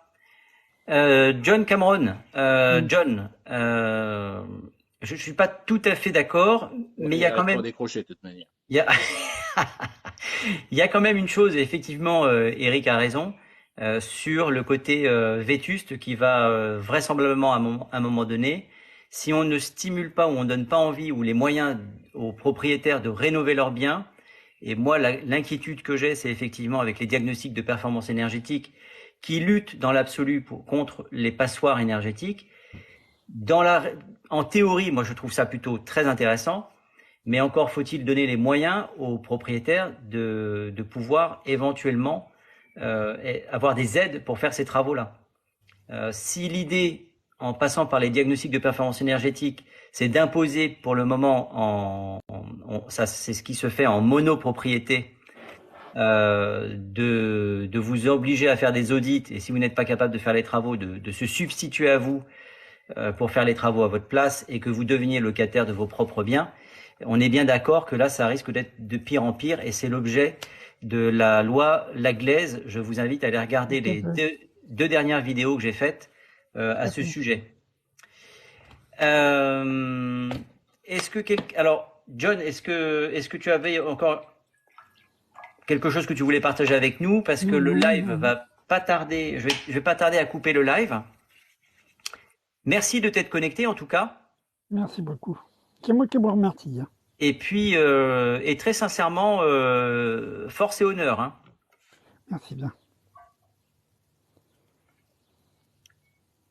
John Cameron, Hmm. John, je suis pas tout à fait d'accord, mais Ouais, il y il a quand n'arrête pas même, à décrocher de toute manière. il y a, il y a quand même une chose, et effectivement, Eric a raison, sur le côté vétuste qui va vraisemblablement à un moment donné, si on ne stimule pas ou on donne pas envie ou les moyens aux propriétaires de rénover leurs biens, et moi l'inquiétude que j'ai, c'est effectivement avec les diagnostics de performance énergétique qui luttent dans l'absolu contre les passoires énergétiques. En théorie, moi je trouve ça plutôt très intéressant. Mais encore faut-il donner les moyens aux propriétaires de pouvoir éventuellement avoir des aides pour faire ces travaux-là. Si l'idée, en passant par les diagnostics de performance énergétique, c'est d'imposer pour le moment, ça c'est ce qui se fait en monopropriété, de vous obliger à faire des audits et si vous n'êtes pas capable de faire les travaux, de se substituer à vous pour faire les travaux à votre place et que vous deveniez locataire de vos propres biens, on est bien d'accord que là, ça risque d'être de pire en pire et c'est l'objet de la loi Laglaise. Je vous invite à aller regarder Tout à les fait, deux dernières vidéos que j'ai faites tout à à ce fait. sujet. Euh, alors, John, est-ce que tu avais encore quelque chose que tu voulais partager avec nous parce que Non, le non, live non, non. va pas tarder. Je vais pas tarder à couper le live. Merci de t'être connecté en tout cas. Merci beaucoup. C'est moi qui vous remercie, hein. Et puis, et très sincèrement, force et honneur. Hein. Merci bien.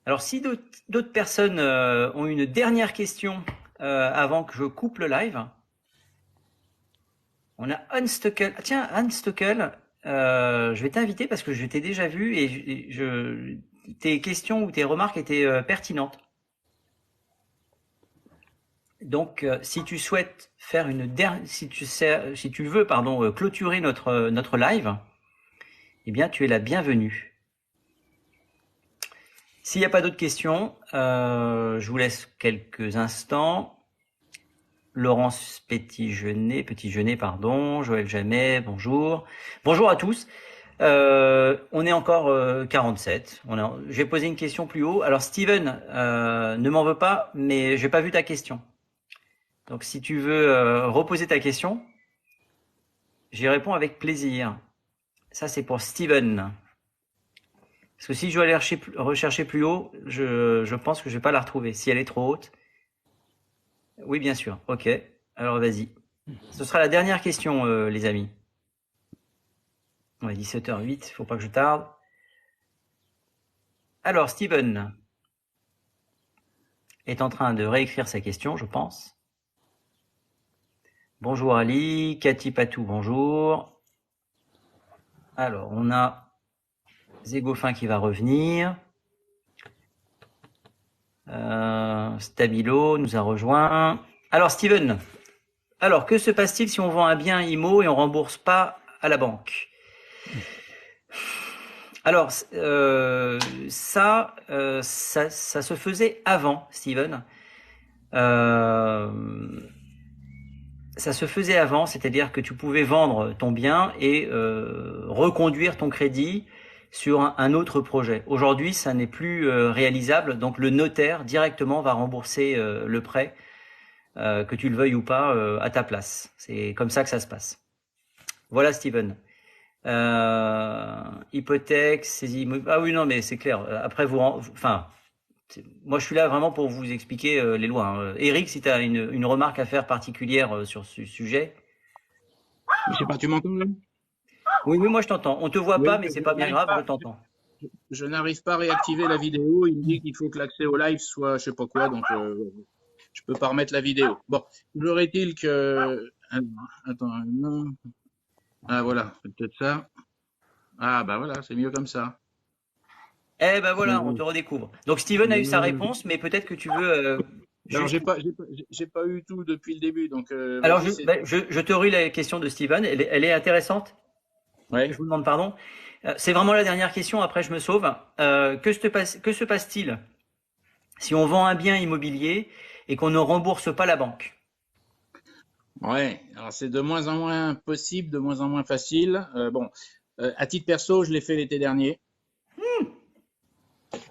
Alors, si d'autres personnes ont une dernière question avant que je coupe le live, on a Unstuckle. Ah, tiens, Unstuckle, je vais t'inviter parce que je t'ai déjà vu et tes questions ou tes remarques étaient pertinentes. Donc, si tu souhaites faire si tu veux, clôturer notre live, eh bien, tu es la bienvenue. S'il n'y a pas d'autres questions, je vous laisse quelques instants. Laurence Petit-Jeunet, pardon, Joël Jamet, bonjour. Bonjour à tous. On est encore 47. J'ai posé une question plus haut. Alors Steven, ne m'en veux pas, mais j'ai pas vu ta question. Donc si tu veux reposer ta question, j'y réponds avec plaisir. Ça c'est pour Steven. Parce que si je dois aller rechercher plus haut, je pense que je vais pas la retrouver. Si elle est trop haute. Oui, bien sûr. Ok. Alors vas-y. Ce sera la dernière question, les amis. On est 17h08, faut pas que je tarde. Alors, Steven est en train de réécrire sa question, je pense. Bonjour Ali, Cathy Patou, bonjour. Alors, on a Zégofin qui va revenir. Stabilo nous a rejoint. Alors, Steven, que se passe-t-il si on vend un bien IMO et on rembourse pas à la banque? Alors, ça se faisait avant, Steven. Ça se faisait avant, c'est-à-dire que tu pouvais vendre ton bien et reconduire ton crédit sur un autre projet. Aujourd'hui, ça n'est plus réalisable, donc le notaire directement va rembourser le prêt, que tu le veuilles ou pas, à ta place. C'est comme ça que ça se passe. Voilà, Steven. Hypothèque, saisie immobilière. Ah oui, non, mais c'est clair. Après, moi, je suis là vraiment pour vous expliquer les lois. Hein. Eric, si tu as une remarque à faire particulière sur ce sujet. Je sais pas, tu m'entends là? Oui, moi je t'entends. On te voit Oui, pas, mais c'est pas bien grave, je t'entends. Je n'arrive pas à réactiver la vidéo. Il me dit qu'il faut que l'accès au live soit je sais pas quoi, donc je peux pas remettre la vidéo. Bon, toujours est-il que... Attends, non. Ah voilà, c'est peut-être ça. Ah bah voilà, c'est mieux comme ça. Eh ben voilà, on te redécouvre. Donc Steven a eu sa réponse, mais peut-être que tu veux... Alors j'ai pas eu tout depuis le début, donc. Alors je te relis la question de Steven. Elle est intéressante. Ouais. Je vous demande pardon. C'est vraiment la dernière question. Après je me sauve. Que se passe-t-il si on vend un bien immobilier et qu'on ne rembourse pas la banque? Ouais. Alors c'est de moins en moins possible, de moins en moins facile. À titre perso, je l'ai fait l'été dernier.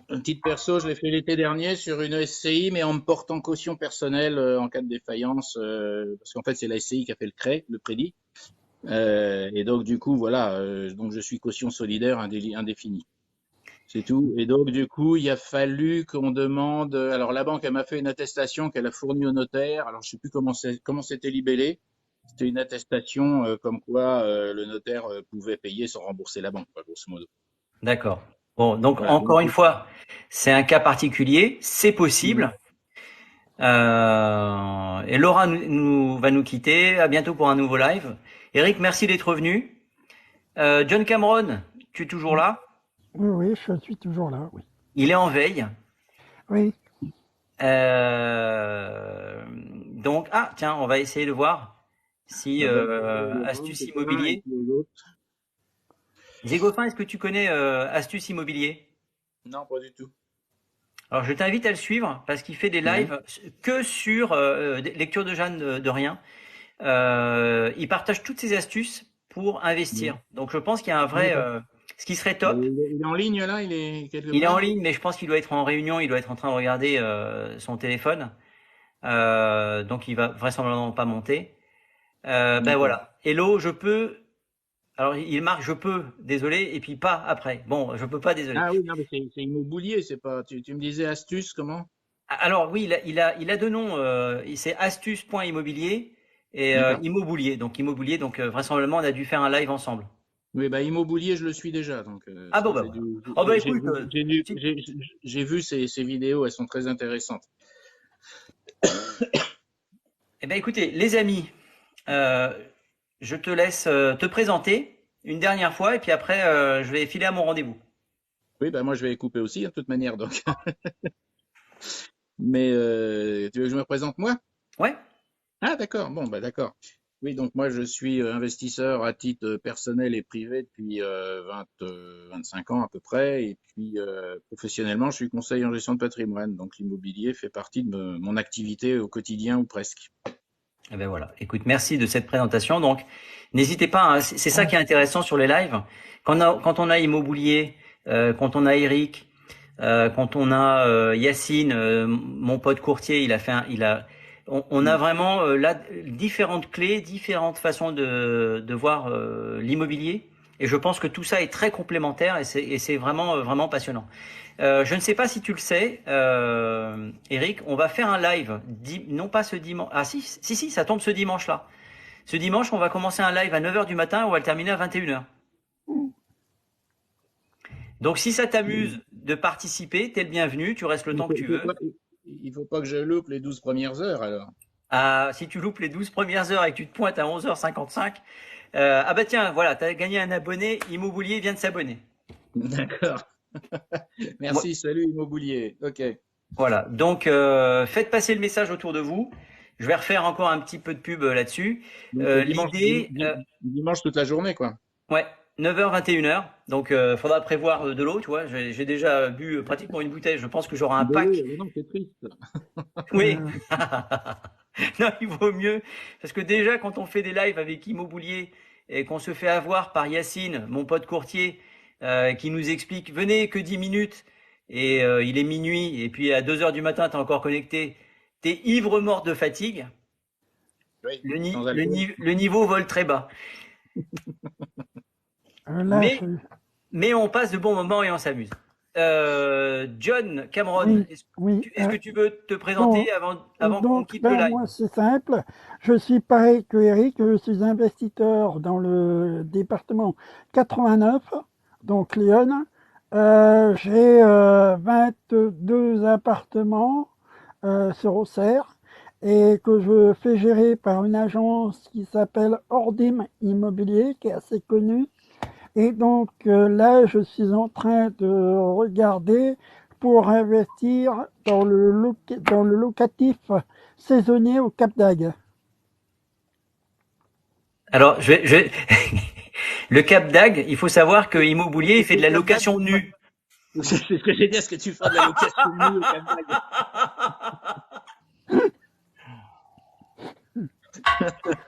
À titre perso, je l'ai fait l'été dernier sur une SCI, mais en me portant caution personnelle en cas de défaillance, parce qu'en fait c'est la SCI qui a fait le CRE, le crédit, et donc du coup voilà, donc je suis caution solidaire indéfinie, c'est tout. Et donc du coup il a fallu qu'on demande, alors la banque elle m'a fait une attestation qu'elle a fournie au notaire, alors je sais plus comment c'était libellé, c'était une attestation comme quoi le notaire pouvait payer sans rembourser la banque, quoi, grosso modo. D'accord. Bon, donc Voilà. encore une fois, c'est un cas particulier, c'est possible. Et Laura va nous quitter. À bientôt pour un nouveau live. Eric, merci d'être revenu. John Cameron, tu es toujours là? Oui, je suis toujours là, oui. Il est en veille. Oui. Donc, tiens, on va essayer de voir si Astuce Immobilier. Zégophin, est-ce que tu connais Astuce Immobilier? Non, pas du tout. Alors, je t'invite à le suivre parce qu'il fait des lives que sur lecture de Jeanne de rien. Il partage toutes ses astuces pour investir. Donc, je pense qu'il y a un vrai... ce qui serait top. Il est en ligne là, il est quelque part. Il est en ligne, mais je pense qu'il doit être en réunion, il doit être en train de regarder son téléphone. Donc, il va vraisemblablement pas monter. Ben voilà. Hello, je peux... Alors, il marque je peux, désolé, et puis pas après. Bon, je peux pas, désolé. Ah oui, non, mais c'est immobilier, c'est pas. Tu me disais astuce, comment? Alors oui, il a deux noms. C'est astuce.immobilier et immobilier. Donc immobilier. Donc vraisemblablement, on a dû faire un live ensemble. Oui, bah immobilier, je le suis déjà. Donc. Ah bon, bah voilà. Oh bah écoute, j'ai vu ces vidéos, elles sont très intéressantes. Eh ben écoutez, les amis, je te laisse te présenter une dernière fois et puis après, je vais filer à mon rendez-vous. Oui, bah moi je vais les couper aussi, hein, de toute manière. Donc. Mais tu veux que je me présente moi? Ouais. Ah d'accord, bon bah d'accord. Oui, donc moi je suis investisseur à titre personnel et privé depuis 25 ans à peu près. Et puis professionnellement, je suis conseiller en gestion de patrimoine. Donc l'immobilier fait partie de mon activité au quotidien ou presque. Eh ben voilà. Écoute, merci de cette présentation. Donc, n'hésitez pas, hein, c'est ça qui est intéressant sur les lives. Quand on a Immobilier, quand on a Eric, quand on a Yacine, mon pote courtier, on a vraiment là différentes clés, différentes façons de voir l'immobilier. Et je pense que tout ça est très complémentaire et c'est vraiment vraiment passionnant. Je ne sais pas si tu le sais, Eric, on va faire un live, non pas ce dimanche. Ah si, ça tombe ce dimanche-là. Ce dimanche, on va commencer un live à 9 heures du matin, on va le terminer à 21 heures. Donc si ça t'amuse de participer, t'es le bienvenu, tu restes le temps que tu veux. Il faut pas que je loupe les 12 premières heures alors. Ah, si tu loupes les 12 premières heures et que tu te pointes à 11h55, ah bah tiens, voilà, t'as gagné un abonné, Immobilier vient de s'abonner. D'accord. Merci, salut Immobilier. Ok. Voilà, donc faites passer le message autour de vous. Je vais refaire encore un petit peu de pub là-dessus. Donc L'idée, dimanche toute la journée quoi. ouais, 9h, 21h. Donc faudra prévoir de l'eau, tu vois. J'ai déjà bu pratiquement une bouteille. Je pense que j'aurai un De l'eau, pack. mais non, c'est triste. Oui. Non, il vaut mieux. Parce que déjà, quand on fait des lives avec Immobilier et qu'on se fait avoir par Yacine, mon pote courtier, qui nous explique, venez que 10 minutes, et il est minuit, et puis à 2 heures du matin, t'es encore connecté, t'es ivre mort de fatigue, Oui, sans alcool. le niveau vole très bas. Là, Mais, mais on passe de bons moments et on s'amuse. John Cameron, oui, est-ce oui. que tu veux te présenter avant qu'on quitte le live? Moi, c'est simple. Je suis pareil que Eric, je suis investisseur dans le département 89, donc Lyon. J'ai 22 appartements sur Auxerre et que je fais gérer par une agence qui s'appelle Ordim Immobilier, qui est assez connue. Et donc là, je suis en train de regarder pour investir dans dans le locatif saisonnier au Cap d'Agde. Alors, le Cap d'Agde, il faut savoir que Immobilier fait de la location nue. C'est ce que j'ai dit, est-ce que tu fais de la location nue au Cap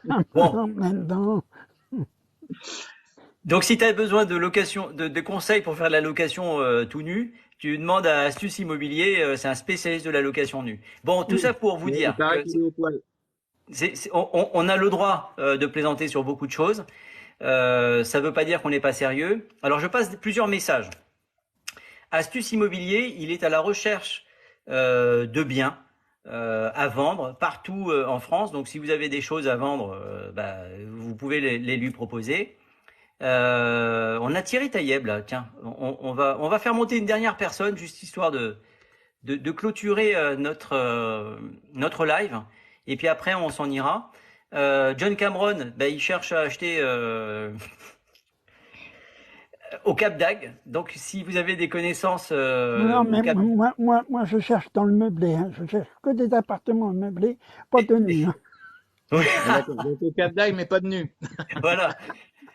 d'Agde? Bon. Maintenant, Donc, si tu as besoin de de conseils pour faire de la location tout nu, tu demandes à Astuce Immobilier, c'est un spécialiste de la location nue. Bon, tout ça pour vous Il dire paraît que qu'il est au poil. on a le droit de plaisanter sur beaucoup de choses. Ça ne veut pas dire qu'on n'est pas sérieux. Alors, je passe plusieurs messages. Astuce Immobilier, il est à la recherche de biens à vendre partout en France. Donc, si vous avez des choses à vendre, vous pouvez les lui proposer. On a Thierry Taïeb là. Tiens, on va faire monter une dernière personne, juste histoire de clôturer notre live. Et puis après, on s'en ira. John Cameron, il cherche à acheter au Cap d'Agde. Donc, si vous avez des connaissances non, mais au Cap... moi, je cherche dans le meublé. Hein. Je cherche que des appartements meublés, pas de nus. Hein. Donc au Cap d'Agde, mais pas de nu. Voilà.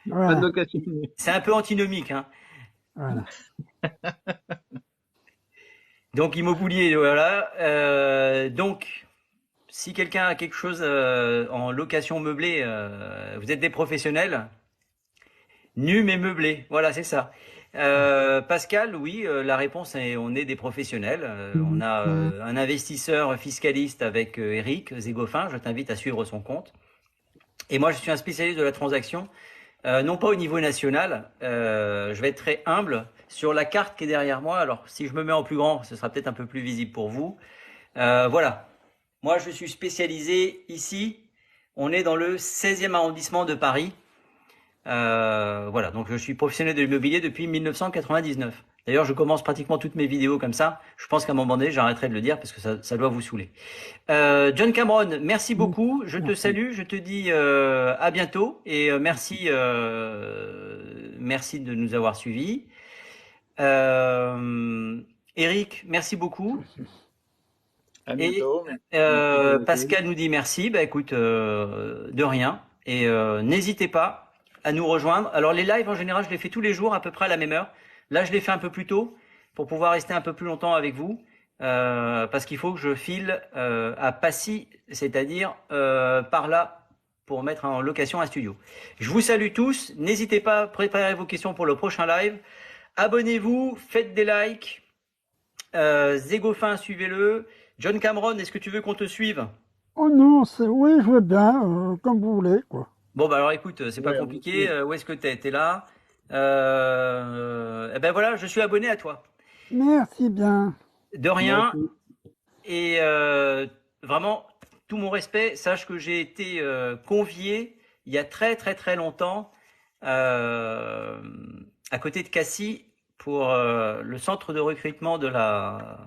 Pas de Voilà, location nue. C'est un peu antinomique, hein. voilà. Donc, Immobilier, voilà. Donc, si quelqu'un a quelque chose en location meublée, vous êtes des professionnels, nus mais meublés. Voilà, c'est ça. Pascal, oui, la réponse est on est des professionnels. On a un investisseur fiscaliste avec Eric Zégophin. Je t'invite à suivre son compte. Et moi, je suis un spécialiste de la transaction, non pas au niveau national. Je vais être très humble sur la carte qui est derrière moi. Alors, si je me mets en plus grand, ce sera peut-être un peu plus visible pour vous. Voilà. Moi, je suis spécialisé ici. On est dans le 16e arrondissement de Paris. Voilà, donc je suis professionnel de l'immobilier depuis 1999. D'ailleurs, je commence pratiquement toutes mes vidéos comme ça. Je pense qu'à un moment donné, j'arrêterai de le dire parce que ça doit vous saouler. John Cameron, merci beaucoup. Je te salue, je te dis à bientôt et merci de nous avoir suivis. Eric, merci beaucoup. À Et bientôt. Merci. Pascal nous dit merci. Bah écoute, de rien. Et n'hésitez pas à nous rejoindre. Alors les lives en général, je les fais tous les jours à peu près à la même heure. Là, je les fais un peu plus tôt pour pouvoir rester un peu plus longtemps avec vous. Parce qu'il faut que je file à Passy, c'est-à-dire par là pour mettre en location un studio. Je vous salue tous. N'hésitez pas à préparer vos questions pour le prochain live. Abonnez-vous, faites des likes. Zégofin, suivez-le. John Cameron, est-ce que tu veux qu'on te suive? Oh non, oui, je veux bien, comme vous voulez, quoi. Bon, bah alors écoute, c'est pas Ouais, compliqué. Où est-ce que t'es? T'es là? Eh ben voilà, je suis abonné à toi. Merci bien. De moi rien. aussi. Et vraiment, tout mon respect. Sache que j'ai été convié il y a très très très longtemps à côté de Cassis pour le centre de recrutement de la.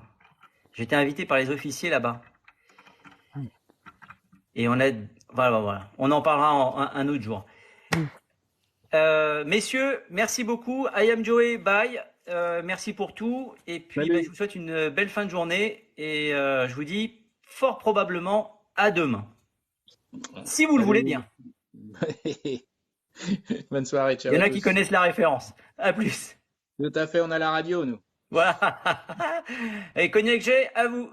J'étais invité par les officiers là-bas. Et on a, voilà. On en parlera un autre jour. Messieurs, merci beaucoup. I am Joey, bye. Merci pour tout. Et puis, Salut. je vous souhaite une belle fin de journée. Et je vous dis fort probablement à demain. Si vous le voulez bien. Bonne soirée, Il ciao y en à a qui tous. connaissent la référence. À plus. Tout à fait, on a la radio, nous. Voilà. Et Cognac G, à vous.